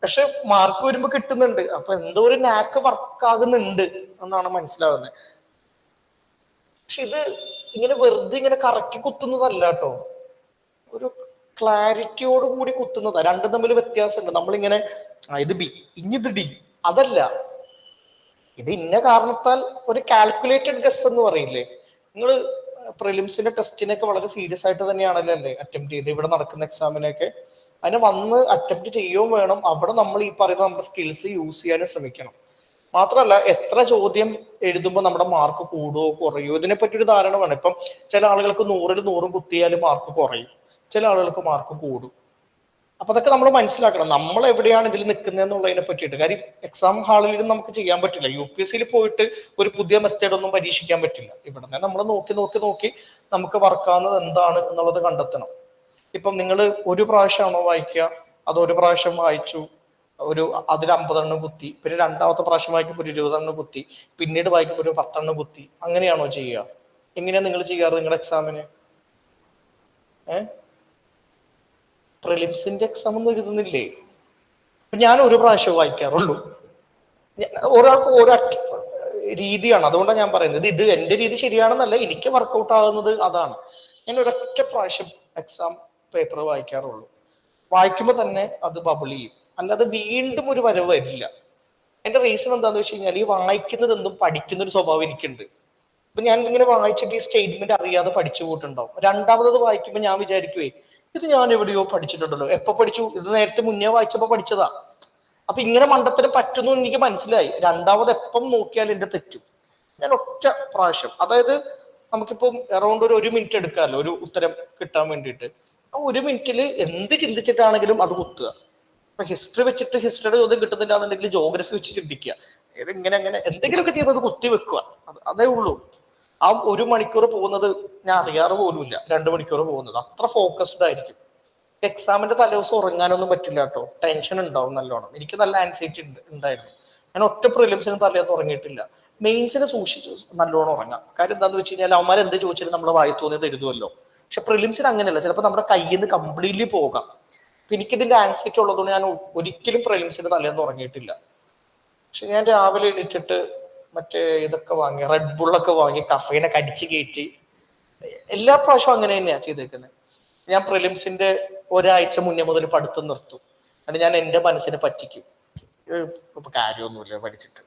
പക്ഷെ മാർക്ക് വരുമ്പോ കിട്ടുന്നുണ്ട്. അപ്പൊ എന്തോ ഒരു നാക്ക് വർക്ക് ആകുന്നുണ്ട് എന്നാണ് മനസ്സിലാവുന്നത്. പക്ഷെ ഇത് ഇങ്ങനെ വെറുതെ ഇങ്ങനെ കറക്കി കുത്തുന്നതല്ല കേട്ടോ, ഒരു ക്ലാരിറ്റിയോട് കൂടി കുത്തുന്നതാ. രണ്ടും തമ്മിൽ വ്യത്യാസമുണ്ട്. നമ്മളിങ്ങനെ ഇത് ബി ഇനിത് ഡി, അതല്ല. ഇത് ഇന്ന കാരണത്താൽ ഒരു കാൽക്കുലേറ്റഡ് ഗസ് എന്ന് പറയില്ലേ. നിങ്ങൾ പ്രിലിംസിന്റെ ടെസ്റ്റിനൊക്കെ വളരെ സീരിയസ് ആയിട്ട് തന്നെയാണല്ലോ അല്ലേ അറ്റംപ്റ്റ് ചെയ്ത് ഇവിടെ നടക്കുന്ന എക്സാമിനൊക്കെ. അതിനെ വന്ന് അറ്റംപ്റ്റ് ചെയ്യുകയും വേണം. അവിടെ നമ്മൾ ഈ പറയുന്ന നമ്മുടെ സ്കിൽസ് യൂസ് ചെയ്യാനും ശ്രമിക്കണം. മാത്രമല്ല എത്ര ചോദ്യം എഴുതുമ്പോൾ നമ്മുടെ മാർക്ക് കൂടുവോ കുറയോ ഇതിനെപ്പറ്റി ഒരു ധാരണ വേണം. ഇപ്പം ചില ആളുകൾക്ക് 100ൽ 100 കുത്തിയാലും മാർക്ക് കുറയും, ചില ആളുകൾക്ക് മാർക്ക് കൂടും. അപ്പൊ അതൊക്കെ നമ്മൾ മനസ്സിലാക്കണം, നമ്മൾ എവിടെയാണ് ഇതിൽ നിൽക്കുന്നതെന്നുള്ളതിനെ പറ്റിയിട്ട്. കാര്യം എക്സാം ഹാളിൽ നമുക്ക് ചെയ്യാൻ പറ്റില്ല. UPSC പോയിട്ട് ഒരു പുതിയ മെത്തേഡ് ഒന്നും പരീക്ഷിക്കാൻ പറ്റില്ല. ഇവിടെ നിന്ന് നമ്മൾ നോക്കി നോക്കി നോക്കി നമുക്ക് വർക്കാവുന്നത് എന്താണ് എന്നുള്ളത് കണ്ടെത്തണം. ഇപ്പം നിങ്ങൾ ഒരു പ്രാവശ്യമാണോ വായിക്കുക, അതോ ഒരു പ്രാവശ്യം വായിച്ചു അതിൽ 50 എണ്ണം കുത്തി, പിന്നെ രണ്ടാമത്തെ പ്രാവശ്യം വായിക്കുമ്പോൾ ഒരു 20 എണ്ണം കുത്തി, പിന്നീട് വായിക്കുമ്പോൾ ഒരു 10 എണ്ണം കുത്തി, അങ്ങനെയാണോ ചെയ്യുക? എങ്ങനെയാണ് നിങ്ങൾ ചെയ്യാറ് നിങ്ങളുടെ എക്സാമിന്? പ്രിലിംസിന്റെ എക്സാം ഒന്നും എഴുതുന്നില്ലേ? ഞാൻ ഒരു പ്രാവശ്യം വായിക്കാറുള്ളൂ. ഒരാൾക്ക് ഓരോ രീതിയാണ്, അതുകൊണ്ടാണ് ഞാൻ പറയുന്നത്. ഇത് എന്റെ രീതി ശരിയാണെന്നല്ല, എനിക്ക് വർക്കൗട്ട് ആകുന്നത് അതാണ്. ഞാൻ ഒരൊറ്റ പ്രാവശ്യം എക്സാം പേപ്പർ വായിക്കാറുള്ളൂ. വായിക്കുമ്പോൾ തന്നെ അത് ബബിൾ ചെയ്യും, അല്ലാതെ വീണ്ടും ഒരു വരവ് വരില്ല. എന്റെ റീസൺ എന്താന്ന് വെച്ച് കഴിഞ്ഞാൽ, ഈ വായിക്കുന്നത് എന്തും പഠിക്കുന്ന ഒരു സ്വഭാവം എനിക്കുണ്ട്. അപ്പൊ ഞാൻ ഇങ്ങനെ വായിച്ചിട്ട് ഈ സ്റ്റേറ്റ്മെന്റ് അറിയാതെ പഠിച്ചു പോയിട്ടുണ്ടാവും. രണ്ടാമത് വായിക്കുമ്പോൾ ഞാൻ വിചാരിക്കുവേ, ഇത് ഞാൻ എവിടെയോ പഠിച്ചിട്ടുണ്ടല്ലോ. എപ്പൊ പഠിച്ചു? ഇത് നേരത്തെ മുന്നേ വായിച്ചപ്പോ പഠിച്ചതാ. അപ്പൊ ഇങ്ങനെ മണ്ടത്തിന് പറ്റുന്നു എനിക്ക് മനസ്സിലായി. രണ്ടാമത് എപ്പം നോക്കിയാൽ എന്റെ തെറ്റും. ഞാൻ ഒറ്റ പ്രാവശ്യം, അതായത് നമുക്കിപ്പം അറൗണ്ട് ഒരു മിനിറ്റ് എടുക്കാമല്ലോ ഒരു ഉത്തരം കിട്ടാൻ വേണ്ടിയിട്ട്. ആ 1 മിനിറ്റില് എന്ത് ചിന്തിച്ചിട്ടാണെങ്കിലും അത് കുത്തുക. ഇപ്പൊ ഹിസ്റ്ററി വെച്ചിട്ട് ഹിസ്റ്ററിയുടെ ചോദ്യം കിട്ടുന്നില്ല എന്നുണ്ടെങ്കിൽ ജോഗ്രഫി വെച്ച് ചിന്തിക്കുക. ഇങ്ങനെ അങ്ങനെ എന്തെങ്കിലുമൊക്കെ ചെയ്തത് കുത്തി വെക്കുക. അതേ ഉള്ളൂ. ആ 1 മണിക്കൂർ പോകുന്നത് ഞാൻ അറിയാറ് പോലുമില്ല. 2 മണിക്കൂർ പോകുന്നത് അത്ര ഫോക്കസ്ഡ് ആയിരിക്കും. എക്സാമിന്റെ തലേദിവസം ഉറങ്ങാനൊന്നും പറ്റില്ല കേട്ടോ. ടെൻഷൻ ഉണ്ടാവും നല്ലോണം. എനിക്ക് നല്ല ആൻസൈറ്റി ഉണ്ടായിരുന്നു. ഞാൻ ഒറ്റ പ്രിലിംസിന് തലേന്ന് ഉറങ്ങിയിട്ടില്ല. മെയിൻസിനെ സൂക്ഷിച്ചു നല്ലോണം ഉറങ്ങാം. കാര്യം എന്താന്ന് വെച്ച് കഴിഞ്ഞാൽ അവന്മാർ എന്ത് ചോദിച്ചാലും നമ്മുടെ വായി തോന്നിയത് എഴുതുമല്ലോ. പക്ഷെ പ്രിലിംസിന് അങ്ങനെയല്ല, ചിലപ്പോൾ നമ്മുടെ കയ്യിൽ നിന്ന് കംപ്ലീറ്റ്ലി പോകാം. അപ്പൊ എനിക്കിതിന്റെ ആൻസൈറ്റി ഉള്ളതുകൊണ്ട് ഞാൻ ഒരിക്കലും പ്രിലിംസിന് തലേന്ന് ഉറങ്ങിയിട്ടില്ല. പക്ഷെ ഞാൻ രാവിലെ എണീറ്റിട്ട് മറ്റേ ഇതൊക്കെ വാങ്ങി, റെഡ് ബുള്ളൊക്കെ വാങ്ങി, കഫേനൊക്കെ അടിച്ച് കയറ്റി, എല്ലാ പ്രാവശ്യവും അങ്ങനെ തന്നെയാ ചെയ്തേക്കുന്നത്. ഞാൻ പ്രിലിംസിന്റെ ഒരാഴ്ച മുന്നേ മുതൽ പഠിത്തം നിർത്തും. എന്നിട്ട് ഞാൻ എന്റെ മനസ്സിനെ പറ്റിക്കും, ഇപ്പൊ കാര്യമൊന്നുമില്ല പഠിച്ചിട്ട്,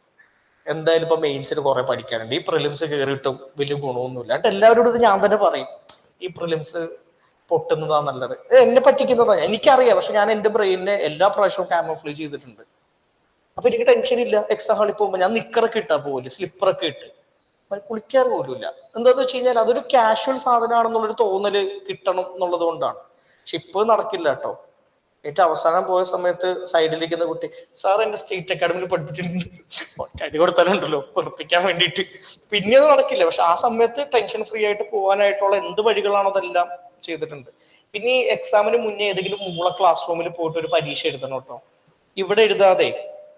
എന്തായാലും ഇപ്പൊ മെയിൻസിന് കുറെ പഠിക്കാനുണ്ട്, ഈ പ്രിലിംസ് കയറിയിട്ടും വലിയ ഗുണമൊന്നുമില്ല. എന്നിട്ട് എല്ലാവരോടും ഇത് ഞാൻ തന്നെ പറയും, ഈ പ്രിലിംസ് പൊട്ടുന്നതാ നല്ലത്. എന്നെ പറ്റിക്കുന്നതാ, എനിക്കറിയാം. പക്ഷെ ഞാൻ എന്റെ ബ്രെയിനിനെ എല്ലാ പ്രാവശ്യവും ക്യാമോഫ്ലേജ് ചെയ്തിട്ടുണ്ട്. അപ്പൊ എനിക്ക് ടെൻഷൻ ഇല്ല. എക്സാം ഹാളിൽ പോകുമ്പോൾ ഞാൻ നിക്കറൊക്കെ ഇട്ടാ പോലും, സ്ലിപ്പറൊക്കെ ഇട്ട് കുളിക്കാറ് പോലുമില്ല. എന്താന്ന് വെച്ച് കഴിഞ്ഞാൽ അതൊരു കാഷ്വൽ സാധനമാണെന്നുള്ളൊരു തോന്നല് കിട്ടണം എന്നുള്ളത് കൊണ്ടാണ്. പക്ഷെ ഇപ്പൊ നടക്കില്ല കേട്ടോ. ഏറ്റവും അവസാനം പോയ സമയത്ത് സൈഡിലിരിക്കുന്ന കുട്ടി, സാർ എന്റെ സ്റ്റേറ്റ് അക്കാഡമിയിൽ പഠിപ്പിച്ചിട്ടുണ്ട്, അടി കൊടുത്താലുണ്ടല്ലോ ഉറപ്പിക്കാൻ വേണ്ടിയിട്ട്. പിന്നെ അത് നടക്കില്ല. പക്ഷെ ആ സമയത്ത് ടെൻഷൻ ഫ്രീ ആയിട്ട് പോകാനായിട്ടുള്ള എന്ത് വഴികളാണോ അതെല്ലാം ചെയ്തിട്ടുണ്ട്. പിന്നെ ഈ എക്സാമിന് മുന്നേ ഏതെങ്കിലും മൂള ക്ലാസ് റൂമിൽ പോയിട്ട് ഒരു പരീക്ഷ എഴുതണം കേട്ടോ. ഇവിടെ എഴുതാതെ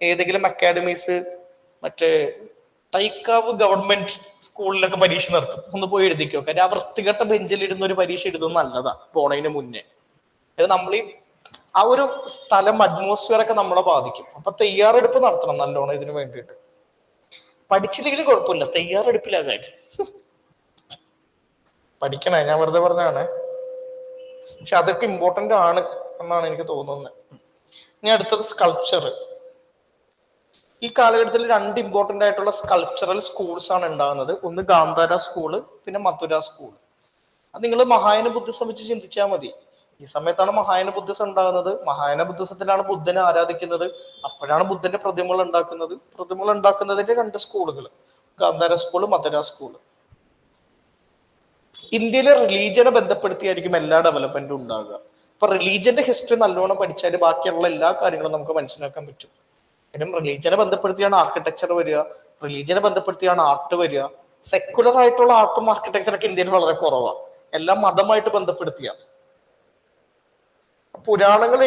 ഏതെങ്കിലും അക്കാഡമീസ്, മറ്റേ തൈക്കാവ് ഗവൺമെന്റ് സ്കൂളിലൊക്കെ പരീക്ഷ നടത്തും, ഒന്ന് പോയി എഴുതിക്കോ. കാര്യം ആ വൃത്തികെട്ട ബെഞ്ചിലിരുന്ന ഒരു പരീക്ഷ എഴുതുന്നത് നല്ലതാ പോണതിന് മുന്നേ. നമ്മൾ ഈ ആ ഒരു സ്ഥലം, അറ്റ്മോസ്ഫിയർ ഒക്കെ നമ്മളെ ബാധിക്കും. അപ്പൊ തയ്യാറെടുപ്പ് നടത്തണം നല്ലോണം ഇതിനു വേണ്ടിയിട്ട്. പഠിച്ചില്ലെങ്കിലും കുഴപ്പമില്ല, തയ്യാറെടുപ്പിലാ കാര്യം. പഠിക്കണേ, ഞാൻ വെറുതെ പറഞ്ഞാണ്. പക്ഷെ അതൊക്കെ ഇമ്പോർട്ടന്റ് ആണ് എന്നാണ് എനിക്ക് തോന്നുന്നത്. ഇനി അടുത്തത് സ്കൾപ്ചർ. ഈ കാലഘട്ടത്തിൽ 2 ഇമ്പോർട്ടന്റ് ആയിട്ടുള്ള സ്കൾപ്ചറൽ സ്കൂൾസ് ആണ് ഉണ്ടാകുന്നത്. ഒന്ന് ഗാന്ധാര സ്കൂള്, പിന്നെ മഥുര സ്കൂൾ. അത് നിങ്ങൾ മഹായാന ബുദ്ധിസം വെച്ച് ചിന്തിച്ചാൽ മതി. ഈ സമയത്താണ് മഹായാന ബുദ്ധിസം ഉണ്ടാകുന്നത്. മഹായാന ബുദ്ധിസത്തിലാണ് ബുദ്ധനെ ആരാധിക്കുന്നത്. അപ്പോഴാണ് ബുദ്ധന്റെ പ്രതിമകൾ ഉണ്ടാക്കുന്നത്. പ്രതിമകൾ ഉണ്ടാക്കുന്നതിന്റെ 2 സ്കൂളുകൾ, ഗാന്ധാര സ്കൂള്, മഥുര സ്കൂള്. ഇന്ത്യയിലെ റിലീജിയനെ ബന്ധപ്പെടുത്തിയായിരിക്കും എല്ലാ ഡെവലപ്മെന്റും ഉണ്ടാകുക. അപ്പൊ റിലീജിയന്റെ ഹിസ്റ്ററി നല്ലോണം പഠിച്ചാൽ ബാക്കിയുള്ള എല്ലാ കാര്യങ്ങളും നമുക്ക് മനസ്സിലാക്കാൻ പറ്റും. കാരണം റിലീജിയനെ ബന്ധപ്പെടുത്തിയാണ് ആർക്കിടെക്ചർ വരിക, റിലീജിയനെ ബന്ധപ്പെടുത്തിയാണ് ആർട്ട് വരിക. സെക്കുലർ ആയിട്ടുള്ള ആർട്ടും ആർക്കിടെക്ചറൊക്കെ ഇന്ത്യയിൽ വളരെ കുറവാണ്. എല്ലാം മതമായിട്ട് ബന്ധപ്പെടുത്തിയ. പുരാണങ്ങൾ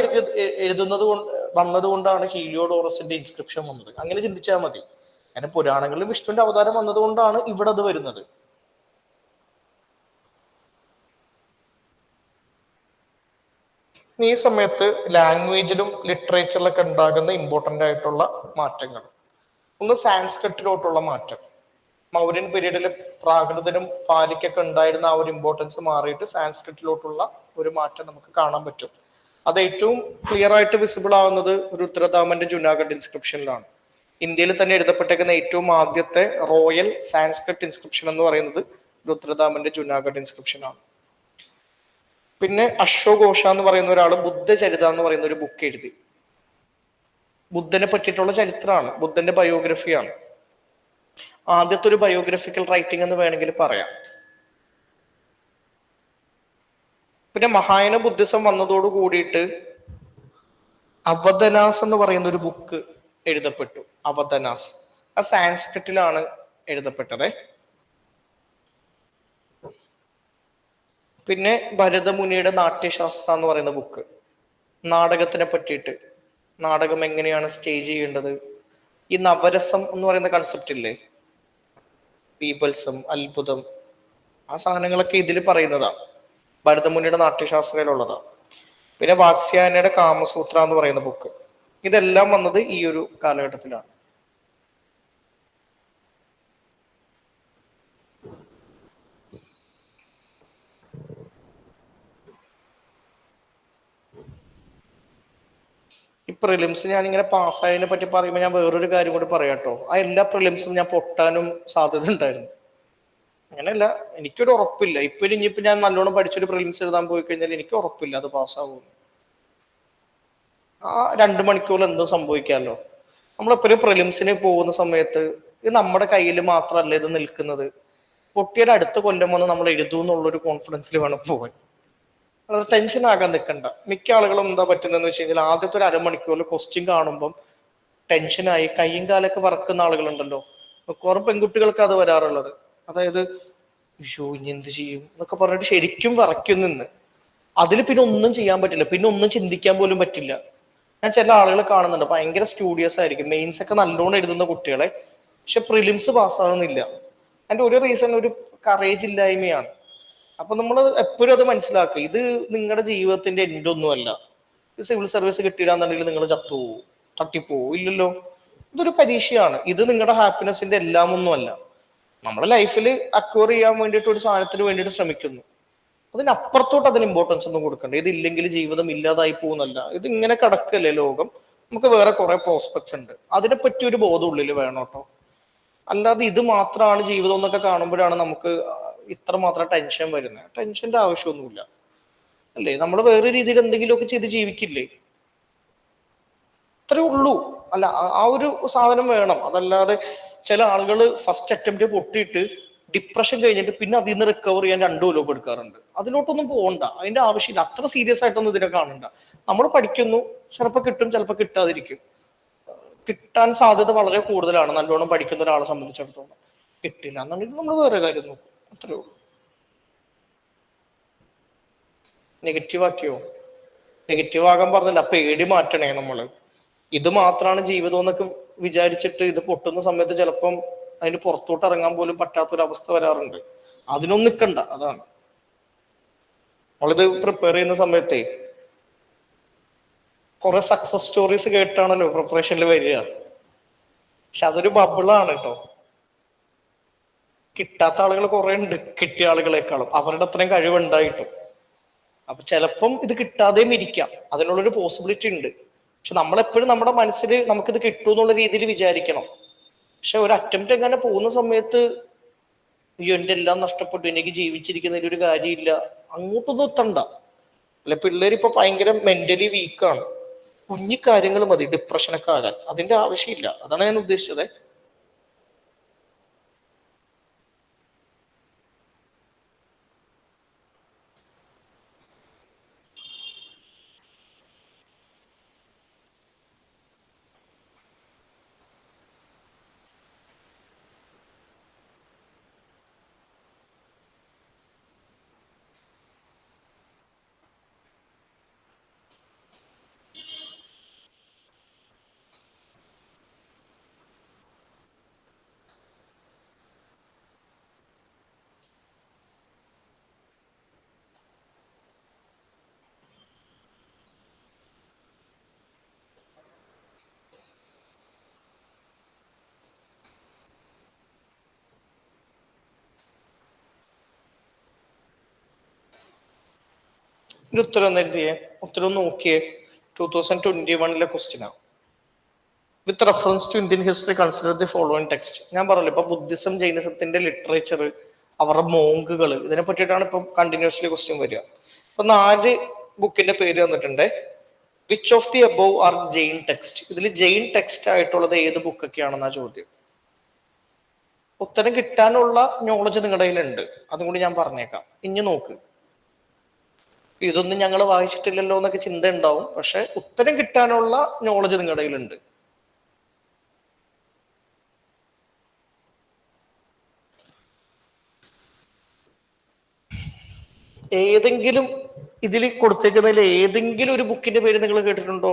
എഴുതുന്നത് വന്നതുകൊണ്ടാണ് ഹീലിയോഡോറസിന്റെ ഇൻസ്ക്രിപ്ഷൻ വന്നത്. അങ്ങനെ ചിന്തിച്ചാൽ മതി. കാരണം പുരാണങ്ങളിൽ വിഷ്ണുവിന്റെ അവതാരം വന്നതുകൊണ്ടാണ് ഇവിടെ അത് വരുന്നത്. ഈ സമയത്ത് ലാംഗ്വേജിലും ലിറ്ററേച്ചറിലൊക്കെ ഉണ്ടാകുന്ന ഇമ്പോർട്ടൻ്റ് ആയിട്ടുള്ള മാറ്റങ്ങൾ. ഒന്ന് സാൻസ്ക്രിറ്റിലോട്ടുള്ള മാറ്റം. മൗര്യൻ പീരീഡിൽ പ്രാകൃതനും പാലിക്കൊക്കെ ഉണ്ടായിരുന്ന ആ ഒരു ഇമ്പോർട്ടൻസ് മാറിയിട്ട് സാൻസ്ക്രിറ്റിലോട്ടുള്ള ഒരു മാറ്റം നമുക്ക് കാണാൻ പറ്റും. അത് ഏറ്റവും ക്ലിയർ ആയിട്ട് വിസിബിൾ ആവുന്നത് രുദ്രദാമന്റെ ജുനാഗഡ് ഇൻസ്ക്രിപ്ഷനിലാണ്. ഇന്ത്യയിൽ തന്നെ എഴുതപ്പെട്ടേക്കുന്ന ഏറ്റവും ആദ്യത്തെ റോയൽ സാൻസ്ക്രിറ്റ് ഇൻസ്ക്രിപ്ഷൻ എന്ന് പറയുന്നത് രുദ്രദാമന്റെ ജുനാഗഡ് ഇൻസ്ക്രിപ്ഷൻ ആണ്. പിന്നെ അശ്വഘോഷ എന്ന് പറയുന്ന ഒരാൾ ബുദ്ധചരിത എന്ന് പറയുന്ന ഒരു ബുക്ക് എഴുതി. ബുദ്ധനെ പറ്റിയിട്ടുള്ള ചരിത്രമാണ്, ബുദ്ധന്റെ ബയോഗ്രഫിയാണ്. ആദ്യത്തെ ഒരു ബയോഗ്രഫിക്കൽ റൈറ്റിംഗ് എന്ന് വേണമെങ്കിൽ പറയാം. പിന്നെ മഹായാന ബുദ്ധിസം വന്നതോട് കൂടിയിട്ട് അവതനാസ് എന്ന് പറയുന്ന ഒരു ബുക്ക് എഴുതപ്പെട്ടു. അവതനാസ് ആ സാൻസ്ക്രിറ്റിലാണ് എഴുതപ്പെട്ടത്. പിന്നെ ഭരതമുനിയുടെ നാട്യശാസ്ത്ര എന്ന് പറയുന്ന ബുക്ക്, നാടകത്തിനെ പറ്റിയിട്ട്, നാടകം എങ്ങനെയാണ് സ്റ്റേജ് ചെയ്യേണ്ടത്, ഈ നവരസം എന്ന് പറയുന്ന കൺസെപ്റ്റ് ഇല്ലേ, ബീഭത്സം, അത്ഭുതം, ആ സാധനങ്ങളൊക്കെ ഇതിൽ പറയുന്നതാ, ഭരതമുനിയുടെ നാട്യശാസ്ത്രയിലുള്ളതാ. പിന്നെ വാത്സ്യായനയുടെ കാമസൂത്ര എന്ന് പറയുന്ന ബുക്ക്, ഇതെല്ലാം വന്നത് ഈ ഒരു കാലഘട്ടത്തിലാണ്. ഈ പ്രിലിംസ് ഞാനിങ്ങനെ പാസ്സായതിനെ പറ്റി പറയുമ്പോൾ ഞാൻ വേറൊരു കാര്യം കൂടി പറയാം കേട്ടോ. ആ എല്ലാ പ്രിലിംസും ഞാൻ പൊട്ടാനും സാധ്യത ഉണ്ടായിരുന്നു. അങ്ങനെയല്ല, എനിക്കൊരു ഉറപ്പില്ല. ഇനിയിപ്പോ ഞാൻ നല്ലോണം പഠിച്ചൊരു പ്രിലിംസ് എഴുതാൻ പോയി കഴിഞ്ഞാൽ എനിക്ക് ഉറപ്പില്ല അത് പാസ്സാവും. ആ 2 മണിക്കൂറിൽ എന്തോ സംഭവിക്കാമല്ലോ. നമ്മളെപ്പോഴും പ്രിലിംസിന് പോകുന്ന സമയത്ത് ഇത് നമ്മുടെ കയ്യിൽ മാത്രമല്ല ഇത് നിൽക്കുന്നത്. പൊട്ടിയുടെ അടുത്ത കൊല്ലം വന്ന് നമ്മൾ എഴുതൂന്നുള്ളൊരു കോൺഫിഡൻസിൽ വേണം പോകാൻ. അത് ടെൻഷൻ ആകാൻ നിൽക്കണ്ട. മിക്ക ആളുകളും എന്താ പറ്റുന്നതെന്ന് വെച്ച് കഴിഞ്ഞാൽ ആദ്യത്തെ ഒരു അരമണിക്കൂറിൽ ക്വസ്റ്റ്യൻ കാണുമ്പം ടെൻഷനായി കയ്യും കാലൊക്കെ വറക്കുന്ന ആളുകളുണ്ടല്ലോ. കുറെ പെൺകുട്ടികൾക്ക് അത് വരാറുള്ളത്. അതായത് ഷോ ഇനി എന്ത് ചെയ്യും എന്നൊക്കെ പറഞ്ഞിട്ട് ശരിക്കും വറയ്ക്കും നിന്ന്. അതിൽ പിന്നെ ഒന്നും ചെയ്യാൻ പറ്റില്ല, പിന്നെ ഒന്നും ചിന്തിക്കാൻ പോലും പറ്റില്ല. ഞാൻ ചില ആളുകളെ കാണുന്നുണ്ട്, ഭയങ്കര സ്റ്റുഡിയസ് ആയിരിക്കും, മെയിൻസ് ഒക്കെ നല്ലോണം എഴുതുന്ന കുട്ടികളെ, പക്ഷെ പ്രിലിംസ് പാസ്സാകുന്നില്ല. അതിന്റെ ഒരു റീസൺ ഒരു കറേജ് ഇല്ലായ്മയാണ്. അപ്പൊ നമ്മൾ എപ്പോഴും അത് മനസ്സിലാക്കുക, ഇത് നിങ്ങളുടെ ജീവിതത്തിന്റെ എൻഡ് ഒന്നുമല്ല. സിവിൽ സർവീസ് കിട്ടിയില്ലാന്നുണ്ടെങ്കിൽ നിങ്ങൾ ചത്തുപോകും, തട്ടിപ്പോവും, ഇല്ലല്ലോ. ഇതൊരു പരീക്ഷയാണ്. ഇത് നിങ്ങളുടെ ഹാപ്പിനെസിന്റെ എല്ലാം ഒന്നുമല്ല. നമ്മുടെ ലൈഫിൽ അക്വയർ ചെയ്യാൻ വേണ്ടിയിട്ട് ഒരു സാധനത്തിന് വേണ്ടിയിട്ട് ശ്രമിക്കുന്നു, അതിനപ്പുറത്തോട്ട് അതിന് ഇമ്പോർട്ടൻസ് ഒന്നും കൊടുക്കണ്ട. ഇതില്ലെങ്കിൽ ജീവിതം ഇല്ലാതായി പോകുന്നല്ല, ഇത് ഇങ്ങനെ കിടക്കല്ലേ ലോകം, നമുക്ക് വേറെ കുറെ പ്രോസ്പെക്ട്സ് ഉണ്ട്, അതിനെപ്പറ്റി ഒരു ബോധം ഉള്ളിൽ വേണം കേട്ടോ. അല്ലാതെ ഇത് മാത്രമാണ് ജീവിതം എന്നൊക്കെ കാണുമ്പോഴാണ് നമുക്ക് ഇത്രമാത്രം ടെൻഷൻ വരുന്നത്. ടെൻഷന്റെ ആവശ്യമൊന്നുമില്ല, അല്ലേ? നമ്മൾ വേറെ രീതിയിൽ എന്തെങ്കിലുമൊക്കെ ചെയ്ത് ജീവിക്കില്ലേ, അത്രേ ഉള്ളൂ. അല്ല, ആ ഒരു സാധനം വേണം. അതല്ലാതെ ചില ആളുകൾ ഫസ്റ്റ് അറ്റംപ്റ്റ് പൊട്ടിയിട്ട് ഡിപ്രഷൻ കഴിഞ്ഞിട്ട് പിന്നെ അതിൽ നിന്ന് റിക്കവർ ചെയ്യാൻ 2 കൊല്ലം എടുക്കാറുണ്ട്. അതിലോട്ടൊന്നും പോകണ്ട, അതിന്റെ ആവശ്യമില്ല. അത്ര സീരിയസ് ആയിട്ടൊന്നും ഇതിനെ കാണണ്ട. നമ്മൾ പഠിക്കുന്നു, ചിലപ്പോൾ കിട്ടും, ചിലപ്പോൾ കിട്ടാതിരിക്കും. കിട്ടാൻ സാധ്യത വളരെ കൂടുതലാണ് നല്ലോണം പഠിക്കുന്ന ഒരാളെ സംബന്ധിച്ചിടത്തോളം. കിട്ടില്ല എന്നുണ്ടെങ്കിൽ നമ്മൾ വേറെ കാര്യം നോക്കും, അത്രേ ഉള്ളൂ. നെഗറ്റീവ് ആക്കിയോ? നെഗറ്റീവ് ആകാൻ പറഞ്ഞില്ല, പേടി മാറ്റണേ നമ്മള്. ഇത് മാത്രമാണ് ജീവിതം എന്നൊക്കെ വിചാരിച്ചിട്ട് ഇത് പൊട്ടുന്ന സമയത്ത് ചിലപ്പം അതിന് പുറത്തോട്ട് ഇറങ്ങാൻ പോലും പറ്റാത്തൊരവസ്ഥ വരാറുണ്ട്. അതിനൊന്നും നിൽക്കണ്ട. അതാണ് നമ്മളിത് പ്രിപ്പയർ ചെയ്യുന്ന സമയത്തേ കുറെ സക്സസ് സ്റ്റോറീസ് കേട്ടാണല്ലോ പ്രിപ്പറേഷനിൽ വരിക. പക്ഷെ അതൊരു ബബിളാണ് കേട്ടോ. കിട്ടാത്ത ആളുകൾ കുറെ ഉണ്ട് കിട്ടിയ ആളുകളെക്കാളും, അവരുടെ അത്രയും കഴിവുണ്ടായിട്ടും. അപ്പൊ ചിലപ്പം ഇത് കിട്ടാതെയും ഇരിക്കാം, അതിനുള്ളൊരു പോസിബിലിറ്റി ഉണ്ട്. പക്ഷെ നമ്മളെപ്പോഴും നമ്മുടെ മനസ്സിൽ നമുക്കിത് കിട്ടും എന്നുള്ള രീതിയിൽ വിചാരിക്കണം. പക്ഷെ ഒരു അറ്റംപ്റ്റ് എങ്ങനെ പോകുന്ന സമയത്ത് അയ്യോ എന്റെ എല്ലാം നഷ്ടപ്പെട്ടു, എനിക്ക് ജീവിച്ചിരിക്കുന്നതിൽ ഒരു കാര്യമില്ല, അങ്ങോട്ടൊന്നും എത്തണ്ട. അല്ലെ, പിള്ളേർ ഇപ്പൊ ഭയങ്കര മെന്റലി വീക്കാണ്. കുഞ്ഞു കാര്യങ്ങൾ മതി ഡിപ്രഷനൊക്കെ ആകാൻ, അതിന്റെ ആവശ്യമില്ല. അതാണ് ഞാൻ ഉദ്ദേശിച്ചത്. ഒരു ഉത്തരം ഒന്ന് എഴുതിയേ, ഉത്തരം നോക്കിയേ. 2021 ക്വസ്റ്റ്യനാണ്. With reference to Indian history consider the following text. ഞാൻ പറഞ്ഞല്ലോ ഇപ്പൊ ബുദ്ധിസം ജൈനിസത്തിന്റെ ലിറ്ററേച്ചർ, അവരുടെ മോങ്കുകൾ, ഇതിനെ പറ്റിയിട്ടാണ് ഇപ്പൊ കണ്ടിന്യൂസ്ലി ക്വസ്റ്റ്യൻ വരിക. ഇപ്പൊ 4 ബുക്കിന്റെ പേര് തന്നിട്ടുണ്ട്. Which of the above are Jain text? ഇതിൽ ജെയിൻ ടെക്സ്റ്റ് ആയിട്ടുള്ളത് ഏത് ബുക്കൊക്കെയാണെന്നാ ചോദ്യം. ഉത്തരം കിട്ടാനുള്ള നോളജ് നിങ്ങളുടെ കയ്യിലുണ്ട്, അതും കൂടി ഞാൻ പറഞ്ഞേക്കാം. ഇനി നോക്ക്, ഇതൊന്നും ഞങ്ങൾ വായിച്ചിട്ടില്ലല്ലോ എന്നൊക്കെ ചിന്ത ഉണ്ടാവും. പക്ഷെ ഉത്തരം കിട്ടാനുള്ള നോളജ് നിങ്ങളുടെ കയ്യിലുണ്ട്. ഏതെങ്കിലും ഇതിൽ കൊടുത്തേക്കുന്നതിൽ ഏതെങ്കിലും ഒരു ബുക്കിന്റെ പേര് നിങ്ങൾ കേട്ടിട്ടുണ്ടോ?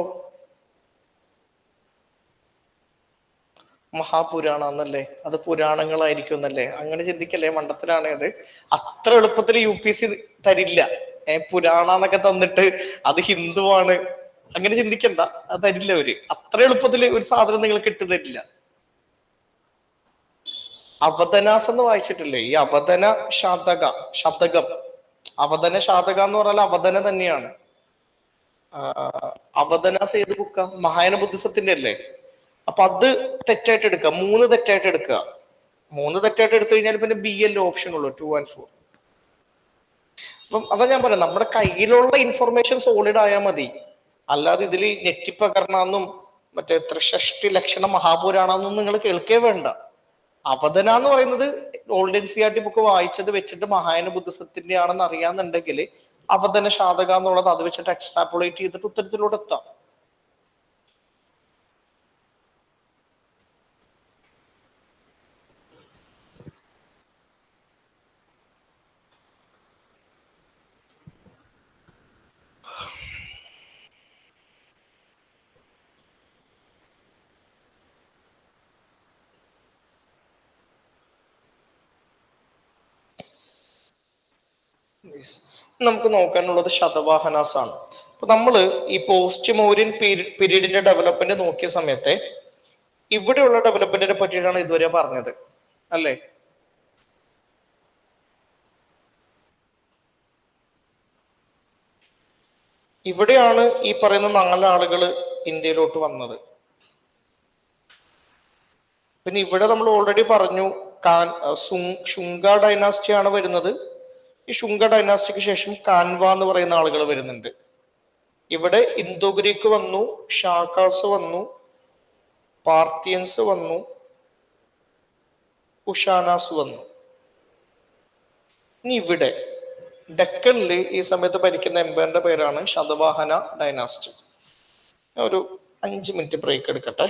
മഹാപുരാണം എന്നല്ലേ? അത് പുരാണങ്ങളായിരിക്കും എന്നല്ലേ? അങ്ങനെ ചിന്തിക്കല്ലേ, മണ്ടത്തിലാണ് അത്. അത്ര എളുപ്പത്തിൽ UPSC തരില്ല. പുരാണ എന്നൊക്കെ തന്നിട്ട് അത് ഹിന്ദുവാണ് അങ്ങനെ ചിന്തിക്കണ്ട, അത് തരില്ല അവര്. അത്ര എളുപ്പത്തിൽ ഒരു സാധനം നിങ്ങൾക്ക് ഇട്ടു തരില്ല. അവതനാസ് എന്ന് വായിച്ചിട്ടില്ലേ? ഈ അവതന ശതകം, അവതന ശാതക എന്ന് പറഞ്ഞാൽ അവതന തന്നെയാണ്. അവതനാസ് ഏത് ബുക്കാ? മഹായാന ബുദ്ധിസത്തിന്റെ അല്ലേ? അപ്പൊ അത് തെറ്റായിട്ട് എടുക്കുക, 3 തെറ്റായിട്ട് എടുക്കുക. 3 തെറ്റായിട്ട് എടുത്തു കഴിഞ്ഞാൽ പിന്നെ BL ഓപ്ഷൻ ഉള്ളൂ, 2 and 4. അപ്പം അതാ ഞാൻ പറയാം, നമ്മുടെ കയ്യിലുള്ള ഇൻഫർമേഷൻ സോളിഡ് ആയാൽ മതി. അല്ലാതെ ഇതിൽ ഞെട്ടിപ്പകർണമെന്നും മറ്റേ ത്രിഷഷ്ടി ലക്ഷണ മഹാപുരാണെന്നും നിങ്ങൾ കേൾക്കേ വേണ്ട. അവതന എന്ന് പറയുന്നത് ഓൾഡ് NCERT ബുക്ക് വായിച്ചത് വെച്ചിട്ട് മഹായാന ബുദ്ധിസത്തിന്റെ ആണെന്ന് അറിയാന്നുണ്ടെങ്കിൽ അവതന ശാതക എന്നുള്ളത് അത് വെച്ചിട്ട് എക്സ്ട്രാപ്പുലേറ്റ് ചെയ്തിട്ട് ഉത്തരത്തിലൂടെ എത്താം. നമുക്ക് നോക്കാനുള്ളത് ശതവാഹനാസ് ആണ്. അപ്പൊ നമ്മള് ഈ പോസ്റ്റ് മൗര്യൻ പീരീഡിന്റെ ഡെവലപ്മെന്റ് നോക്കിയ സമയത്തെ ഇവിടെയുള്ള ഡെവലപ്മെന്റിനെ പറ്റിയിട്ടാണ് ഇതുവരെ പറഞ്ഞത്, അല്ലേ? ഇവിടെയാണ് ഈ പറയുന്ന 4 ആളുകൾ ഇന്ത്യയിലോട്ട് വന്നത്. പിന്നെ ഇവിടെ നമ്മൾ ഓൾറെഡി പറഞ്ഞു, ശുംഗ ഡൈനാസ്റ്റി ആണ് വരുന്നത്. ഈ ശുംഗ ഡൈനാസ്റ്റിക്ക് ശേഷം കാൻവ എന്ന് പറയുന്ന ആളുകൾ വരുന്നുണ്ട്. ഇവിടെ ഇന്തോ ഗ്രീക്ക് വന്നു, ഷാക്കാസ് വന്നു, പാർത്തിയൻസ് വന്നു, കുഷാനാസ് വന്നു. ഇനി ഇവിടെ ഡെക്കനിൽ ഈ സമയത്ത് ഭരിക്കുന്ന എംപയറിന്റെ പേരാണ് ശതവാഹന ഡൈനാസ്റ്റി. ഒരു 5 മിനിറ്റ് ബ്രേക്ക് എടുക്കട്ടെ.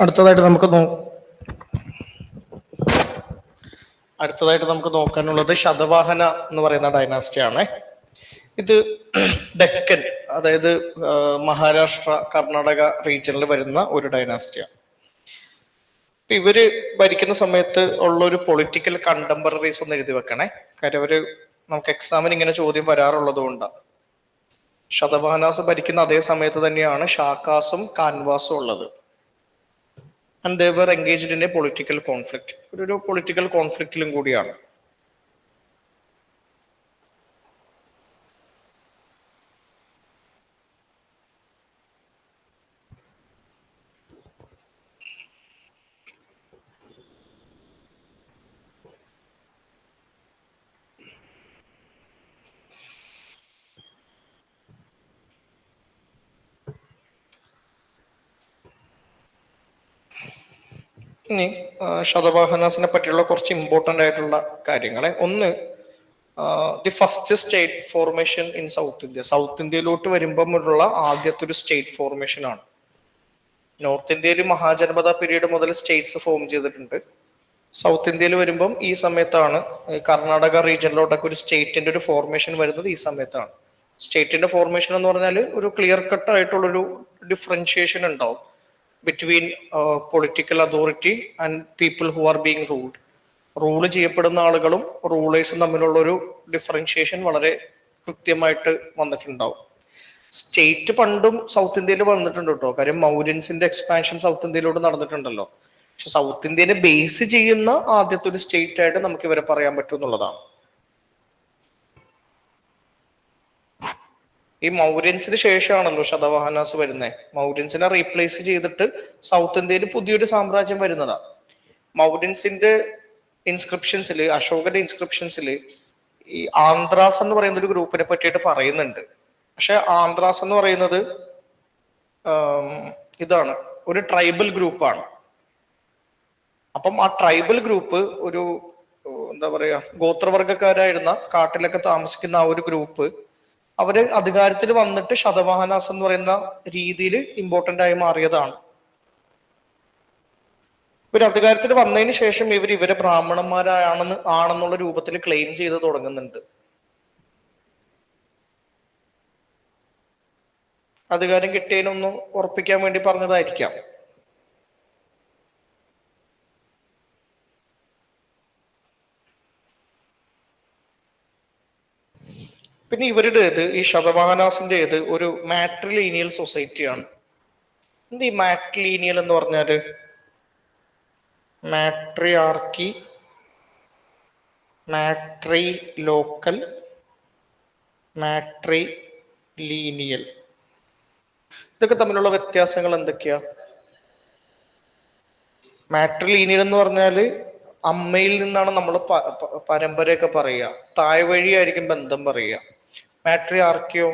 അടുത്തതായിട്ട് നമുക്ക് നോക്കാനുള്ളത് ശതവാഹന എന്ന് പറയുന്ന ഡൈനാസ്റ്റിയാണ്. ഇത് ഡെക്കൻ, അതായത് മഹാരാഷ്ട്ര കർണാടക റീജിയനിൽ വരുന്ന ഒരു ഡൈനാസ്റ്റിയാണ്. ഇവര് ഭരിക്കുന്ന സമയത്ത് ഉള്ള ഒരു പൊളിറ്റിക്കൽ കണ്ടംപററീസ് ഒന്ന് എഴുതി വെക്കണേ. കാര്യം നമുക്ക് എക്സാമിന് ഇങ്ങനെ ചോദ്യം വരാറുള്ളത് കൊണ്ടാണ്. ശതവാഹനാസ് ഭരിക്കുന്ന അതേ സമയത്ത് തന്നെയാണ് ഷാക്കാസും കാൻവാസും ഉള്ളത്. And they were engaged in a political conflict. ഒരു പൊളിറ്റിക്കൽ കോൺഫ്ലിക്റ്റിലും കൂടിയാണ്. ഇനി ശതവാഹനാസിനെ പറ്റിയുള്ള കുറച്ച് ഇമ്പോർട്ടൻ്റ് ആയിട്ടുള്ള കാര്യങ്ങളെ. ഒന്ന്, the first state formation in South India. South ഇന്ത്യയിലോട്ട് വരുമ്പോഴുള്ള ആദ്യത്തെ ഒരു സ്റ്റേറ്റ് ഫോർമേഷൻ ആണ്. നോർത്ത് ഇന്ത്യയിൽ മഹാജനപദ പീരീഡ് മുതൽ സ്റ്റേറ്റ്സ് ഫോം ചെയ്തിട്ടുണ്ട്. സൗത്ത് ഇന്ത്യയിൽ വരുമ്പം ഈ സമയത്താണ്, കർണാടക റീജിയനിലോട്ടൊക്കെ ഒരു സ്റ്റേറ്റിന്റെ ഒരു ഫോർമേഷൻ വരുന്നത് ഈ സമയത്താണ്. സ്റ്റേറ്റിന്റെ ഫോർമേഷൻ എന്ന് പറഞ്ഞാൽ ഒരു ക്ലിയർ കട്ട് ആയിട്ടുള്ളൊരു ഡിഫറൻഷിയേഷൻ ഉണ്ടാവും between political authority and people who are being ruled. Rule ചെയ്യപ്പെടുന്ന ആളുകളും റൂളേഴ്സും തമ്മിലുള്ള ഒരു ഡിഫറൻഷിയേഷൻ വളരെ കൃത്യമായിട്ട് വന്നിട്ടുണ്ടാവും. സ്റ്റേറ്റ് പണ്ടും സൗത്ത് ഇന്ത്യയിൽ വന്നിട്ടുണ്ട് കേട്ടോ. കാര്യം മൗര്യൻസിന്റെ എക്സ്പാൻഷൻ സൗത്ത് ഇന്ത്യയിലോട്ട് നടന്നിട്ടുണ്ടല്ലോ. പക്ഷെ സൗത്ത് ഇന്ത്യനെ ബേസ് ചെയ്യുന്ന ആദ്യത്തെ ഒരു സ്റ്റേറ്റ് ആയിട്ട് നമുക്ക് ഇവരെ പറയാൻ പറ്റും എന്നുള്ളതാണ്. ഈ മൗര്യൻസിന് ശേഷമാണല്ലോ ശതവാഹനാസ് വരുന്നത്. മൗര്യൻസിനെ റീപ്ലേസ് ചെയ്തിട്ട് സൗത്ത് ഇന്ത്യയിൽ പുതിയൊരു സാമ്രാജ്യം വരുന്നതാ. മൗര്യൻസിന്റെ ഇൻസ്ക്രിപ്ഷൻസിൽ, അശോകന്റെ ഇൻസ്ക്രിപ്ഷൻസിൽ ഈ ആന്ധ്രാസ് എന്ന് പറയുന്ന ഒരു ഗ്രൂപ്പിനെ പറ്റിയിട്ട് പറയുന്നുണ്ട്. പക്ഷെ ആന്ധ്രാസ് എന്ന് പറയുന്നത് ഇതാണ്, ഒരു ട്രൈബൽ ഗ്രൂപ്പാണ്. അപ്പം ആ ട്രൈബൽ ഗ്രൂപ്പ് ഒരു എന്താ പറയാ, ഗോത്രവർഗക്കാരായിരുന്ന കാട്ടിലൊക്കെ താമസിക്കുന്ന ആ ഒരു ഗ്രൂപ്പ് അവര് അധികാരത്തിൽ വന്നിട്ട് ശതവാഹനാസ് എന്ന് പറയുന്ന രീതിയിൽ ഇമ്പോർട്ടന്റ് ആയി മാറിയതാണ്. ഇവർ അധികാരത്തിൽ വന്നതിന് ശേഷം ഇവരെ ആണെന്നുള്ള രൂപത്തിൽ ക്ലെയിം ചെയ്ത് തുടങ്ങുന്നുണ്ട്. അധികാരം കിട്ടിയതിനൊന്ന് ഉറപ്പിക്കാൻ വേണ്ടി പറഞ്ഞതായിരിക്കാം. പിന്നെ ഇവരുടേത്, ഈ ശതവാഹനാസിൻ്റെത് ഒരു മാട്രിലീനിയൽ സൊസൈറ്റിയാണ്. എന്ത് ഈ മാട്രിലീനിയൽ എന്ന് പറഞ്ഞാല്? മാട്രിയാർക്കി, മാട്രി ലോക്കൽ, മാട്രി ലീനിയൽ, ഇതൊക്കെ തമ്മിലുള്ള വ്യത്യാസങ്ങൾ എന്തൊക്കെയാ? മാട്രിലീനിയൽ എന്ന് പറഞ്ഞാല് അമ്മയിൽ നിന്നാണ് നമ്മൾ പരമ്പരയൊക്കെ പറയുക, തായ് വഴിയായിരിക്കും ബന്ധം പറയുക. മാട്രിയാർക്കിയോ,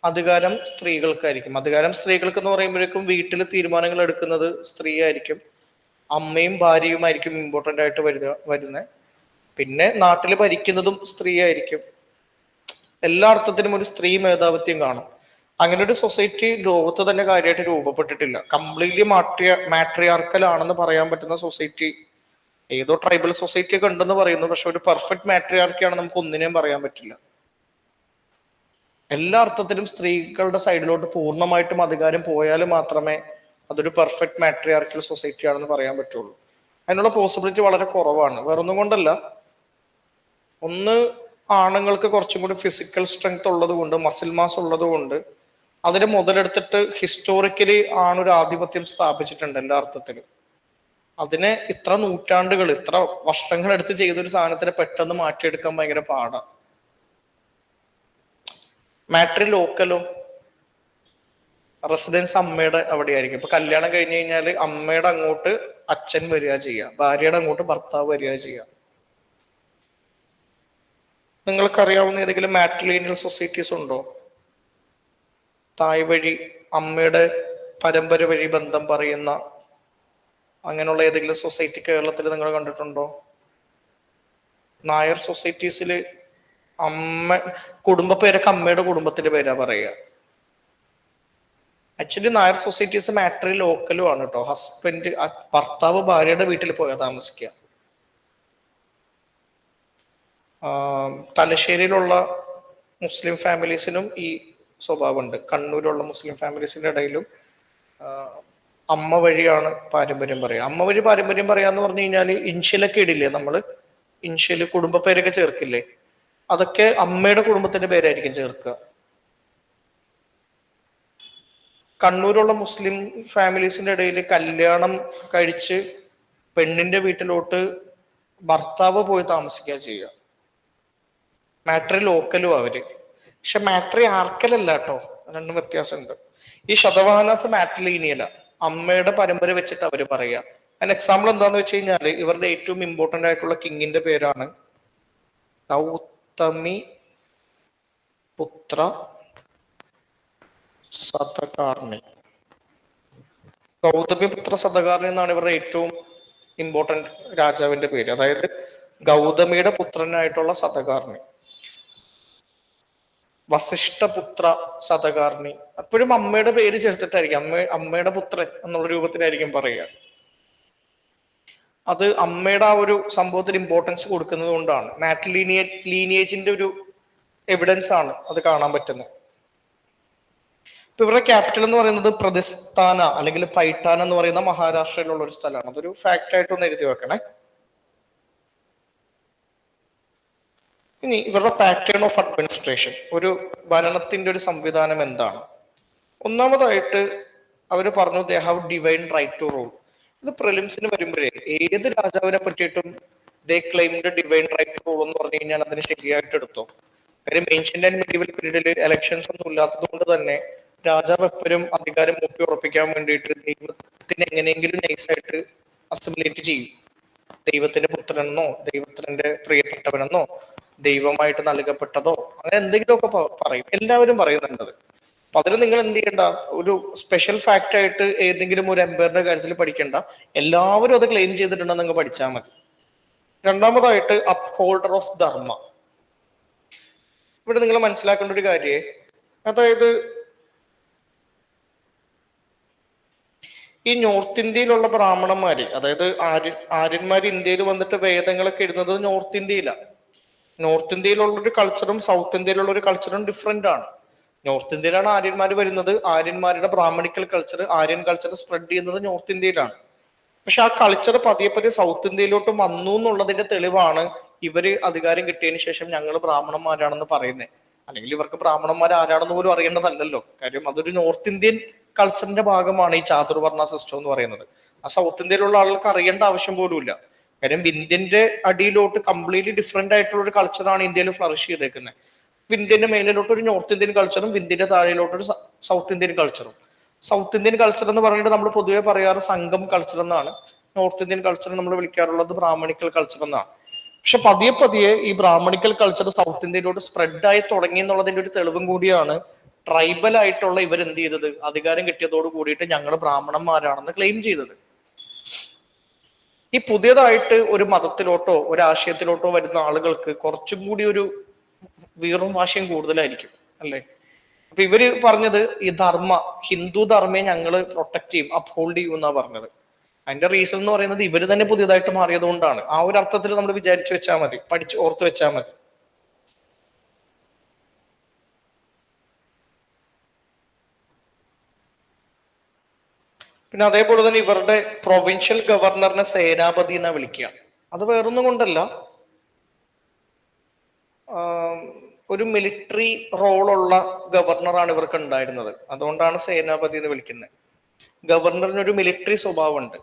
അധികാരം സ്ത്രീകൾക്കായിരിക്കും. അധികാരം സ്ത്രീകൾക്ക് എന്ന് പറയുമ്പോഴേക്കും വീട്ടിൽ തീരുമാനങ്ങൾ എടുക്കുന്നത് സ്ത്രീ ആയിരിക്കും. അമ്മയും ഭാര്യയുമായിരിക്കും ഇമ്പോർട്ടൻ്റ് ആയിട്ട് വരുന്നത്. പിന്നെ നാട്ടിൽ ഭരിക്കുന്നതും സ്ത്രീ ആയിരിക്കും. എല്ലാ അർത്ഥത്തിനും ഒരു സ്ത്രീ മേധാവിത്വം കാണും. അങ്ങനെ ഒരു സൊസൈറ്റി ലോകത്ത് തന്നെ കാര്യമായിട്ട് രൂപപ്പെട്ടിട്ടില്ല. കംപ്ലീറ്റ്ലി മാട്രിയാർക്കൽ ആണെന്ന് പറയാൻ പറ്റുന്ന സൊസൈറ്റി ഏതോ ട്രൈബൽ സൊസൈറ്റി ഒക്കെ ഉണ്ടെന്ന് പറയുന്നു. പക്ഷെ ഒരു പെർഫെക്റ്റ് മാട്രിയാർക്കി ആണ് നമുക്ക് ഒന്നിനെയും പറയാൻ പറ്റില്ല. എല്ലാ അർത്ഥത്തിലും സ്ത്രീകളുടെ സൈഡിലോട്ട് പൂർണ്ണമായിട്ടും അധികാരം പോയാൽ മാത്രമേ അതൊരു പെർഫെക്റ്റ് മാട്രിയാർക്കൽ സൊസൈറ്റി ആണെന്ന് പറയാൻ പറ്റുള്ളൂ. അതിനുള്ള പോസിബിലിറ്റി വളരെ കുറവാണ്. വേറൊന്നും കൊണ്ടല്ല, ഒന്ന് ആണുങ്ങൾക്ക് കുറച്ചും കൂടി ഫിസിക്കൽ സ്ട്രെങ്ത് ഉള്ളത് കൊണ്ട്, മസിൽ മാസ് ഉള്ളത് കൊണ്ട് അതിനെ മുതലെടുത്തിട്ട് ഹിസ്റ്റോറിക്കലി ആണൊരു ആധിപത്യം സ്ഥാപിച്ചിട്ടുണ്ട് എല്ലാ അർത്ഥത്തിലും. അതിനെ ഇത്ര നൂറ്റാണ്ടുകൾ, ഇത്ര വർഷങ്ങൾ എടുത്ത് ചെയ്തൊരു സാധനത്തിനെ പെട്ടെന്ന് മാറ്റിയെടുക്കാൻ ഭയങ്കര പാടാണ്. മാട്രി ലോക്കലോ, റെസിഡൻസ് അമ്മയുടെ അവിടെ ആയിരിക്കും. ഇപ്പൊ കല്യാണം കഴിഞ്ഞു കഴിഞ്ഞാല് അമ്മയുടെ അങ്ങോട്ട് അച്ഛൻ വരിക ചെയ്യുക, ഭാര്യയുടെ അങ്ങോട്ട് ഭർത്താവ് വരിക ചെയ്യുക. നിങ്ങൾക്കറിയാവുന്ന ഏതെങ്കിലും മാട്രിലീനിയൽ സൊസൈറ്റീസ് ഉണ്ടോ? തായ് വഴി, അമ്മയുടെ പരമ്പര വഴി ബന്ധം പറയുന്ന അങ്ങനെയുള്ള ഏതെങ്കിലും സൊസൈറ്റി കേരളത്തിൽ നിങ്ങൾ കണ്ടിട്ടുണ്ടോ? നായർ സൊസൈറ്റീസിൽ കുടുംബ പേരൊക്കെ അമ്മയുടെ കുടുംബത്തിന്റെ പേരാ പറയുക. ആക്ച്വലി നായർ സൊസൈറ്റീസ് മാട്രി ലോക്കലും ആണ് കേട്ടോ. ഹസ്ബൻഡ് ഭർത്താവ് ഭാര്യയുടെ വീട്ടിൽ പോയാൽ താമസിക്കുക. തലശ്ശേരിയിലുള്ള മുസ്ലിം ഫാമിലീസിനും ഈ സ്വഭാവമുണ്ട്. കണ്ണൂരുള്ള മുസ്ലിം ഫാമിലീസിന്റെ ഇടയിലും അമ്മ വഴിയാണ് പാരമ്പര്യം പറയുക. അമ്മ വഴി പാരമ്പര്യം പറയാന്ന് പറഞ്ഞു കഴിഞ്ഞാൽ ഇൻഷ്യലൊക്കെ ഇടില്ലേ നമ്മള്, ഇൻഷ്യല് കുടുംബ പേരൊക്കെ ചേർക്കില്ലേ, അതൊക്കെ അമ്മയുടെ കുടുംബത്തിന്റെ പേരായിരിക്കും ചേർക്കുക. കണ്ണൂരുള്ള മുസ്ലിം ഫാമിലീസിന്റെ ഇടയിൽ കല്യാണം കഴിച്ച് പെണ്ണിന്റെ വീട്ടിലോട്ട് ഭർത്താവ് പോയി താമസിക്കുക ചെയ്യുക. മാട്രി ലോക്കലും അവര്, പക്ഷെ മാട്രി ആർക്കലല്ല കേട്ടോ, രണ്ടും വ്യത്യാസമുണ്ട്. ഈ ശതവാഹനാസ് മാട്രിലീനിയല, അമ്മയുടെ പരമ്പര വെച്ചിട്ട് അവര് പറയുക. അതിന് എക്സാമ്പിൾ എന്താന്ന് വെച്ച് കഴിഞ്ഞാല് ഇവരുടെ ഏറ്റവും ഇമ്പോർട്ടന്റ് ആയിട്ടുള്ള കിങ്ങിന്റെ പേരാണ് ഗൗതമി പുത്ര സതകാർണി. ഗൗതമി പുത്ര സതകാർണി എന്നാണ് ഇവരുടെ ഏറ്റവും ഇമ്പോർട്ടന്റ് രാജാവിന്റെ പേര്. അതായത് ഗൗതമിയുടെ പുത്രനായിട്ടുള്ള സതകാർണി, വസിഷ്ഠപുത്ര സതകാർണി. അപ്പോഴും അമ്മയുടെ പേര് ചേർത്തിട്ടായിരിക്കും, അമ്മയുടെ പുത്രൻ എന്നുള്ള രൂപത്തിലായിരിക്കും പറയുക. അത് അമ്മയുടെ ആ ഒരു സംഭവത്തിന് ഇമ്പോർട്ടൻസ് കൊടുക്കുന്നത് കൊണ്ടാണ്. ലീനിയേജിന്റെ ഒരു എവിഡൻസ് ആണ് അത് കാണാൻ പറ്റുന്നത്. ഇപ്പൊ ഇവരുടെ ക്യാപിറ്റൽ എന്ന് പറയുന്നത് പ്രതിസ്ഥാന അല്ലെങ്കിൽ പൈഠാന എന്ന് പറയുന്ന മഹാരാഷ്ട്രയിലുള്ള ഒരു സ്ഥലമാണ്. അതൊരു ഫാക്ട് ആയിട്ട് ഒന്ന് എഴുതി വെക്കണേ. ഇനി ഇവരുടെ പാറ്റേൺ ഓഫ് അഡ്മിനിസ്ട്രേഷൻ, ഒരു ഭരണത്തിന്റെ ഒരു സംവിധാനം എന്താണ്? ഒന്നാമതായിട്ട് അവർ പറഞ്ഞു they have divine right to rule. ഇത് പ്രിലിംസിന് വരുമ്പോഴേ ഏത് രാജാവിനെ പറ്റിയിട്ടും they claimed divine right to rule എന്ന് പറഞ്ഞു കഴിഞ്ഞാൽ അതിന് ശരിയായിട്ട് എടുത്തോ. കാര്യം ഏൻഷ്യന്റ് ആൻഡ് മെഡീവൽ പീരീഡിൽ ഇലക്ഷൻസ് ഒന്നും ഇല്ലാത്തത് കൊണ്ട് തന്നെ രാജാവ് എപ്പോഴും അധികാരം മുക്കി ഉറപ്പിക്കാൻ വേണ്ടിയിട്ട് ദൈവത്തിന് എങ്ങനെയെങ്കിലും നൈസായിട്ട് അസിമുലേറ്റ് ചെയ്യും. ദൈവത്തിന്റെ പുത്രനെന്നോ ദൈവത്തിന്റെ പ്രിയപ്പെട്ടവനെന്നോ ദൈവമായിട്ട് നൽകപ്പെട്ടതോ അങ്ങനെ എന്തെങ്കിലുമൊക്കെ പറയും, എല്ലാവരും പറയുന്നുണ്ടത്. അപ്പൊ അതിന് നിങ്ങൾ എന്ത് ചെയ്യണ്ട, ഒരു സ്പെഷ്യൽ ഫാക്ട് ആയിട്ട് ഏതെങ്കിലും ഒരു എംപയറിന്റെ കാര്യത്തിൽ പഠിക്കണ്ട, എല്ലാവരും അത് ക്ലെയിം ചെയ്തിട്ടുണ്ടെന്ന് നിങ്ങൾ പഠിച്ചാൽ മതി. രണ്ടാമതായിട്ട് അപ്ഹോൾഡർ ഓഫ് ധർമ്മ. ഇവിടെ നിങ്ങൾ മനസ്സിലാക്കേണ്ട ഒരു കാര്യേ, അതായത് ഈ നോർത്ത് ഇന്ത്യയിലുള്ള ബ്രാഹ്മണന്മാര്, അതായത് ആര്യന്മാര് ഇന്ത്യയിൽ വന്നിട്ട് വേദങ്ങളൊക്കെ എഴുതുന്നത് നോർത്ത് ഇന്ത്യയിലാണ്. നോർത്ത് ഇന്ത്യയിലുള്ള ഒരു കൾച്ചറും സൗത്ത് ഇന്ത്യയിലുള്ള ഒരു കൾച്ചറും ഡിഫറെന്റ് ആണ്. നോർത്ത് ഇന്ത്യയിലാണ് ആര്യന്മാർ വരുന്നത്, ആര്യന്മാരുടെ Brahmanical culture, Aryan culture spread ചെയ്യുന്നത് നോർത്ത് ഇന്ത്യയിലാണ്. പക്ഷെ ആ കൾച്ചർ പതിയെ പതിയെ സൗത്ത് ഇന്ത്യയിലോട്ട് വന്നു എന്നുള്ളതിന്റെ തെളിവാണ് ഇവര് അധികാരം കിട്ടിയതിന് ശേഷം ഞങ്ങൾ ബ്രാഹ്മണന്മാരാണെന്ന് പറയുന്നത്. അല്ലെങ്കിൽ ഇവർക്ക് ബ്രാഹ്മണന്മാർ ആരാണെന്ന് പോലും അറിയേണ്ടതല്ലല്ലോ. കാര്യം അതൊരു നോർത്ത് ഇന്ത്യൻ കൾച്ചറിന്റെ ഭാഗമാണ് ഈ ചാതുർവർണ്ണ സിസ്റ്റം എന്ന് പറയുന്നത്. ആ സൗത്ത് ഇന്ത്യയിലുള്ള ആളുകൾക്ക് അറിയേണ്ട ആവശ്യം പോലും ഇല്ല. കാര്യം ഇന്ത്യന്റെ അടിയിലോട്ട് കംപ്ലീറ്റ്ലി ഡിഫറെന്റ് ആയിട്ടുള്ള ഒരു കൾച്ചറാണ് ഇന്ത്യയിൽ ഫ്ലറിഷ് ചെയ്തേക്കുന്നത്. ഇന്ത്യന്റെ മേലിലോട്ട് ഒരു നോർത്ത് ഇന്ത്യൻ കൾച്ചറും ഇന്ത്യന്റെ താഴെയിലോട്ട് ഒരു സൗത്ത് ഇന്ത്യൻ കൾച്ചറും. സൗത്ത് ഇന്ത്യൻ കൾച്ചർ എന്ന് പറഞ്ഞിട്ട് നമ്മൾ പൊതുവെ പറയാറ് സംഘം കൾച്ചർ എന്നാണ്. നോർത്ത് ഇന്ത്യൻ കൾച്ചർ നമ്മൾ വിളിക്കാറുള്ളത് ബ്രാഹ്മണിക്കൽ കൾച്ചർ എന്നാണ്. പക്ഷെ പതിയെ പതിയെ ഈ ബ്രാഹ്മണിക്കൽ കൾച്ചർ സൗത്ത് ഇന്ത്യയിലോട്ട് സ്പ്രെഡ് ആയി തുടങ്ങി എന്നുള്ളതിന്റെ ഒരു തെളിവും കൂടിയാണ് ട്രൈബൽ ആയിട്ടുള്ള ഇവരെന്ത് ചെയ്തത്, അധികാരം കിട്ടിയതോട് കൂടിയിട്ട് ഞങ്ങൾ ബ്രാഹ്മണന്മാരാണെന്ന് ക്ലെയിം ചെയ്തത്. ഈ പുതിയതായിട്ട് ഒരു മതത്തിലോട്ടോ ഒരു ആശയത്തിലോട്ടോ വരുന്ന ആളുകൾക്ക് കുറച്ചും കൂടി ഒരു വീറും വാശിയും കൂടുതലായിരിക്കും, അല്ലേ? അപ്പൊ ഇവര് പറഞ്ഞത് ഈ ഹിന്ദു ധർമ്മയെ ഞങ്ങൾ പ്രൊട്ടക്ട് ചെയ്യും, അപ്ഹോൾഡ് ചെയ്യും എന്നാ പറഞ്ഞത്. അതിന്റെ റീസൺ എന്ന് പറയുന്നത് ഇവര് തന്നെ പുതിയതായിട്ട് മാറിയത് കൊണ്ടാണ്. ആ ഒരു അർത്ഥത്തിൽ നമ്മൾ വിചാരിച്ചു വെച്ചാൽ മതി, ഓർത്ത് വെച്ചാൽ മതി. പിന്നെ അതേപോലെ തന്നെ ഇവരുടെ പ്രൊവിൻഷ്യൽ ഗവർണറിനെ സേനാപതി എന്നാ വിളിക്കുക. അത് വേറൊന്നും കൊണ്ടല്ല, ഒരു മിലിറ്ററി റോളുള്ള ഗവർണറാണ് ഇവർക്ക് ഉണ്ടായിരുന്നത്. അതുകൊണ്ടാണ് സേനാപതി എന്ന് വിളിക്കുന്നത്. ഗവർണറിനൊരു മിലിറ്ററി സ്വഭാവമുണ്ട്.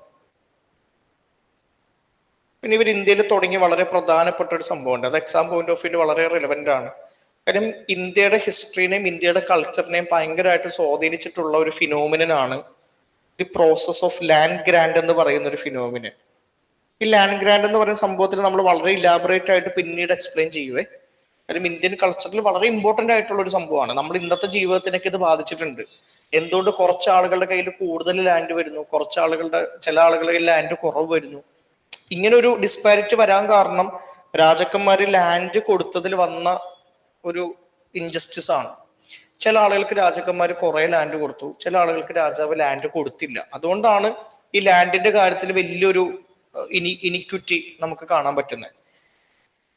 പിന്നെ ഇവർ ഇന്ത്യയിൽ തുടങ്ങി വളരെ പ്രധാനപ്പെട്ട ഒരു സംഭവമുണ്ട്. അത് എക്സാം പോയിന്റ് ഓഫ് വ്യൂ വളരെ റിലവന്റ് ആണ്. കാര്യം ഇന്ത്യയുടെ ഹിസ്റ്ററിനെയും ഇന്ത്യയുടെ കൾച്ചറിനെയും ഭയങ്കരമായിട്ട് സ്വാധീനിച്ചിട്ടുള്ള ഒരു ഫിനോമിനനാണ് the process of land grant എന്ന് പറയുന്ന ഒരു ഫിനോമിനൻ. ഈ ലാൻഡ് ഗ്രാൻഡ് എന്ന് പറയുന്ന സംഭവത്തിൽ നമ്മൾ വളരെ ഇലാബറേറ്റ് ആയിട്ട് പിന്നീട് എക്സ്പ്ലെയിൻ ചെയ്യുവേ. കാര്യം ഇന്ത്യൻ കൾച്ചറിൽ വളരെ ഇമ്പോർട്ടന്റ് ആയിട്ടുള്ള ഒരു സംഭവമാണ്. നമ്മൾ ഇന്നത്തെ ജീവിതത്തിനൊക്കെ ഇത് ബാധിച്ചിട്ടുണ്ട്. എന്തുകൊണ്ട് കുറച്ച് ആളുകളുടെ കയ്യിൽ കൂടുതൽ ലാൻഡ് വരുന്നു, ചില ആളുകളുടെ കയ്യിൽ ലാൻഡ് കുറവ് വരുന്നു. ഇങ്ങനെ ഒരു ഡിസ്പാരിറ്റി വരാൻ കാരണം രാജാക്കന്മാര് ലാൻഡ് കൊടുത്തതിൽ വന്ന ഒരു ഇൻജസ്റ്റിസ് ആണ്. ചില ആളുകൾക്ക് രാജാക്കന്മാർ കുറെ ലാൻഡ് കൊടുത്തു, ചില ആളുകൾക്ക് രാജാവ് ലാൻഡ് കൊടുത്തില്ല. അതുകൊണ്ടാണ് ഈ ലാൻഡിന്റെ കാര്യത്തിൽ വലിയൊരു ഇനിക്വിറ്റി നമുക്ക് കാണാൻ പറ്റുന്നത്.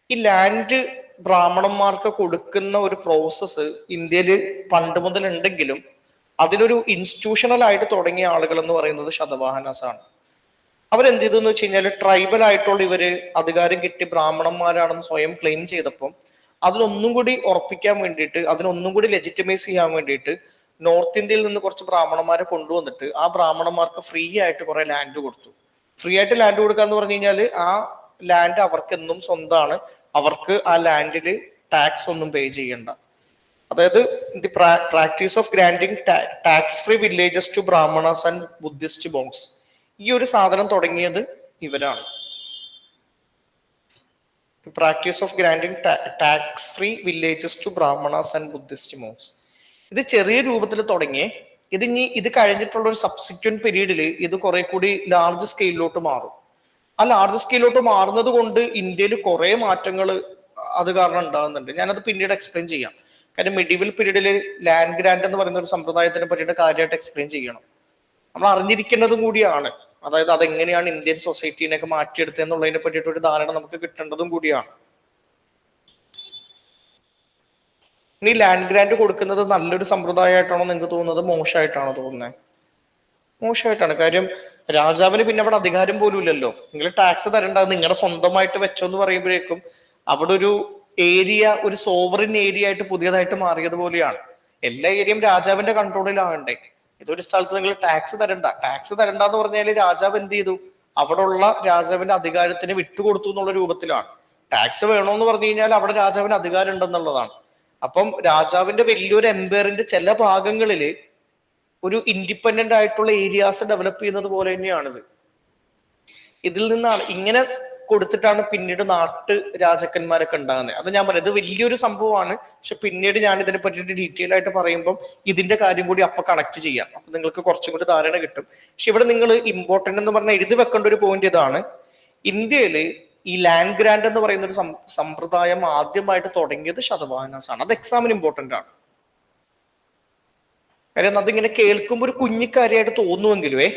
ഈ ലാൻഡ് ബ്രാഹ്മണന്മാർക്ക് കൊടുക്കുന്ന ഒരു പ്രോസസ്സ് ഇന്ത്യയിൽ പണ്ട് മുതൽ ഉണ്ടെങ്കിലും അതിനൊരു ഇൻസ്റ്റിറ്റ്യൂഷണൽ ആയിട്ട് തുടങ്ങിയ ആളുകൾ എന്ന് പറയുന്നത് ശതവാഹനാസ് ആണ്. അവരെന്ത് ചെയ്തെന്ന് വെച്ച് കഴിഞ്ഞാൽ ട്രൈബൽ ആയിട്ടുള്ള ഇവര് അധികാരം കിട്ടി ബ്രാഹ്മണന്മാരാണെന്ന് സ്വയം ക്ലെയിം ചെയ്തപ്പം അതിനൊന്നും കൂടി ഉറപ്പിക്കാൻ വേണ്ടിയിട്ട്, അതിനൊന്നും കൂടി ലെജിറ്റിമൈസ് ചെയ്യാൻ വേണ്ടിയിട്ട് നോർത്ത് ഇന്ത്യയിൽ നിന്ന് കുറച്ച് ബ്രാഹ്മണന്മാരെ കൊണ്ടുവന്നിട്ട് ആ ബ്രാഹ്മണന്മാർക്ക് ഫ്രീ ആയിട്ട് കുറെ ലാൻഡ് കൊടുത്തു. ഫ്രീ ആയിട്ട് ലാൻഡ് കൊടുക്കുക എന്ന് പറഞ്ഞു കഴിഞ്ഞാൽ ആ ലാൻഡ് അവർക്ക് എന്നും സ്വന്തമാണ്, അവർക്ക് ആ ലാൻഡിൽ ടാക്സ് ഒന്നും പേ ചെയ്യണ്ട. അതായത് the practice of granting tax free villages to Brahmanas and Buddhist monks. ഈ ഒരു സാധനം തുടങ്ങിയത് ഇവരാണ്. The practice of granting tax free villages to Brahmanas and Buddhist monks. ഇത് ചെറിയ രൂപത്തിൽ തുടങ്ങിയേ, ഇത് കഴിഞ്ഞിട്ടുള്ള ഒരു സബ്സിക്വന്റ് പീരീഡിൽ ഇത് കുറെ കൂടി ലാർജ് സ്കെയിലിലോട്ട് മാറും. ആ ലാർജ് സ്കെയിലോട്ട് മാറുന്നത് കൊണ്ട് ഇന്ത്യയിൽ കുറെ മാറ്റങ്ങൾ അത് കാരണം ഉണ്ടാകുന്നുണ്ട്. ഞാനത് പിന്നീട് എക്സ്പ്ലെയിൻ ചെയ്യാം. കാര്യം മെഡീവൽ പീരീഡിൽ ലാൻഡ് ഗ്രാൻഡ് എന്ന് പറയുന്ന ഒരു സമ്പ്രദായത്തിനെ പറ്റിയിട്ട് കാര്യമായിട്ട് എക്സ്പ്ലെയിൻ ചെയ്യണം. നമ്മൾ അറിഞ്ഞിരിക്കുന്നതും കൂടിയാണ്. അതായത് അതെങ്ങനെയാണ് ഇന്ത്യൻ സൊസൈറ്റീനെയൊക്കെ മാറ്റിയെടുത്തതെന്നുള്ളതിനെ പറ്റിയിട്ട് ഒരു ധാരണ നമുക്ക് കിട്ടേണ്ടതും കൂടിയാണ്. ഇനി ലാൻഡ് ഗ്രാൻഡ് കൊടുക്കുന്നത് നല്ലൊരു സമ്പ്രദായമായിട്ടാണോ നിങ്ങൾക്ക് തോന്നുന്നത്, മോശമായിട്ടാണോ തോന്നുന്നത്? മോശമായിട്ടാണ്. കാര്യം രാജാവിന് പിന്നെ അവിടെ അധികാരം പോലും ഇല്ലല്ലോ. നിങ്ങൾ ടാക്സ് തരേണ്ട, നിങ്ങളുടെ സ്വന്തമായിട്ട് വെച്ചോ എന്ന് പറയുമ്പോഴേക്കും അവിടെ ഒരു ഏരിയ, ഒരു സോവറിൻ ഏരിയ ആയിട്ട് പുതിയതായിട്ട് മാറിയതുപോലെയാണ്. എല്ലാ ഏരിയയും രാജാവിന്റെ കൺട്രോളിലാവണ്ടേ. ഇതൊരു സ്ഥലത്ത് നിങ്ങൾ ടാക്സ് തരണ്ട എന്ന് പറഞ്ഞാല് രാജാവ് എന്ത് ചെയ്തു, അവിടെ ഉള്ള രാജാവിന്റെ അധികാരത്തിന് വിട്ടുകൊടുത്തു എന്നുള്ള രൂപത്തിലാണ്. ടാക്സ് വേണോന്ന് പറഞ്ഞു കഴിഞ്ഞാൽ അവിടെ രാജാവിന് അധികാരം ഉണ്ടെന്നുള്ളതാണ്. അപ്പം രാജാവിന്റെ വലിയൊരു എംപയറിന്റെ ചില ഭാഗങ്ങളിൽ ഒരു ഇൻഡിപെൻഡന്റ് ആയിട്ടുള്ള ഏരിയാസ് ഡെവലപ്പ് ചെയ്യുന്നത് പോലെ തന്നെയാണിത്. ഇതിൽ നിന്നാണ് ഇങ്ങനെ കൊടുത്തിട്ടാണ് പിന്നീട് നാട്ട് രാജാക്കന്മാരൊക്കെ ഉണ്ടാകുന്നത്. അത് ഞാൻ പറയാം, ഇത് വലിയൊരു സംഭവമാണ്. പക്ഷെ പിന്നീട് ഞാൻ ഇതിനെ പറ്റിയിട്ട് ഡീറ്റെയിൽ ആയിട്ട് പറയുമ്പോൾ ഇതിന്റെ കാര്യം കൂടി അപ്പൊ കണക്ട് ചെയ്യാം. അപ്പൊ നിങ്ങൾക്ക് കുറച്ചും കൂടി ധാരണ കിട്ടും. പക്ഷെ ഇവിടെ നിങ്ങൾ ഇമ്പോർട്ടന്റ് എന്ന് പറഞ്ഞാൽ എഴുതി വെക്കേണ്ട ഒരു പോയിന്റ് ഇതാണ്. ഇന്ത്യയില് ഈ ലാൻഡ് ഗ്രാൻഡ് എന്ന് പറയുന്ന ഒരു സമ്പ്രദായം ആദ്യമായിട്ട് തുടങ്ങിയത് ശതവാഹനാസ് ആണ്. അത് എക്സാമിന് ഇമ്പോർട്ടന്റ് ആണ്. കാര്യം അതിങ്ങനെ കേൾക്കുമ്പോൾ ഒരു കുഞ്ഞിക്കാര്യമായിട്ട് തോന്നുമെങ്കിലുവേ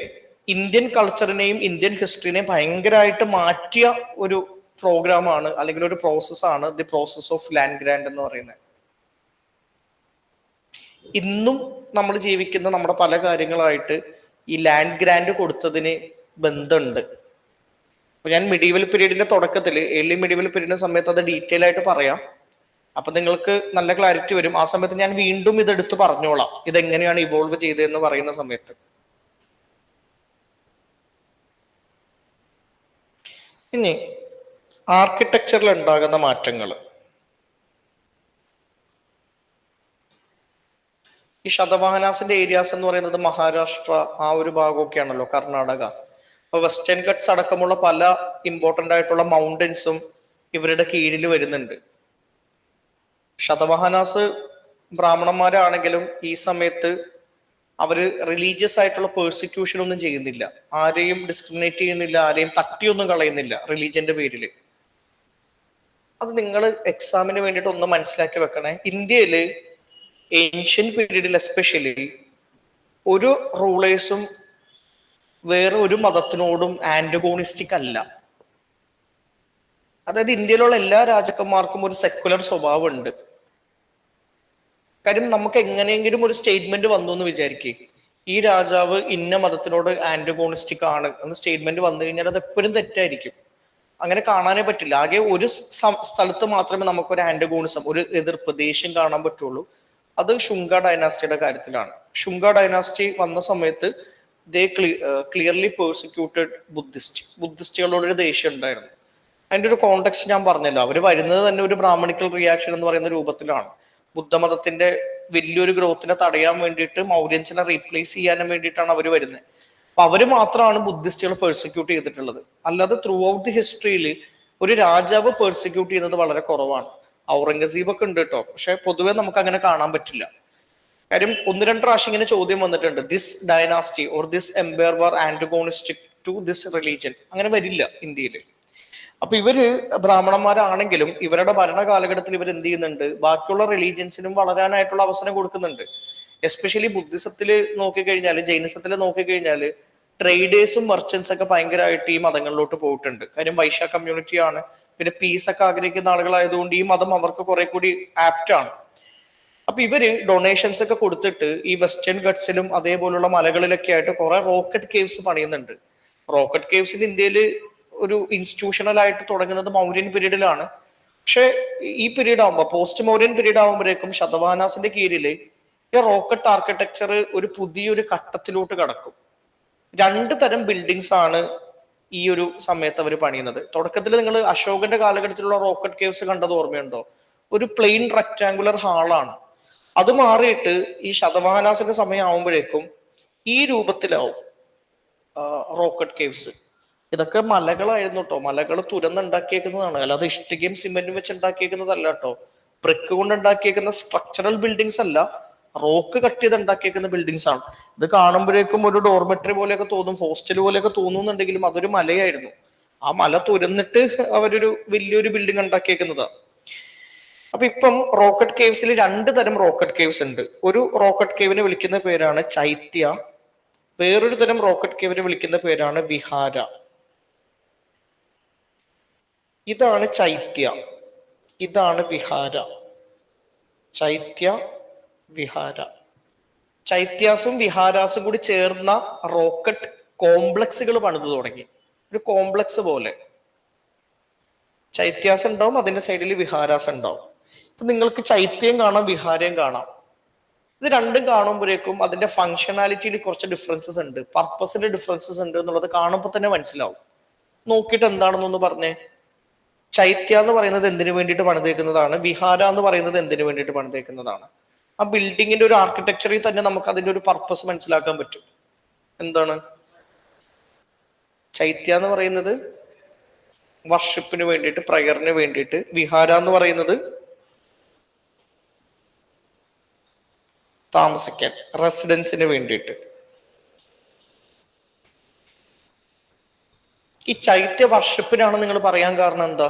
ഇന്ത്യൻ കൾച്ചറിനെയും ഇന്ത്യൻ ഹിസ്റ്ററിനെയും ഭയങ്കരമായിട്ട് മാറ്റിയ ഒരു പ്രോഗ്രാമാണ് അല്ലെങ്കിൽ ഒരു പ്രോസസ്സാണ് the process of land grant എന്ന് പറയുന്നത്. ഇന്നും നമ്മൾ ജീവിക്കുന്ന നമ്മുടെ പല കാര്യങ്ങളായിട്ട് ഈ ലാൻഡ് ഗ്രാൻഡ് കൊടുത്തതിന് ബന്ധമുണ്ട്. അപ്പൊ ഞാൻ മിഡീവൽ പീരീഡിന്റെ തുടക്കത്തിൽ, ഏർലി മിഡീവൽ പീരീഡിന്റെ സമയത്ത് അത് ഡീറ്റെയിൽ ആയിട്ട് പറയാം. അപ്പൊ നിങ്ങൾക്ക് നല്ല ക്ലാരിറ്റി വരും. ആ സമയത്ത് ഞാൻ വീണ്ടും ഇതെടുത്ത് പറഞ്ഞോളാം, ഇതെങ്ങനെയാണ് ഇവോൾവ് ചെയ്തതെന്ന് പറയുന്ന സമയത്ത്. ഇനി ആർക്കിടെക്ചറിൽ ഉണ്ടാകുന്ന മാറ്റങ്ങൾ. ഈ ശതവാഹനാസിന്റെ ഏരിയാസ് എന്ന് പറയുന്നത് മഹാരാഷ്ട്ര ആ ഒരു ഭാഗമൊക്കെയാണല്ലോ, കർണാടക. അപ്പൊ വെസ്റ്റേൺ ഗട്ട്സ് അടക്കമുള്ള പല ഇമ്പോർട്ടന്റ് ആയിട്ടുള്ള മൗണ്ടൻസും ഇവരുടെ കീഴിൽ വരുന്നുണ്ട്. ശതവാഹനാസ് ബ്രാഹ്മണന്മാരാണെങ്കിലും ഈ സമയത്ത് അവര് റിലീജിയസ് ആയിട്ടുള്ള പേഴ്സിക്യൂഷൻ ഒന്നും ചെയ്യുന്നില്ല, ആരെയും ഡിസ്ക്രിമിനേറ്റ് ചെയ്യുന്നില്ല, ആരെയും തട്ടിയൊന്നും കളയുന്നില്ല റിലീജിയന്റെ പേരിൽ. അത് നിങ്ങൾ എക്സാമിന് വേണ്ടിയിട്ട് ഒന്ന് മനസ്സിലാക്കി വെക്കണേ. ഇന്ത്യയില് ഏൻഷ്യൻ പീരീഡിൽ എസ്പെഷ്യലി ഒരു റൂളേഴ്സും വേറെ ഒരു മതത്തിനോടും ആന്റഗോണിസ്റ്റിക് അല്ല. അതായത് ഇന്ത്യയിലുള്ള എല്ലാ രാജാക്കന്മാർക്കും ഒരു സെക്കുലർ സ്വഭാവം ഉണ്ട്. കാര്യം നമുക്ക് എങ്ങനെയെങ്കിലും ഒരു സ്റ്റേറ്റ്മെന്റ് വന്നു എന്ന് വിചാരിക്കേ, ഈ രാജാവ് ഇന്ന മതത്തിനോട് ആന്റഗോണിസ്റ്റിക് ആണ് എന്ന് സ്റ്റേറ്റ്മെന്റ് വന്നു കഴിഞ്ഞാൽ അത് എപ്പോഴും തെറ്റായിരിക്കും. അങ്ങനെ കാണാനേ പറ്റില്ല. ആകെ ഒരു സ്ഥലത്ത് മാത്രമേ നമുക്കൊരു ആന്റഗോണിസം, ഒരു എതിർപ്പ്, ദേഷ്യം കാണാൻ പറ്റുള്ളൂ. അത് ശുംഗ ഡൈനാസ്റ്റിയുടെ കാര്യത്തിലാണ്. ശുംഗ ഡൈനാസ്റ്റി വന്ന സമയത്ത് ദേ ക്ലിയർലി പേഴ്സിക്യൂട്ടഡ് ബുദ്ധിസ്റ്റുകളോടൊരു ദേഷ്യം ഉണ്ടായിരുന്നു. അതിന്റെ ഒരു കോണ്ടെക്സ്റ്റ് ഞാൻ പറഞ്ഞല്ലോ. അവർ വരുന്നത് തന്നെ ഒരു ബ്രാഹ്മണിക്കൽ റിയാക്ഷൻ എന്ന് പറയുന്ന രൂപത്തിലാണ്. ബുദ്ധമതത്തിന്റെ വലിയൊരു ഗ്രോത്തിനെ തടയാൻ വേണ്ടിയിട്ട്, മൗര്യൻസിനെ റീപ്ലേസ് ചെയ്യാനും വേണ്ടിയിട്ടാണ് അവർ വരുന്നത്. അപ്പൊ അവര് മാത്രമാണ് ബുദ്ധിസ്റ്റുകൾ പെർസിക്യൂട്ട് ചെയ്തിട്ടുള്ളത്. അല്ലാതെ ത്രൂ ഔട്ട് ദി ഹിസ്റ്ററിയിൽ ഒരു രാജാവ് പെർസിക്യൂട്ട് ചെയ്യുന്നത് വളരെ കുറവാണ്. ഔറംഗസീബ് ഒക്കെ ഉണ്ട് കേട്ടോ, പക്ഷെ പൊതുവെ നമുക്ക് അങ്ങനെ കാണാൻ പറ്റില്ല. കാര്യം ഒന്ന് രണ്ട് പ്രാവശ്യം ഇങ്ങനെ ചോദ്യം വന്നിട്ടുണ്ട്, this dynasty or this empire were antagonistic to this religion. അങ്ങനെ വരില്ല ഇന്ത്യയിൽ. അപ്പൊ ഇവര് ബ്രാഹ്മണന്മാരാണെങ്കിലും ഇവരുടെ ഭരണ കാലഘട്ടത്തിൽ ഇവർ എന്ത് ചെയ്യുന്നുണ്ട്, ബാക്കിയുള്ള റിലീജിയൻസിനും വളരാനായിട്ടുള്ള അവസരം കൊടുക്കുന്നുണ്ട്. എസ്പെഷ്യലി ബുദ്ധിസത്തില് നോക്കിക്കഴിഞ്ഞാല്, ജൈനസത്തില് നോക്കിക്കഴിഞ്ഞാല് ട്രേഡേഴ്സും മെർച്ചൻസ് ഒക്കെ ഭയങ്കരമായിട്ട് ഈ മതങ്ങളിലോട്ട് പോയിട്ടുണ്ട്. കാര്യം വൈശ്യ കമ്മ്യൂണിറ്റി ആണ്, പിന്നെ പീസ് ഒക്കെ ആഗ്രഹിക്കുന്ന ആളുകളായതുകൊണ്ട് ഈ മതം അവർക്ക് കുറെ കൂടി ആപ്റ്റ് ആണ്. അപ്പൊ ഇവര് ഡൊണേഷൻസ് ഒക്കെ കൊടുത്തിട്ട് ഈ വെസ്റ്റേൺ ഗട്ട്സിലും അതേപോലുള്ള മലകളിലൊക്കെ ആയിട്ട് കുറെ റോക്കറ്റ് കേവ്സ് പണിയുന്നുണ്ട്. റോക്കറ്റ് കേവ്സ് ഇന്ത്യയിൽ ഒരു ഇൻസ്റ്റിറ്റ്യൂഷണൽ ആയിട്ട് തുടങ്ങുന്നത് മൗര്യൻ പീരീഡിലാണ്. പക്ഷെ ഈ പീരീഡ് ആകുമ്പോൾ, പോസ്റ്റ് മൗര്യൻ പീരീഡ് ആകുമ്പോഴേക്കും ശതവാഹനാസിന്റെ കീഴിൽ ഈ റോക്കറ്റ് ആർക്കിടെക്ചർ ഒരു പുതിയൊരു ഘട്ടത്തിലോട്ട് കടക്കും. രണ്ട് തരം ബിൽഡിങ്സ് ആണ് ഈ ഒരു സമയത്ത് അവർ പണിയുന്നത്. തുടക്കത്തിൽ നിങ്ങൾ അശോകന്റെ കാലഘട്ടത്തിലുള്ള റോക്കറ്റ് കേവ്സ് കണ്ടത് ഓർമ്മയുണ്ടോ? ഒരു പ്ലെയിൻ റെക്ടാങ്കുലർ ഹാളാണ്. അത് മാറിയിട്ട് ഈ ശതവാഹനാസിന്റെ സമയം ആവുമ്പോഴേക്കും ഈ രൂപത്തിലാവും റോക്കറ്റ് കേവ്സ്. ഇതൊക്കെ മലകളായിരുന്നു കേട്ടോ. മലകൾ തുരന്നുണ്ടാക്കിയേക്കുന്നതാണ്, അല്ലാതെ ഇഷ്ടികയും സിമെന്റും വെച്ച് ഉണ്ടാക്കിയേക്കുന്നതല്ല കേട്ടോ. ബ്രിക്ക് കൊണ്ട് ഉണ്ടാക്കിയേക്കുന്ന സ്ട്രക്ചറൽ ബിൽഡിങ്സ് അല്ല, റോക്ക് കട്ട് ചെയ്ത് ഉണ്ടാക്കിയേക്കുന്ന ബിൽഡിങ്സ് ആണ്. ഇത് കാണുമ്പോഴേക്കും ഒരു ഡോർമെട്രി പോലെയൊക്കെ തോന്നും, ഹോസ്റ്റൽ പോലെയൊക്കെ തോന്നുന്നുണ്ടെങ്കിലും അതൊരു മലയായിരുന്നു. ആ മല തുരന്നിട്ട് അവരൊരു വലിയൊരു ബിൽഡിംഗ് ഉണ്ടാക്കിയേക്കുന്നതാണ്. അപ്പൊ ഇപ്പം റോക്കറ്റ് കേവ്സിൽ രണ്ട് തരം റോക്കറ്റ് കേവ്സ് ഉണ്ട്. ഒരു റോക്കറ്റ് കേവിനെ വിളിക്കുന്ന പേരാണ് ചൈത്യ, വേറൊരു തരം റോക്കറ്റ് കേവിനെ വിളിക്കുന്ന പേരാണ് വിഹാര. ഇതാണ് ചൈത്യ, ഇതാണ് വിഹാര. ചൈത്യ, വിഹാര. ചൈത്യാസും വിഹാരാസും കൂടി ചേർന്ന റോക്കറ്റ് കോംപ്ലക്സുകൾ പണിത് തുടങ്ങി. ഒരു കോംപ്ലക്സ് പോലെ ചൈത്യാസ് ഉണ്ടാവും, അതിന്റെ സൈഡിൽ വിഹാരാസ് ഉണ്ടാവും. ഇപ്പൊ നിങ്ങൾക്ക് ചൈത്യം കാണാം, വിഹാരയും കാണാം. ഇത് രണ്ടും കാണുമ്പോഴേക്കും അതിന്റെ ഫങ്ഷനാലിറ്റിയിൽ കുറച്ച് ഡിഫറൻസസ് ഉണ്ട്, പർപ്പസിന്റെ ഡിഫറൻസസ് ഉണ്ട് എന്നുള്ളത് കാണുമ്പോൾ തന്നെ മനസ്സിലാവും. നോക്കിയിട്ട് എന്താണെന്നൊന്ന് പറഞ്ഞേ. ചൈത്യ എന്ന് പറയുന്നത് എന്തിനു വേണ്ടിയിട്ട് പണിതേക്കുന്നതാണ്, വിഹാര എന്ന് പറയുന്നത് എന്തിനു വേണ്ടിയിട്ട് പണിതേക്കുന്നതാണ്. ആ ബിൽഡിങ്ങിന്റെ ഒരു ആർക്കിടെക്ചറിൽ തന്നെ നമുക്ക് അതിന്റെ ഒരു പർപ്പസ് മനസ്സിലാക്കാൻ പറ്റും. എന്താണ് ചൈത്യ എന്ന് പറയുന്നത്? വർഷിപ്പിന് വേണ്ടിയിട്ട്, പ്രയറിന് വേണ്ടിയിട്ട്. വിഹാര എന്ന് പറയുന്നത് താമസിക്കാൻ, റെസിഡൻസിന് വേണ്ടിയിട്ട്. ഈ ചൈത്യ വർഷിപ്പിനാണ് നിങ്ങൾ പറയാൻ കാരണം എന്താ?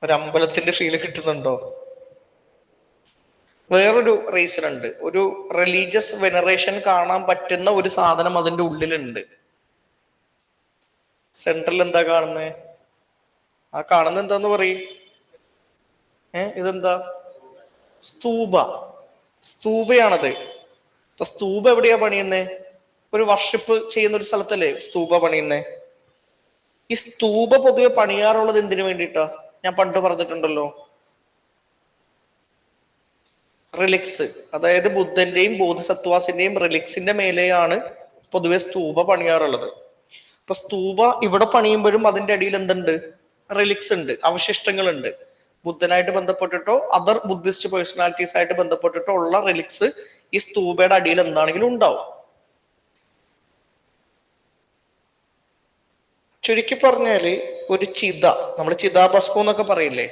ഒരു അമ്പലത്തിന്റെ ഫീല് കിട്ടുന്നുണ്ടോ? വേറൊരു റീസൺ ഉണ്ട്. ഒരു റിലീജിയസ് വെനറേഷൻ കാണാൻ പറ്റുന്ന ഒരു സാധനം അതിന്റെ ഉള്ളിലുണ്ട്. സെൻട്രൽ എന്താ കാണുന്നത്? ആ കാണുന്ന എന്താന്ന് പറയും? ഇതെന്താ? സ്തൂപ. സ്തൂപയാണത്. അപ്പൊ സ്തൂപ എവിടെയാ പണിയുന്നേ? ഒരു വർഷിപ്പ് ചെയ്യുന്ന ഒരു സ്ഥലത്തല്ലേ സ്തൂപ പണിയുന്നേ. ഈ സ്തൂപ പൊതുവെ പണിയാറുള്ളത് എന്തിനു വേണ്ടിയിട്ടാ? ഞാൻ പണ്ട് പറഞ്ഞിട്ടുണ്ടല്ലോ, റിലിക്സ്, അതായത് ബുദ്ധന്റെയും ബോധിസത്വാസിന്റെയും റിലിക്സിന്റെ മേലെയാണ് പൊതുവെ സ്തൂപ പണിയാറുള്ളത്. അപ്പൊ സ്തൂപ ഇവിടെ പണിയുമ്പോഴും അതിന്റെ അടിയിൽ എന്തുണ്ട്? റിലിക്സ് ഉണ്ട്, അവശിഷ്ടങ്ങളുണ്ട്. ബുദ്ധനായിട്ട് ബന്ധപ്പെട്ടിട്ടോ അതർ ബുദ്ധിസ്റ്റ് പേഴ്സണാലിറ്റീസ് ആയിട്ട് ബന്ധപ്പെട്ടിട്ടോ ഉള്ള റിലിക്സ് ഈ സ്തൂപയുടെ അടിയിൽ എന്താണെങ്കിലും ഉണ്ടാവും. ചുരുക്കി പറഞ്ഞാല് ഒരു ചിത, നമ്മൾ ചിതാഭസ്മം എന്നൊക്കെ പറയില്ലേ,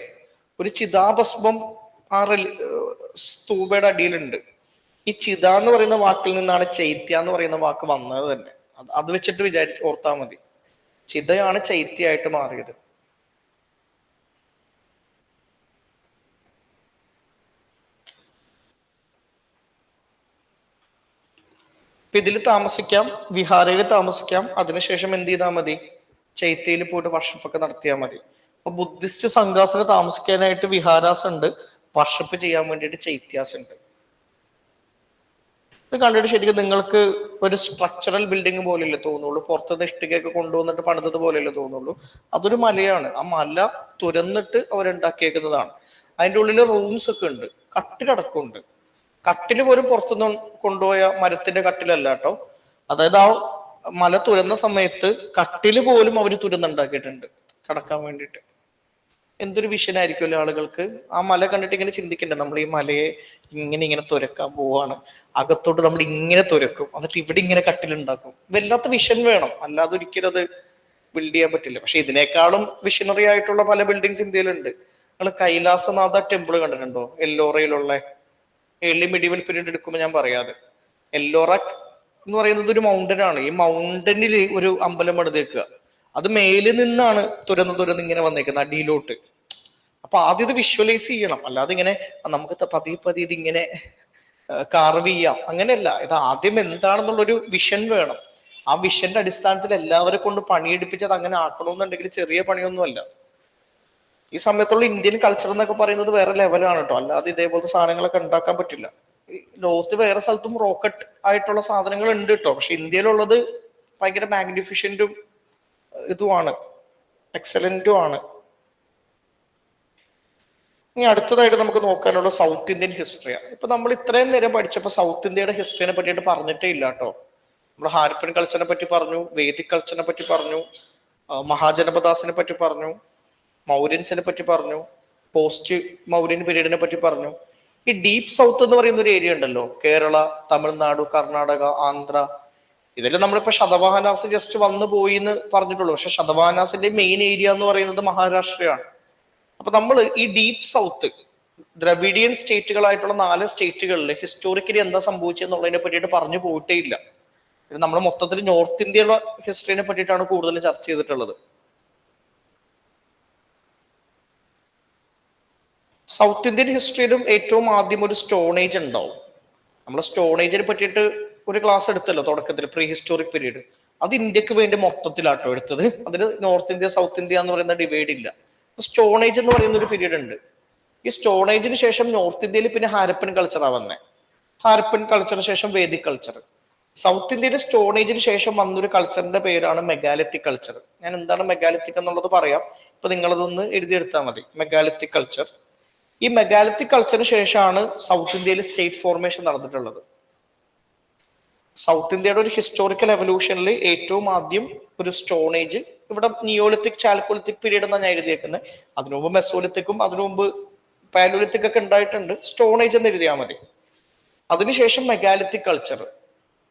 ഒരു ചിതാഭസ്മം ആ സ്തൂപയുടെ അടിയിലുണ്ട്. ഈ ചിത എന്ന് പറയുന്ന വാക്കിൽ നിന്നാണ് ചൈത്യ എന്ന് പറയുന്ന വാക്ക് വന്നത് തന്നെ. അത് വെച്ചിട്ട് ഓർത്താൽ മതി. ചിതയാണ് ചൈത്യമായിട്ട് മാറിയത്. ഇപ്പൊ ഇതിൽ താമസിക്കാം, വിഹാരയിൽ താമസിക്കാം. അതിനുശേഷം എന്ത് ചെയ്താൽ മതി? ചൈത്യയിൽ പോയിട്ട് വർഷിപ്പൊക്കെ നടത്തിയാൽ മതി. അപ്പൊ ബുദ്ധിസ്റ്റ് സംഘാസിന് താമസിക്കാനായിട്ട് വിഹാരാസ് ഉണ്ട്, വർഷിപ്പ് ചെയ്യാൻ വേണ്ടിയിട്ട് ചൈത്യാസ് ഉണ്ട്. ഇത് കണ്ടിട്ട് ശരിക്കും നിങ്ങൾക്ക് ഒരു സ്ട്രക്ചറൽ ബിൽഡിംഗ് പോലെയല്ലേ തോന്നുള്ളൂ. പുറത്തുനിന്ന് ഇഷ്ടികയൊക്കെ കൊണ്ടുവന്നിട്ട് പണിതത് പോലെയല്ലേ തോന്നുള്ളൂ. അതൊരു മലയാണ്. ആ മല തുരന്നിട്ട് അവരുണ്ടാക്കിയേക്കുന്നതാണ്. അതിൻ്റെ ഉള്ളിൽ റൂംസ് ഒക്കെ ഉണ്ട്, കട്ടിലടക്കമുണ്ട്. കട്ടില് പോലും പുറത്തുനിന്ന് കൊണ്ടുപോയ മരത്തിന്റെ കട്ടിലല്ല കേട്ടോ. അതായത് ആ മല തുരന്ന സമയത്ത് കട്ടില് പോലും അവർ തുരന്നുണ്ടാക്കിയിട്ടുണ്ട് കടക്കാൻ വേണ്ടിയിട്ട്. എന്തൊരു വിഷനായിരിക്കുമല്ലോ ആളുകൾക്ക്. ആ മല കണ്ടിട്ട് ഇങ്ങനെ ചിന്തിക്കണ്ടേ, നമ്മൾ ഈ മലയെ ഇങ്ങനെ തുരക്കാൻ പോവാണ്, അകത്തോട്ട് നമ്മൾ ഇങ്ങനെ തുരക്കും, എന്നിട്ട് ഇവിടെ ഇങ്ങനെ കട്ടിലുണ്ടാക്കും. വല്ലാത്ത വിഷൻ വേണം, അല്ലാതെ ഒരിക്കലും അത് ബിൽഡ് ചെയ്യാൻ പറ്റില്ല. പക്ഷെ ഇതിനേക്കാളും വിഷനറി ആയിട്ടുള്ള പല ബിൽഡിങ്സ് ഇന്ത്യയിലുണ്ട്. നിങ്ങൾ കൈലാസനാഥ ടെമ്പിൾ കണ്ടിട്ടുണ്ടോ? എല്ലോറയിലുള്ള ഏർലി മിഡീവൽ പീരീഡ് എടുക്കുമ്പോൾ ഞാൻ പറയാതെ, എല്ലോറ എന്ന് പറയുന്നത് ഒരു മൗണ്ടൻ ആണ്. ഈ മൗണ്ടനിൽ ഒരു അമ്പലം പണിതേക്കുക. അത് മേലിൽ നിന്നാണ് തുരന്ന് ഇങ്ങനെ വന്നേക്കുന്നത് അടിയിലോട്ട്. അപ്പൊ ആദ്യം ഇത് വിഷ്വലൈസ് ചെയ്യണം. അല്ലാതെ ഇങ്ങനെ നമുക്ക് പതിയെ ഇത് ഇങ്ങനെ കാർവ് ചെയ്യാം അങ്ങനെയല്ല. ഇത് ആദ്യം എന്താണെന്നുള്ളൊരു വിഷൻ വേണം. ആ വിഷന്റെ അടിസ്ഥാനത്തിൽ എല്ലാവരെ കൊണ്ട് പണിയെടുപ്പിച്ചത് അങ്ങനെ ആക്കണമെന്നുണ്ടെങ്കിൽ ചെറിയ പണിയൊന്നുമല്ല. ഈ സമയത്തുള്ള ഇന്ത്യൻ കൾച്ചർ എന്നൊക്കെ പറയുന്നത് വേറെ ലെവലാണ് കേട്ടോ. അല്ലാതെ ഇതേപോലത്തെ സാധനങ്ങളൊക്കെ ഉണ്ടാക്കാൻ പറ്റില്ല. ലോകത്ത് വേറെ സ്ഥലത്തും റോക്കറ്റ് ആയിട്ടുള്ള സാധനങ്ങൾ ഉണ്ട് കേട്ടോ. പക്ഷെ ഇന്ത്യയിലുള്ളത് ഭയങ്കര മാഗ്നിഫിഷ്യന്റും ഇതുമാണ്, എക്സലന്റും ആണ്. ഇനി അടുത്തതായിട്ട് നമുക്ക് നോക്കാനുള്ള സൗത്ത് ഇന്ത്യൻ ഹിസ്റ്ററിയാണ്. ഇപ്പൊ നമ്മൾ ഇത്രയും നേരം പഠിച്ചപ്പോൾ സൗത്ത് ഇന്ത്യയുടെ ഹിസ്റ്ററിനെ പറ്റിയിട്ട് പറഞ്ഞിട്ടേ ഇല്ല കേട്ടോ. നമ്മൾ ഹാരപ്പൻ കൾച്ചറിനെ പറ്റി പറഞ്ഞു, വേദിക് കൾച്ചറിനെ പറ്റി പറഞ്ഞു, മഹാജനപദാസിനെ പറ്റി പറഞ്ഞു, മൗര്യൻസിനെ പറ്റി പറഞ്ഞു, പോസ്റ്റ് മൗര്യൻ പീരീഡിനെ പറ്റി പറഞ്ഞു. ഈ ഡീപ്പ് സൗത്ത് എന്ന് പറയുന്ന ഒരു ഏരിയ ഉണ്ടല്ലോ, കേരള, തമിഴ്നാട്, കർണാടക, ആന്ധ്ര, ഇതിൽ നമ്മളിപ്പോ ശതവാഹനാസ് ജസ്റ്റ് വന്നു പോയി എന്ന് പറഞ്ഞിട്ടുള്ളൂ. പക്ഷെ ശതവാഹനാസിന്റെ മെയിൻ ഏരിയ എന്ന് പറയുന്നത് മഹാരാഷ്ട്രയാണ്. അപ്പൊ നമ്മൾ ഈ ഡീപ്പ് സൗത്ത് ദ്രവിഡിയൻ സ്റ്റേറ്റുകളായിട്ടുള്ള 4 സ്റ്റേറ്റുകളിൽ ഹിസ്റ്റോറിക്കലി എന്താ സംഭവിച്ചെന്നുള്ളതിനെ പറ്റിയിട്ട് പറഞ്ഞു പോയിട്ടേ ഇല്ല. നമ്മൾ മൊത്തത്തിൽ നോർത്ത് ഇന്ത്യയുടെ ഹിസ്റ്ററിനെ പറ്റിയിട്ടാണ് കൂടുതൽ ചർച്ച ചെയ്തിട്ടുള്ളത്. സൗത്ത് ഇന്ത്യൻ ഹിസ്റ്ററിയിലും ഏറ്റവും ആദ്യം ഒരു സ്റ്റോൺ ഏജ് ഉണ്ടാവും. നമ്മൾ സ്റ്റോൺ ഏജിനെ പറ്റിയിട്ട് ഒരു ക്ലാസ് എടുത്തല്ലോ തുടക്കത്തിൽ, പ്രീ ഹിസ്റ്റോറിക് പീരീഡ്. അത് ഇന്ത്യക്ക് വേണ്ടി മൊത്തത്തിലാട്ടോ എടുത്തത്. അതിന് നോർത്ത് ഇന്ത്യ സൗത്ത് ഇന്ത്യ എന്ന് പറയുന്ന ഡിവൈഡ് ഇല്ല. സ്റ്റോൺ ഏജ് എന്ന് പറയുന്ന ഒരു പീരീഡ് ഉണ്ട്. ഈ സ്റ്റോൺ ഏജിന് ശേഷം നോർത്ത് ഇന്ത്യയിൽ പിന്നെ ഹാരപ്പൻ കൾച്ചറാണ് വന്നത്. ഹാരപ്പൻ കൾച്ചറിന് ശേഷം വേദിക് കൾച്ചർ. സൗത്ത് ഇന്ത്യയിലെ സ്റ്റോൺ ഏജിന് ശേഷം വന്നൊരു കൾച്ചറിന്റെ പേരാണ് മെഗാലിത്തിക് കൾച്ചർ. ഞാൻ എന്താണ് മെഗാലിത്തിക് എന്നുള്ളത് പറയാം. ഇപ്പൊ നിങ്ങളതൊന്ന് എഴുതിയെടുത്താൽ മതി. Megalithic culture. ഈ മെഗാലിത്തിക് കൾച്ചറിന് ശേഷമാണ് സൗത്ത് ഇന്ത്യയിൽ സ്റ്റേറ്റ് ഫോർമേഷൻ നടന്നിട്ടുള്ളത്. സൗത്ത് ഇന്ത്യയുടെ ഒരു ഹിസ്റ്റോറിക്കൽ എവല്യൂഷനിൽ ഏറ്റവും ആദ്യം ഒരു സ്റ്റോൺ ഏജ്, ഇവിടെ നിയോലിത്തിക് ചാൽക്കോലിത്തിക് പീരീഡ് എന്നാണ് ഞാൻ എഴുതിയേക്കുന്നത്. അതിനു മുമ്പ് മെസോലിത്തിക്കും അതിനു മുമ്പ് പാലോലിത്തിക് ഒക്കെ ഉണ്ടായിട്ടുണ്ട്. സ്റ്റോൺ ഏജ് എന്ന് എഴുതിയാൽ മതി. അതിനുശേഷം megalithic culture.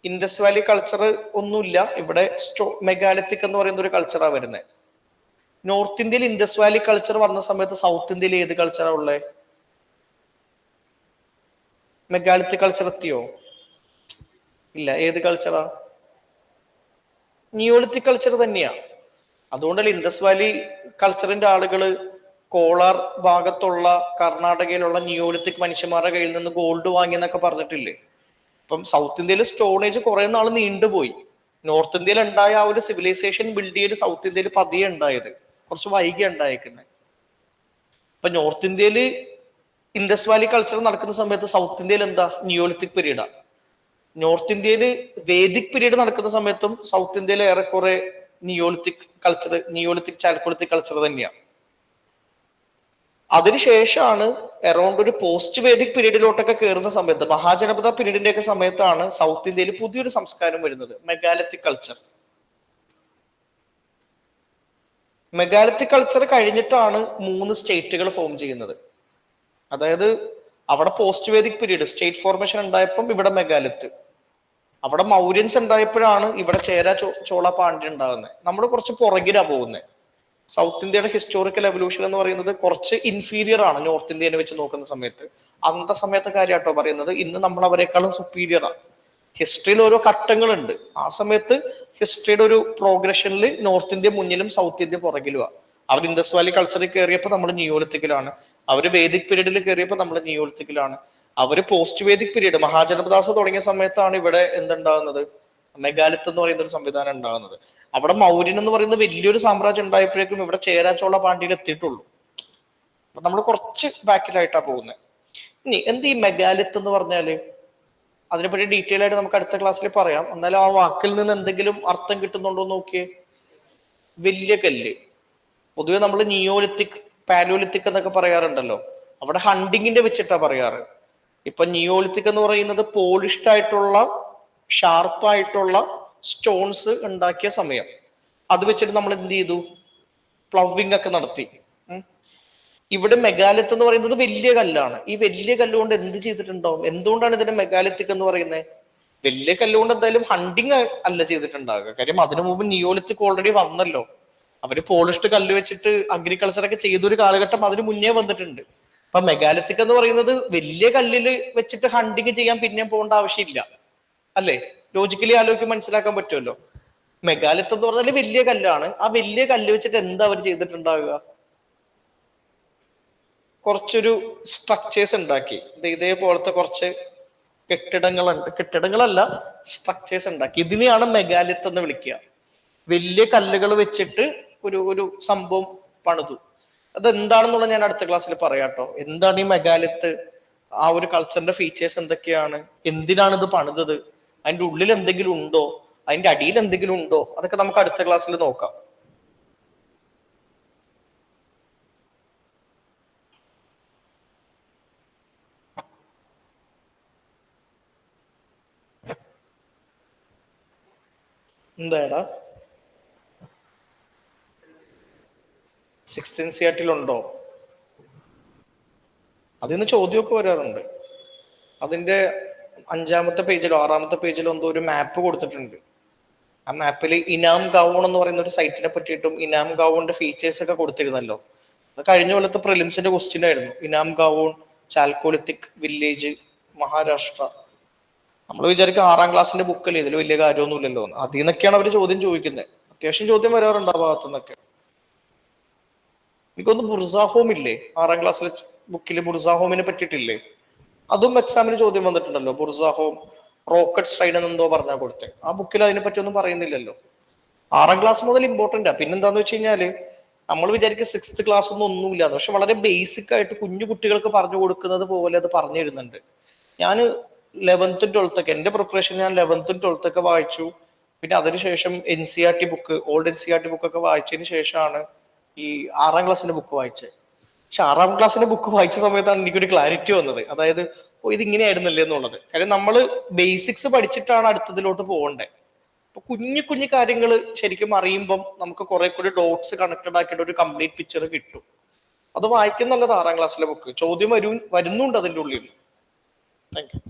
Indus valley culture ഒന്നുമില്ല ഇവിടെ. മെഗാലിത്തിക് എന്ന് പറയുന്ന ഒരു കൾച്ചറാണ് വരുന്നത്. നോർത്ത് ഇന്ത്യയിൽ ഇൻഡസ് വാലി കൾച്ചർ വന്ന സമയത്ത് സൗത്ത് ഇന്ത്യയിൽ ഏത് കൾച്ചറാണ് ഉള്ളത്? മെഗാലിത്തിക് കൾച്ചർ എത്തിയോ? ഇല്ല. ഏത് കൾച്ചറാ? നിയോളിത്തിക് കൾച്ചർ തന്നെയാ. അതുകൊണ്ടല്ലേ ഇൻഡസ് വാലി കൾച്ചറിന്റെ ആളുകള് കോളാർ ഭാഗത്തുള്ള കർണാടകയിലുള്ള നിയോളിത്തിക് മനുഷ്യന്മാരുടെ കയ്യിൽ നിന്ന് ഗോൾഡ് വാങ്ങി എന്നൊക്കെ പറഞ്ഞിട്ടില്ലേ? ഇപ്പം സൗത്ത് ഇന്ത്യയിൽ സ്റ്റോൺ ഏജ് കുറെ നാൾ നീണ്ടുപോയി. നോർത്ത് ഇന്ത്യയിൽ ഉണ്ടായ ആ ഒരു സിവിലൈസേഷൻ ബിൽഡ് ചെയ്ത് സൗത്ത് ഇന്ത്യയിൽ പതിയെ ഉണ്ടായത്, കുറച്ച് വൈകി ഉണ്ടായേക്കുന്നത്. ഇപ്പൊ നോർത്ത് ഇന്ത്യയിൽ ഇൻഡസ് വാലി കൾച്ചർ നടക്കുന്ന സമയത്ത് സൗത്ത് ഇന്ത്യയിൽ എന്താ? നിയോളിത്തിക് പീരീഡാ. നോർത്ത് ഇന്ത്യയിൽ വേദിക് പീരീഡ് നടക്കുന്ന സമയത്തും സൗത്ത് ഇന്ത്യയിൽ ഏറെക്കുറെ Neolithic culture, Neolithic Chalcolithic culture തന്നെയാണ്. അതിനുശേഷമാണ് അറൌണ്ട് ഒരു പോസ്റ്റ് വേദിക് പീരീഡിലോട്ടൊക്കെ കയറുന്ന സമയത്ത്, മഹാജനപദ പീരീഡിന്റെ ഒക്കെ സമയത്താണ് സൗത്ത് ഇന്ത്യയിൽ പുതിയൊരു സംസ്കാരം വരുന്നത്, മെഗാലിത്തിക് കൾച്ചർ. മെഗാലിത്തിക് കൾച്ചർ കഴിഞ്ഞിട്ടാണ് 3 സ്റ്റേറ്റുകൾ ഫോം ചെയ്യുന്നത്. അതായത് അവിടെ post Vedic period state formation ഉണ്ടായപ്പം ഇവിടെ മെഗാലിത്ത്, അവിടെ മൗര്യൻസ് ഉണ്ടായപ്പോഴാണ് ഇവിടെ ചേര ചോള പാണ്ഡ്യ ഉണ്ടാകുന്നത്. നമ്മൾ കുറച്ച് പുറകിലാ പോകുന്നത്. സൗത്ത് ഇന്ത്യയുടെ ഹിസ്റ്റോറിക്കൽ എവല്യൂഷൻ എന്ന് പറയുന്നത് കുറച്ച് ഇൻഫീരിയർ ആണ് നോർത്ത് ഇന്ത്യനെ വെച്ച് നോക്കുന്ന സമയത്ത്. അന്നത്തെ സമയത്തെ കാര്യമാട്ടോ പറയുന്നത്. ഇന്ന് നമ്മൾ അവരെക്കാളും സുപ്പീരിയർ ആണ്. ഹിസ്റ്ററിയിൽ ഓരോ ഘട്ടങ്ങളുണ്ട്. ആ സമയത്ത് ഹിസ്റ്ററിയുടെ ഒരു പ്രോഗ്രഷനിൽ നോർത്ത് ഇന്ത്യ മുന്നിലും സൗത്ത് ഇന്ത്യ പുറകിലുമാണ്. അവർ ഇൻഡസ് വാലി കൾച്ചറിൽ കയറിയപ്പോൾ നമ്മൾ നിയോളിത്തിക്കിലാണ്. അവര് വേദിക് പീരീഡിൽ കയറിയപ്പോൾ നമ്മൾ നിയോളിത്തിക്കിലാണ്. അവര് പോസ്റ്റ് വേദിക് പീരീഡ് മഹാജനപദാസ് തുടങ്ങിയ സമയത്താണ് ഇവിടെ എന്തുണ്ടാകുന്നത്? മെഗാലിത്ത് എന്ന് പറയുന്ന ഒരു സംവിധാനം ഉണ്ടാകുന്നത്. അവിടെ മൗര്യൻ എന്ന് പറയുന്ന വലിയൊരു സാമ്രാജ്യം ഉണ്ടായപ്പോഴേക്കും ഇവിടെ ചേര ചോള പാണ്ഡ്യയിൽ എത്തിയിട്ടുള്ളൂ. അപ്പൊ നമ്മൾ കുറച്ച് ബാക്കിലായിട്ടാ പോകുന്നത്. ഇനി എന്ത് ഈ മെഗാലിത്ത് എന്ന് പറഞ്ഞാല്? അതിനെപ്പറ്റി ഡീറ്റെയിൽ ആയിട്ട് നമുക്ക് അടുത്ത ക്ലാസ്സിൽ പറയാം. എന്നാലും ആ വാക്കിൽ നിന്ന് എന്തെങ്കിലും അർത്ഥം കിട്ടുന്നുണ്ടോ എന്ന് നോക്കിയേ. വലിയ കല്ല്. പൊതുവെ നമ്മൾ നിയോലിത്തിക്, പാലോലിത്തിക് എന്നൊക്കെ പറയാറുണ്ടല്ലോ. അവിടെ ഹണ്ടിങ്ങിന്റെ വെച്ചിട്ടാ പറയാറ്. ഇപ്പൊ നിയോലിത്തിക് എന്ന് പറയുന്നത് പോളിഷ്ഡ് ആയിട്ടുള്ള ഷാർപ്പായിട്ടുള്ള സ്റ്റോൺസ് ഉണ്ടാക്കിയ സമയം. അത് വെച്ചിട്ട് നമ്മൾ എന്ത് ചെയ്തു? പ്ലവിങ് ഒക്കെ നടത്തി. ഇവിടെ മെഗാലിത്ത് എന്ന് പറയുന്നത് വലിയ കല്ലാണ്. ഈ വലിയ കല്ലുകൊണ്ട് എന്ത് ചെയ്തിട്ടുണ്ടാവും? എന്തുകൊണ്ടാണ് ഇതിനെ മെഗാലിത്തിക് എന്ന് പറയുന്നത്? വലിയ കല്ലുകൊണ്ട് എന്തായാലും ഹണ്ടിങ് അല്ല ചെയ്തിട്ടുണ്ടാകുക. കാര്യം അതിനു മുമ്പ് നിയോലിത്തിക് ഓൾറെഡി വന്നല്ലോ. അവര് പോളിഷ്ഡ് കല്ല് വെച്ചിട്ട് അഗ്രികൾച്ചർ ഒക്കെ ചെയ്തൊരു കാലഘട്ടം അതിന് മുന്നേ വന്നിട്ടുണ്ട്. അപ്പൊ മെഗാലിത്തിക് എന്ന് പറയുന്നത് വലിയ കല്ലില് വെച്ചിട്ട് ഹണ്ടിങ് ചെയ്യാൻ പിന്നെ പോകേണ്ട ആവശ്യമില്ല, അല്ലേ? ലോജിക്കലി ആലോചിക്കും മനസ്സിലാക്കാൻ പറ്റുമല്ലോ. മെഗാലിത്ത് എന്ന് പറഞ്ഞാൽ വലിയ കല്ലാണ്. ആ വലിയ കല്ല് വെച്ചിട്ട് എന്താ അവർ ചെയ്തിട്ടുണ്ടാവുക? കുറച്ചൊരു സ്ട്രക്ചേഴ്സ് ഉണ്ടാക്കി. ഇതേപോലത്തെ കുറച്ച് കെട്ടിടങ്ങളല്ല, സ്ട്രക്ചേഴ്സ് ഉണ്ടാക്കി. ഇതിനെയാണ് മെഗാലിത്ത് എന്ന് വിളിക്കുക. വലിയ കല്ലുകൾ വെച്ചിട്ട് ഒരു സംഭവം പണിതു. അതെന്താണെന്നുള്ള ഞാൻ അടുത്ത ക്ലാസ്സിൽ പറയാം കേട്ടോ. എന്താണ് ഈ മെഗാലിത്ത്, ആ ഒരു കൾച്ചറിന്റെ ഫീച്ചേഴ്സ് എന്തൊക്കെയാണ്, എന്തിനാണ് ഇത് പണിതത്, അതിന്റെ ഉള്ളിൽ എന്തെങ്കിലും ഉണ്ടോ, അതിന്റെ അടിയിൽ എന്തെങ്കിലും ഉണ്ടോ, അതൊക്കെ നമുക്ക് അടുത്ത ക്ലാസ്സിൽ നോക്കാം. എന്താടാ 6th NCERT ഉണ്ടോ? അതിന്ന് ചോദ്യമൊക്കെ വരാറുണ്ട്. അതിന്റെ 5ാമത്തെ പേജിലോ 6ാമത്തെ പേജിലോ എന്തോ ഒരു മാപ്പ് കൊടുത്തിട്ടുണ്ട്. ആ മാപ്പിൽ ഇനാം ഗൗൺ എന്ന് പറയുന്ന ഒരു സൈറ്റിനെ പറ്റിയിട്ടും ഇനാം ഗൗണിന്റെ ഫീച്ചേഴ്സ് ഒക്കെ കൊടുത്തിരുന്നല്ലോ. അത് കഴിഞ്ഞ കൊല്ലത്തെ പ്രിലിംസിന്റെ ക്വസ്റ്റ്യൻ ആയിരുന്നു. ഇനാം ഗൗൺ ചാൽക്കോലിത്തിക് വില്ലേജ്, മഹാരാഷ്ട്ര. നമ്മൾ വിചാരിക്കും 6ാം ക്ലാസ്സിന്റെ ബുക്കല്ലേ, ഇതിൽ വലിയ കാര്യമൊന്നുമില്ലല്ലോ. അതിൽ നിന്നൊക്കെയാണ് അവർ ചോദ്യം ചോദിക്കുന്നത്. അത്യാവശ്യം ചോദ്യം വരാറുണ്ട് ആ ഭാഗത്തു നിന്നൊക്കെ. എനിക്കൊന്ന് ബുർസാഹോം ഇല്ലേ 6ാം ക്ലാസ്സിലെ ബുക്കിൽ, ബുർസാഹോമിനെ പറ്റിയിട്ടില്ലേ? അതും എക്സാമിന് ചോദ്യം വന്നിട്ടുണ്ടല്ലോ. ബുർസാഹോം റോക്കറ്റ് സ്ട്രൈൻ എന്നെന്തോ പറഞ്ഞാൽ കൊടുത്തേ. ആ ബുക്കിൽ അതിനെ പറ്റി ഒന്നും പറയുന്നില്ലല്ലോ. 6ാം ക്ലാസ് മുതൽ ഇമ്പോർട്ടൻ്റാ. പിന്നെന്താന്ന് വെച്ച് കഴിഞ്ഞാല് നമ്മൾ വിചാരിക്കും 6th ക്ലാസ് ഒന്നും ഒന്നുമില്ല, പക്ഷെ വളരെ ബേസിക് ആയിട്ട് കുഞ്ഞു കുട്ടികൾക്ക് പറഞ്ഞു കൊടുക്കുന്നത് പോലെ അത് പറഞ്ഞു തരുന്നുണ്ട്. ഞാൻ 11th 12th ഒക്കെ എന്റെ പ്രിപ്പറേഷൻ ഞാൻ 11th 12th ഒക്കെ വായിച്ചു. പിന്നെ അതിനുശേഷം NCERT ബുക്ക്, ഓൾഡ് NCERT ബുക്കൊക്കെ വായിച്ചതിന് ശേഷമാണ് ഈ 6ാം ക്ലാസ്സിന്റെ ബുക്ക് വായിച്ചത്. പക്ഷെ 6ാം ക്ലാസ്സിന്റെ ബുക്ക് വായിച്ച സമയത്താണ് എനിക്കൊരു ക്ലാരിറ്റി വന്നത്. അതായത് ഇത് ഇങ്ങനെയായിരുന്നില്ലേ എന്നുള്ളത്. കാര്യം നമ്മൾ ബേസിക്സ് പഠിച്ചിട്ടാണ് അടുത്തതിലോട്ട് പോകണ്ടേ. അപ്പൊ കുഞ്ഞു കുഞ്ഞു കാര്യങ്ങൾ ശരിക്കും അറിയുമ്പം നമുക്ക് കുറെ കൂടി ഡോട്ട്സ് കണക്റ്റഡ് ആക്കിയിട്ട് ഒരു കംപ്ലീറ്റ് പിക്ചർ കിട്ടും. അത് വായിക്കുന്നല്ലത് 6ാം ക്ലാസ്സിലെ ബുക്ക്. ചോദ്യം വരുന്നുണ്ട് അതിൻ്റെ ഉള്ളിൽ. Thank you.